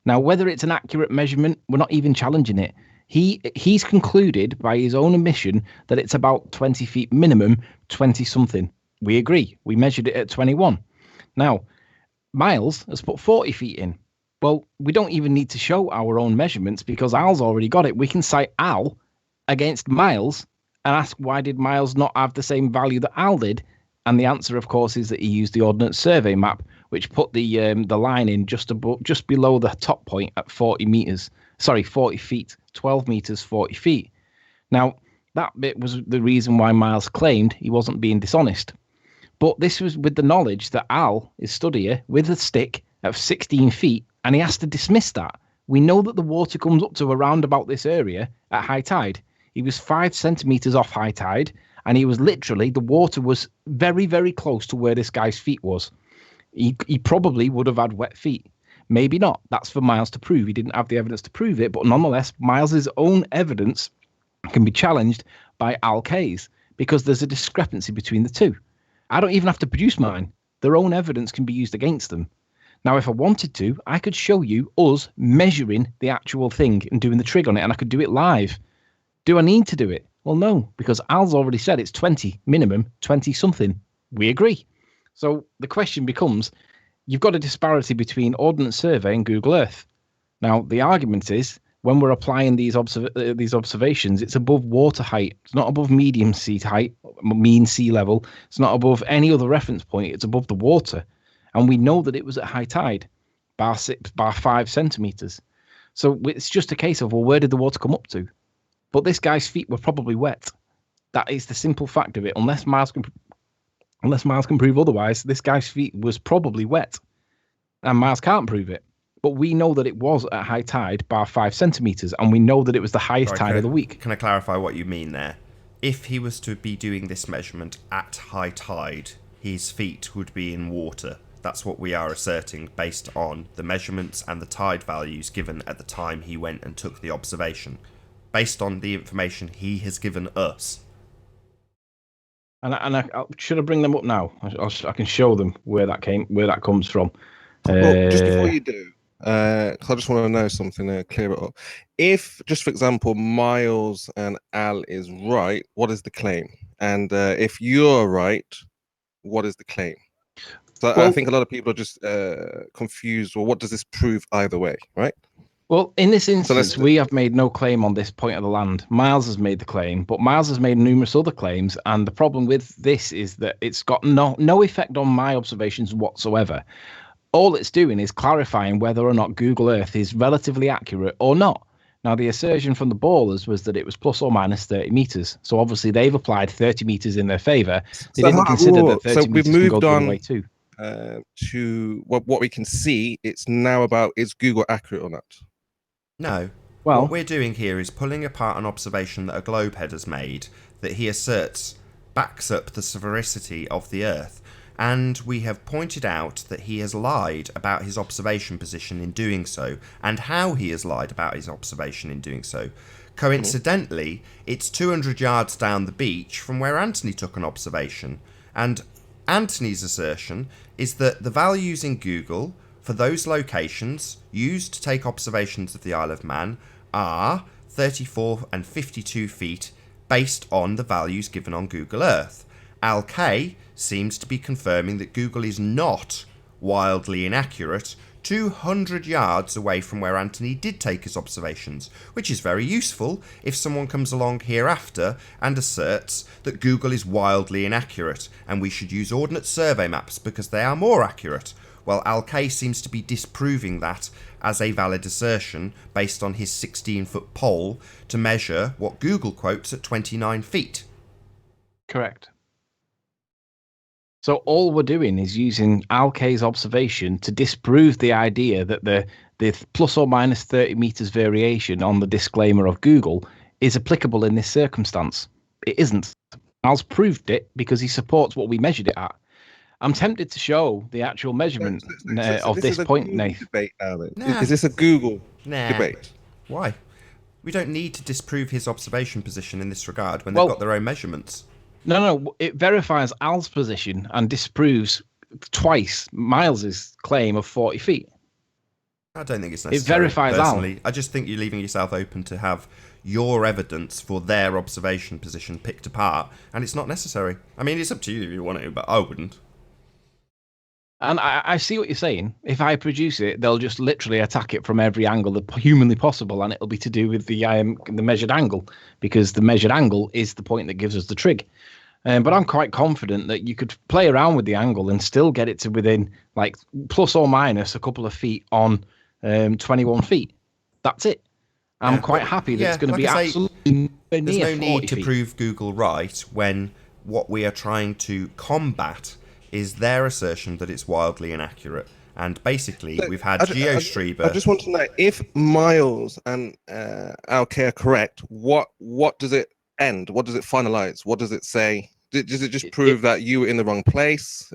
Speaker 6: Now, whether it's an accurate measurement, we're not even challenging it. He's concluded by his own admission that it's about 20 feet minimum, 20 something. We agree. We measured it at 21. Now, Miles has put 40 feet in. Well, we don't even need to show our own measurements because Al's already got it. We can cite Al against Miles and ask why did Miles not have the same value that Al did, and the answer, of course, is that he used the Ordnance Survey map, which put the line in just below the top point at 40 feet, 12 meters, 40 feet. Now, that bit was the reason why Miles claimed he wasn't being dishonest. But this was with the knowledge that Al is stood here with a stick at 16 feet, and he has to dismiss that. We know that the water comes up to around about this area at high tide. He was 5 centimeters off high tide, and he was literally, the water was very, very close to where this guy's feet was. He probably would have had wet feet. Maybe not. That's for Miles to prove. He didn't have the evidence to prove it, but nonetheless, Miles's own evidence can be challenged by Al K's because there's a discrepancy between the two. I don't even have to produce mine. Their own evidence can be used against them. Now, if I wanted to, I could show you us measuring the actual thing and doing the trig on it, and I could do it live. Do I need to do it? Well, no, because Al's already said it's 20 minimum, 20 something. We agree. So the question becomes, you've got a disparity between Ordnance Survey and Google Earth. Now, the argument is, when we're applying these observations, it's above water height. It's not above medium sea height, mean sea level. It's not above any other reference point. It's above the water. And we know that it was at high tide, bar 5 centimeters. So it's just a case of, well, where did the water come up to? But this guy's feet were probably wet. That is the simple fact of it. Unless Miles can prove otherwise, this guy's feet was probably wet. And Miles can't prove it. But we know that it was at high tide, bar 5 centimeters, and we know that it was the highest tide of the week.
Speaker 1: Can I clarify what you mean there? If he was to be doing this measurement at high tide, his feet would be in water. That's what we are asserting based on the measurements and the tide values given at the time he went and took the observation. Based on the information he has given us.
Speaker 6: And should I bring them up now? I can show them where that comes from.
Speaker 15: Well, just before you do, because I just want to know something to clear it up. If, just for example, Miles and Al is right, what is the claim? And if you're right, what is the claim? So I think a lot of people are just confused. Well, what does this prove either way, right?
Speaker 6: Well, in this instance, we have made no claim on this point of the land. Miles has made the claim, but Miles has made numerous other claims, and the problem with this is that it's got no effect on my observations whatsoever. All it's doing is clarifying whether or not Google Earth is relatively accurate or not. Now, the assertion from the ballers was that it was plus or minus 30 meters. So obviously they've applied 30 meters in their favor. They didn't consider that 30 meters can go the other way too.
Speaker 15: To what we can see, it's now about, is Google accurate or not?
Speaker 1: No.
Speaker 6: Well,
Speaker 1: what we're doing here is pulling apart an observation that a globehead has made that he asserts backs up the sphericity of the Earth. And we have pointed out that he has lied about his observation position in doing so, and how he has lied about his observation in doing so. Coincidentally, it's 200 yards down the beach from where Anthony took an observation, and Anthony's assertion is that the values in Google for those locations used to take observations of the Isle of Man are 34 and 52 feet based on the values given on Google Earth. Al K seems to be confirming that Google is not wildly inaccurate 200 yards away from where Anthony did take his observations, which is very useful if someone comes along hereafter and asserts that Google is wildly inaccurate and we should use Ordnance Survey maps because they are more accurate. Well, Al K seems to be disproving that as a valid assertion based on his 16-foot pole to measure what Google quotes at 29 feet.
Speaker 6: Correct. So all we're doing is using Al K's observation to disprove the idea that the plus or minus 30 meters variation on the disclaimer of Google is applicable in this circumstance. It isn't. Al's proved it because he supports what we measured it at. I'm tempted to show the actual measurement of this point, Nathan.
Speaker 15: Debate now, then. Nah. Is this a Google debate?
Speaker 1: Why? We don't need to disprove his observation position in this regard when they've got their own measurements.
Speaker 6: No, it verifies Al's position and disproves twice Miles's claim of 40 feet.
Speaker 1: I don't think it's necessary.
Speaker 6: It verifies
Speaker 1: personally. I just think you're leaving yourself open to have your evidence for their observation position picked apart, and it's not necessary. I mean, it's up to you if you want to, but I wouldn't.
Speaker 6: And I see what you're saying. If I produce it, they'll just literally attack it from every angle that humanly possible, and it'll be to do with the measured angle, because the measured angle is the point that gives us the trig. But I'm quite confident that you could play around with the angle and still get it to within like plus or minus a couple of feet on 21 feet. That's it. I'm quite happy that it's going to be absolutely
Speaker 1: there's
Speaker 6: near
Speaker 1: no
Speaker 6: 40
Speaker 1: need to
Speaker 6: feet.
Speaker 1: prove Google right when what we are trying to combat is their assertion that it's wildly inaccurate. And basically, we've had GeoStreamer.
Speaker 15: I just want to know if Miles and Alkay are correct. What does it end? What does it finalize? What does it say? Does it just prove that you were in the wrong place?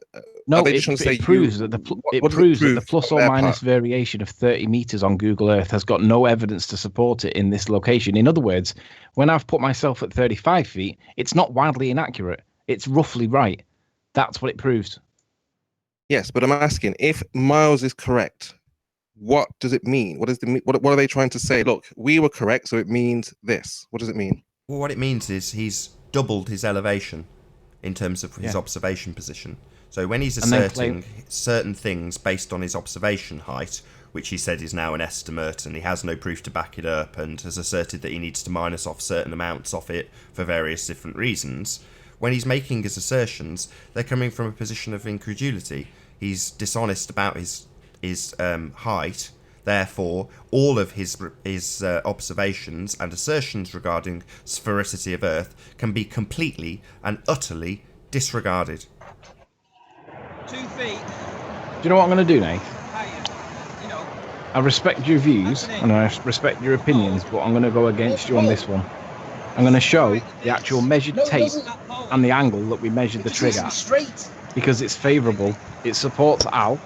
Speaker 6: No, it proves that the plus or minus variation of 30 meters on Google Earth has got no evidence to support it in this location. In other words, when I've put myself at 35 feet, it's not wildly inaccurate. It's roughly right. That's what it proves.
Speaker 15: Yes, but I'm asking, if Miles is correct, what does it mean? What are they trying to say? Look, we were correct, so it means this. What does it mean?
Speaker 1: Well, what it means is he's doubled his elevation in terms of his observation position. So when he's asserting certain things based on his observation height, which he said is now an estimate and he has no proof to back it up, and has asserted that he needs to minus off certain amounts off it for various different reasons, when he's making his assertions, they're coming from a position of incredulity. He's dishonest about his height. Therefore, all of his observations and assertions regarding sphericity of Earth can be completely and utterly disregarded.
Speaker 17: 2 feet.
Speaker 6: Do you know what I'm going to do, Nate? I respect your views and I respect your opinions, but I'm going to go against you on this one. I'm going to show the actual measured tape and the angle that we measured the trig at, because it's favourable. It supports Al,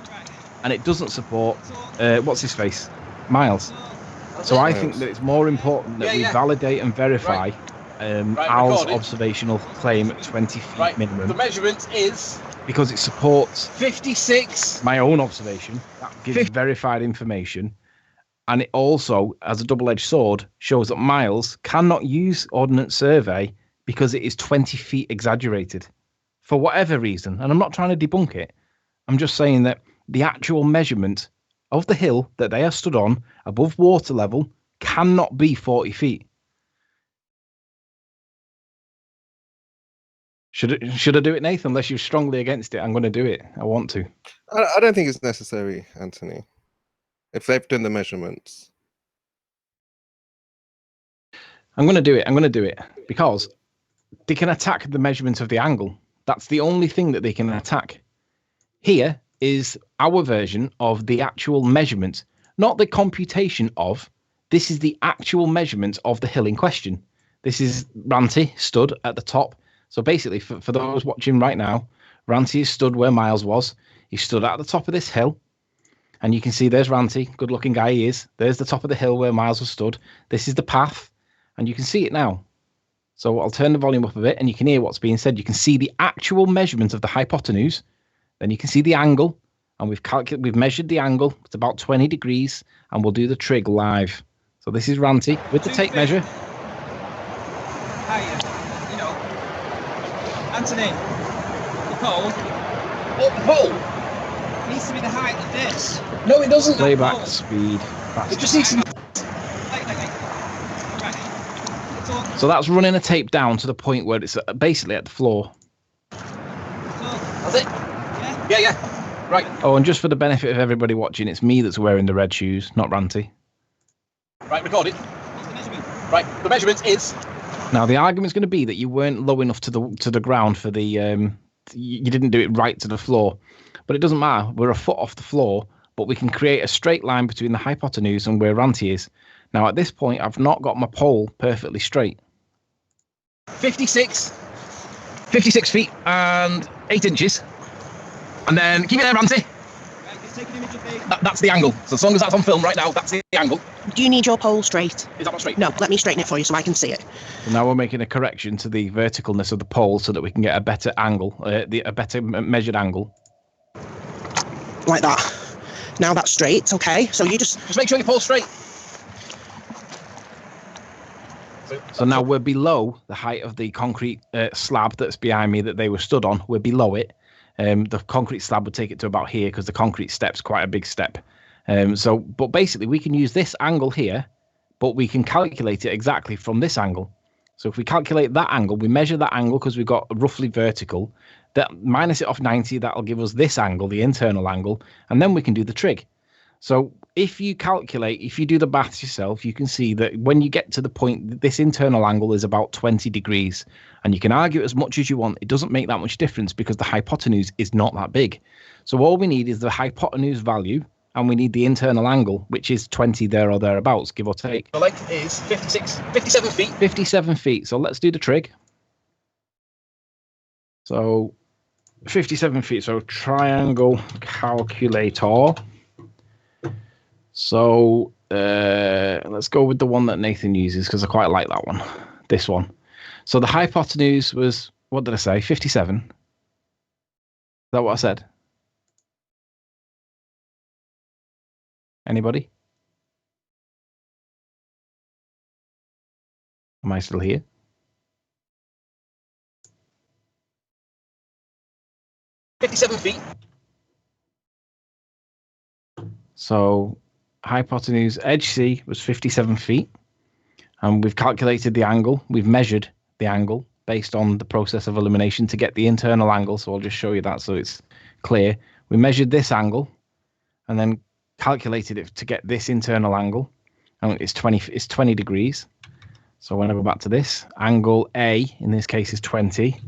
Speaker 6: and it doesn't support what's his face, Miles. So I think that it's more important that we validate and verify Al's observational claim at 20 feet minimum.
Speaker 17: The measurement is
Speaker 6: because it supports
Speaker 17: 56.
Speaker 6: My own observation. That gives verified information. And it also, as a double-edged sword, shows that Miles cannot use Ordnance Survey because it is 20 feet exaggerated for whatever reason. And I'm not trying to debunk it. I'm just saying that the actual measurement of the hill that they are stood on above water level cannot be 40 feet. Should I do it, Nathan? Unless you're strongly against it, I'm going to do it. I want to.
Speaker 15: I don't think it's necessary, Anthony. If they've done the measurements,
Speaker 6: I'm going to do it. I'm going to do it because they can attack the measurement of the angle. That's the only thing that they can attack. Here is our version of the actual measurement, not the computation of. This is the actual measurement of the hill in question. This is Ranty stood at the top. So basically, for those watching right now, Ranty is stood where Miles was. He stood at the top of this hill. And you can see there's Ranty, good looking guy he is. There's the top of the hill where Miles was stood. This is the path, and you can see it now. So I'll turn the volume up a bit, and you can hear what's being said. You can see the actual measurement of the hypotenuse. Then you can see the angle, and we've measured the angle. It's about 20 degrees, and we'll do the trig live. So this is Ranty with the tape measure.
Speaker 17: Anthony, the pole. Oh, the pole needs to be the height of this. No, it doesn't.
Speaker 6: Playback speed.
Speaker 17: It just needs to be.
Speaker 6: So that's running a tape down to the point where it's basically at the floor.
Speaker 17: That's it. Yeah. Right.
Speaker 6: Oh, and just for the benefit of everybody watching, it's me that's wearing the red shoes, not Ranty.
Speaker 17: Right, record it. Right, the measurement is.
Speaker 6: Now the argument's going to be that you weren't low enough to the ground for the. You didn't do it right to the floor, but it doesn't matter. We're a foot off the floor, but we can create a straight line between the hypotenuse and where Ranty is. Now at this point, I've not got my pole perfectly straight.
Speaker 17: 56 feet and 8 inches. And then keep it there, Ranty. That's the angle. So as long as that's on film right now, that's the angle.
Speaker 18: Do you need your pole straight?
Speaker 17: Is that not straight?
Speaker 18: No, let me straighten it for you so I can see it.
Speaker 6: So now we're making a correction to the verticalness of the pole so that we can get a better angle, a better measured angle.
Speaker 18: Like that. Now that's straight, okay? So you just
Speaker 17: make sure your pole's straight.
Speaker 6: So now we're below the height of the concrete slab that's behind me that they were stood on. We're below it. The concrete slab would take it to about here because the concrete step's quite a big step. But basically we can use this angle here, but we can calculate it exactly from this angle. So if we calculate that angle, we measure that angle because we've got roughly vertical, that minus it off 90, that'll give us this angle, the internal angle, and then we can do the trig. So if you do the maths yourself, you can see that when you get to the point, this internal angle is about 20 degrees. And you can argue as much as you want. It doesn't make that much difference because the hypotenuse is not that big. So all we need is the hypotenuse value, and we need the internal angle, which is 20 there or thereabouts, give or take.
Speaker 17: The lake is 57 feet.
Speaker 6: 57 feet. So let's do the trig. So 57 feet. So triangle calculator. So let's go with the one that Nathan uses because I quite like that one. This one. So the hypotenuse was, what did I say? 57. Is that what I said? Anybody? Am I still here?
Speaker 17: $57 feet.
Speaker 6: So hypotenuse edge C was 57 feet. And we've calculated the angle. We've measured the angle based on the process of elimination to get the internal angle. So I'll just show you that so it's clear. We measured this angle and then calculated it to get this internal angle. And it's 20 degrees. So when I go back to this, angle A in this case is 20.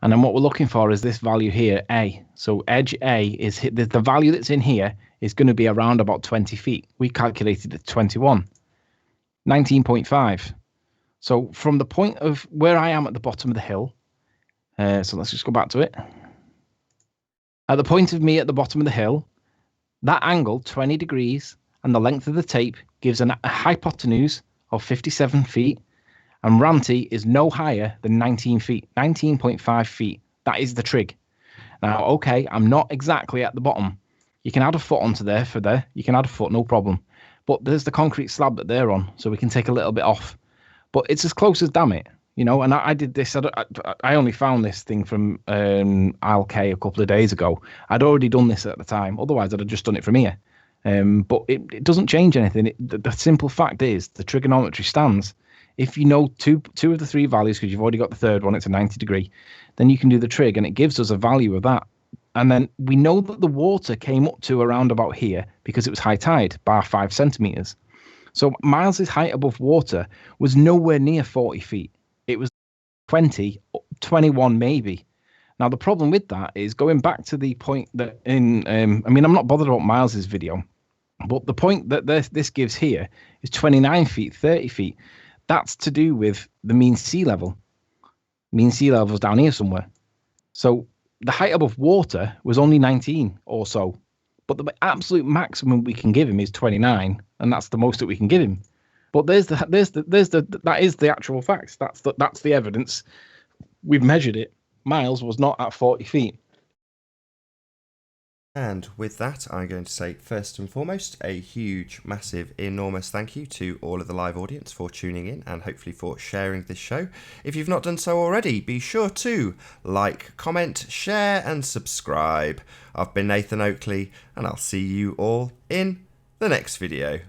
Speaker 6: And then what we're looking for is this value here, A. So edge A is the value that's in here is going to be around about 20 feet. We calculated it 21. 19.5. So from the point of where I am at the bottom of the hill, so let's just go back to it. At the point of me at the bottom of the hill, that angle, 20 degrees, and the length of the tape gives a hypotenuse of 57 feet, and Ranty is no higher than 19 feet, 19.5 feet. That is the trig. Now, okay, I'm not exactly at the bottom. You can add a foot onto there for there. You can add a foot, no problem. But there's the concrete slab that they're on, so we can take a little bit off. But it's as close as damn it, you know. And I did this. I only found this thing from Isle K a couple of days ago. I'd already done this at the time. Otherwise, I'd have just done it from here. But it doesn't change anything. The simple fact is the trigonometry stands. If you know two of the three values, because you've already got the third one, it's a 90 degree, then you can do the trig, and it gives us a value of that. And then we know that the water came up to around about here because it was high tide, bar 5 centimeters. So Miles's height above water was nowhere near 40 feet. It was 20, 21 maybe. Now, the problem with that is going back to the point that I mean, I'm not bothered about Miles's video, but the point that this gives here is 29 feet, 30 feet. That's to do with the mean sea level. Mean sea level is down here somewhere. So the height above water was only 19 or so, but the absolute maximum we can give him is 29, and that's the most that we can give him. But that is the actual facts. That's the evidence. We've measured it. Miles was not at 40 feet.
Speaker 1: And with that, I'm going to say, first and foremost, a huge, massive, enormous thank you to all of the live audience for tuning in and hopefully for sharing this show. If you've not done so already, be sure to like, comment, share and subscribe. I've been Nathan Oakley, and I'll see you all in the next video.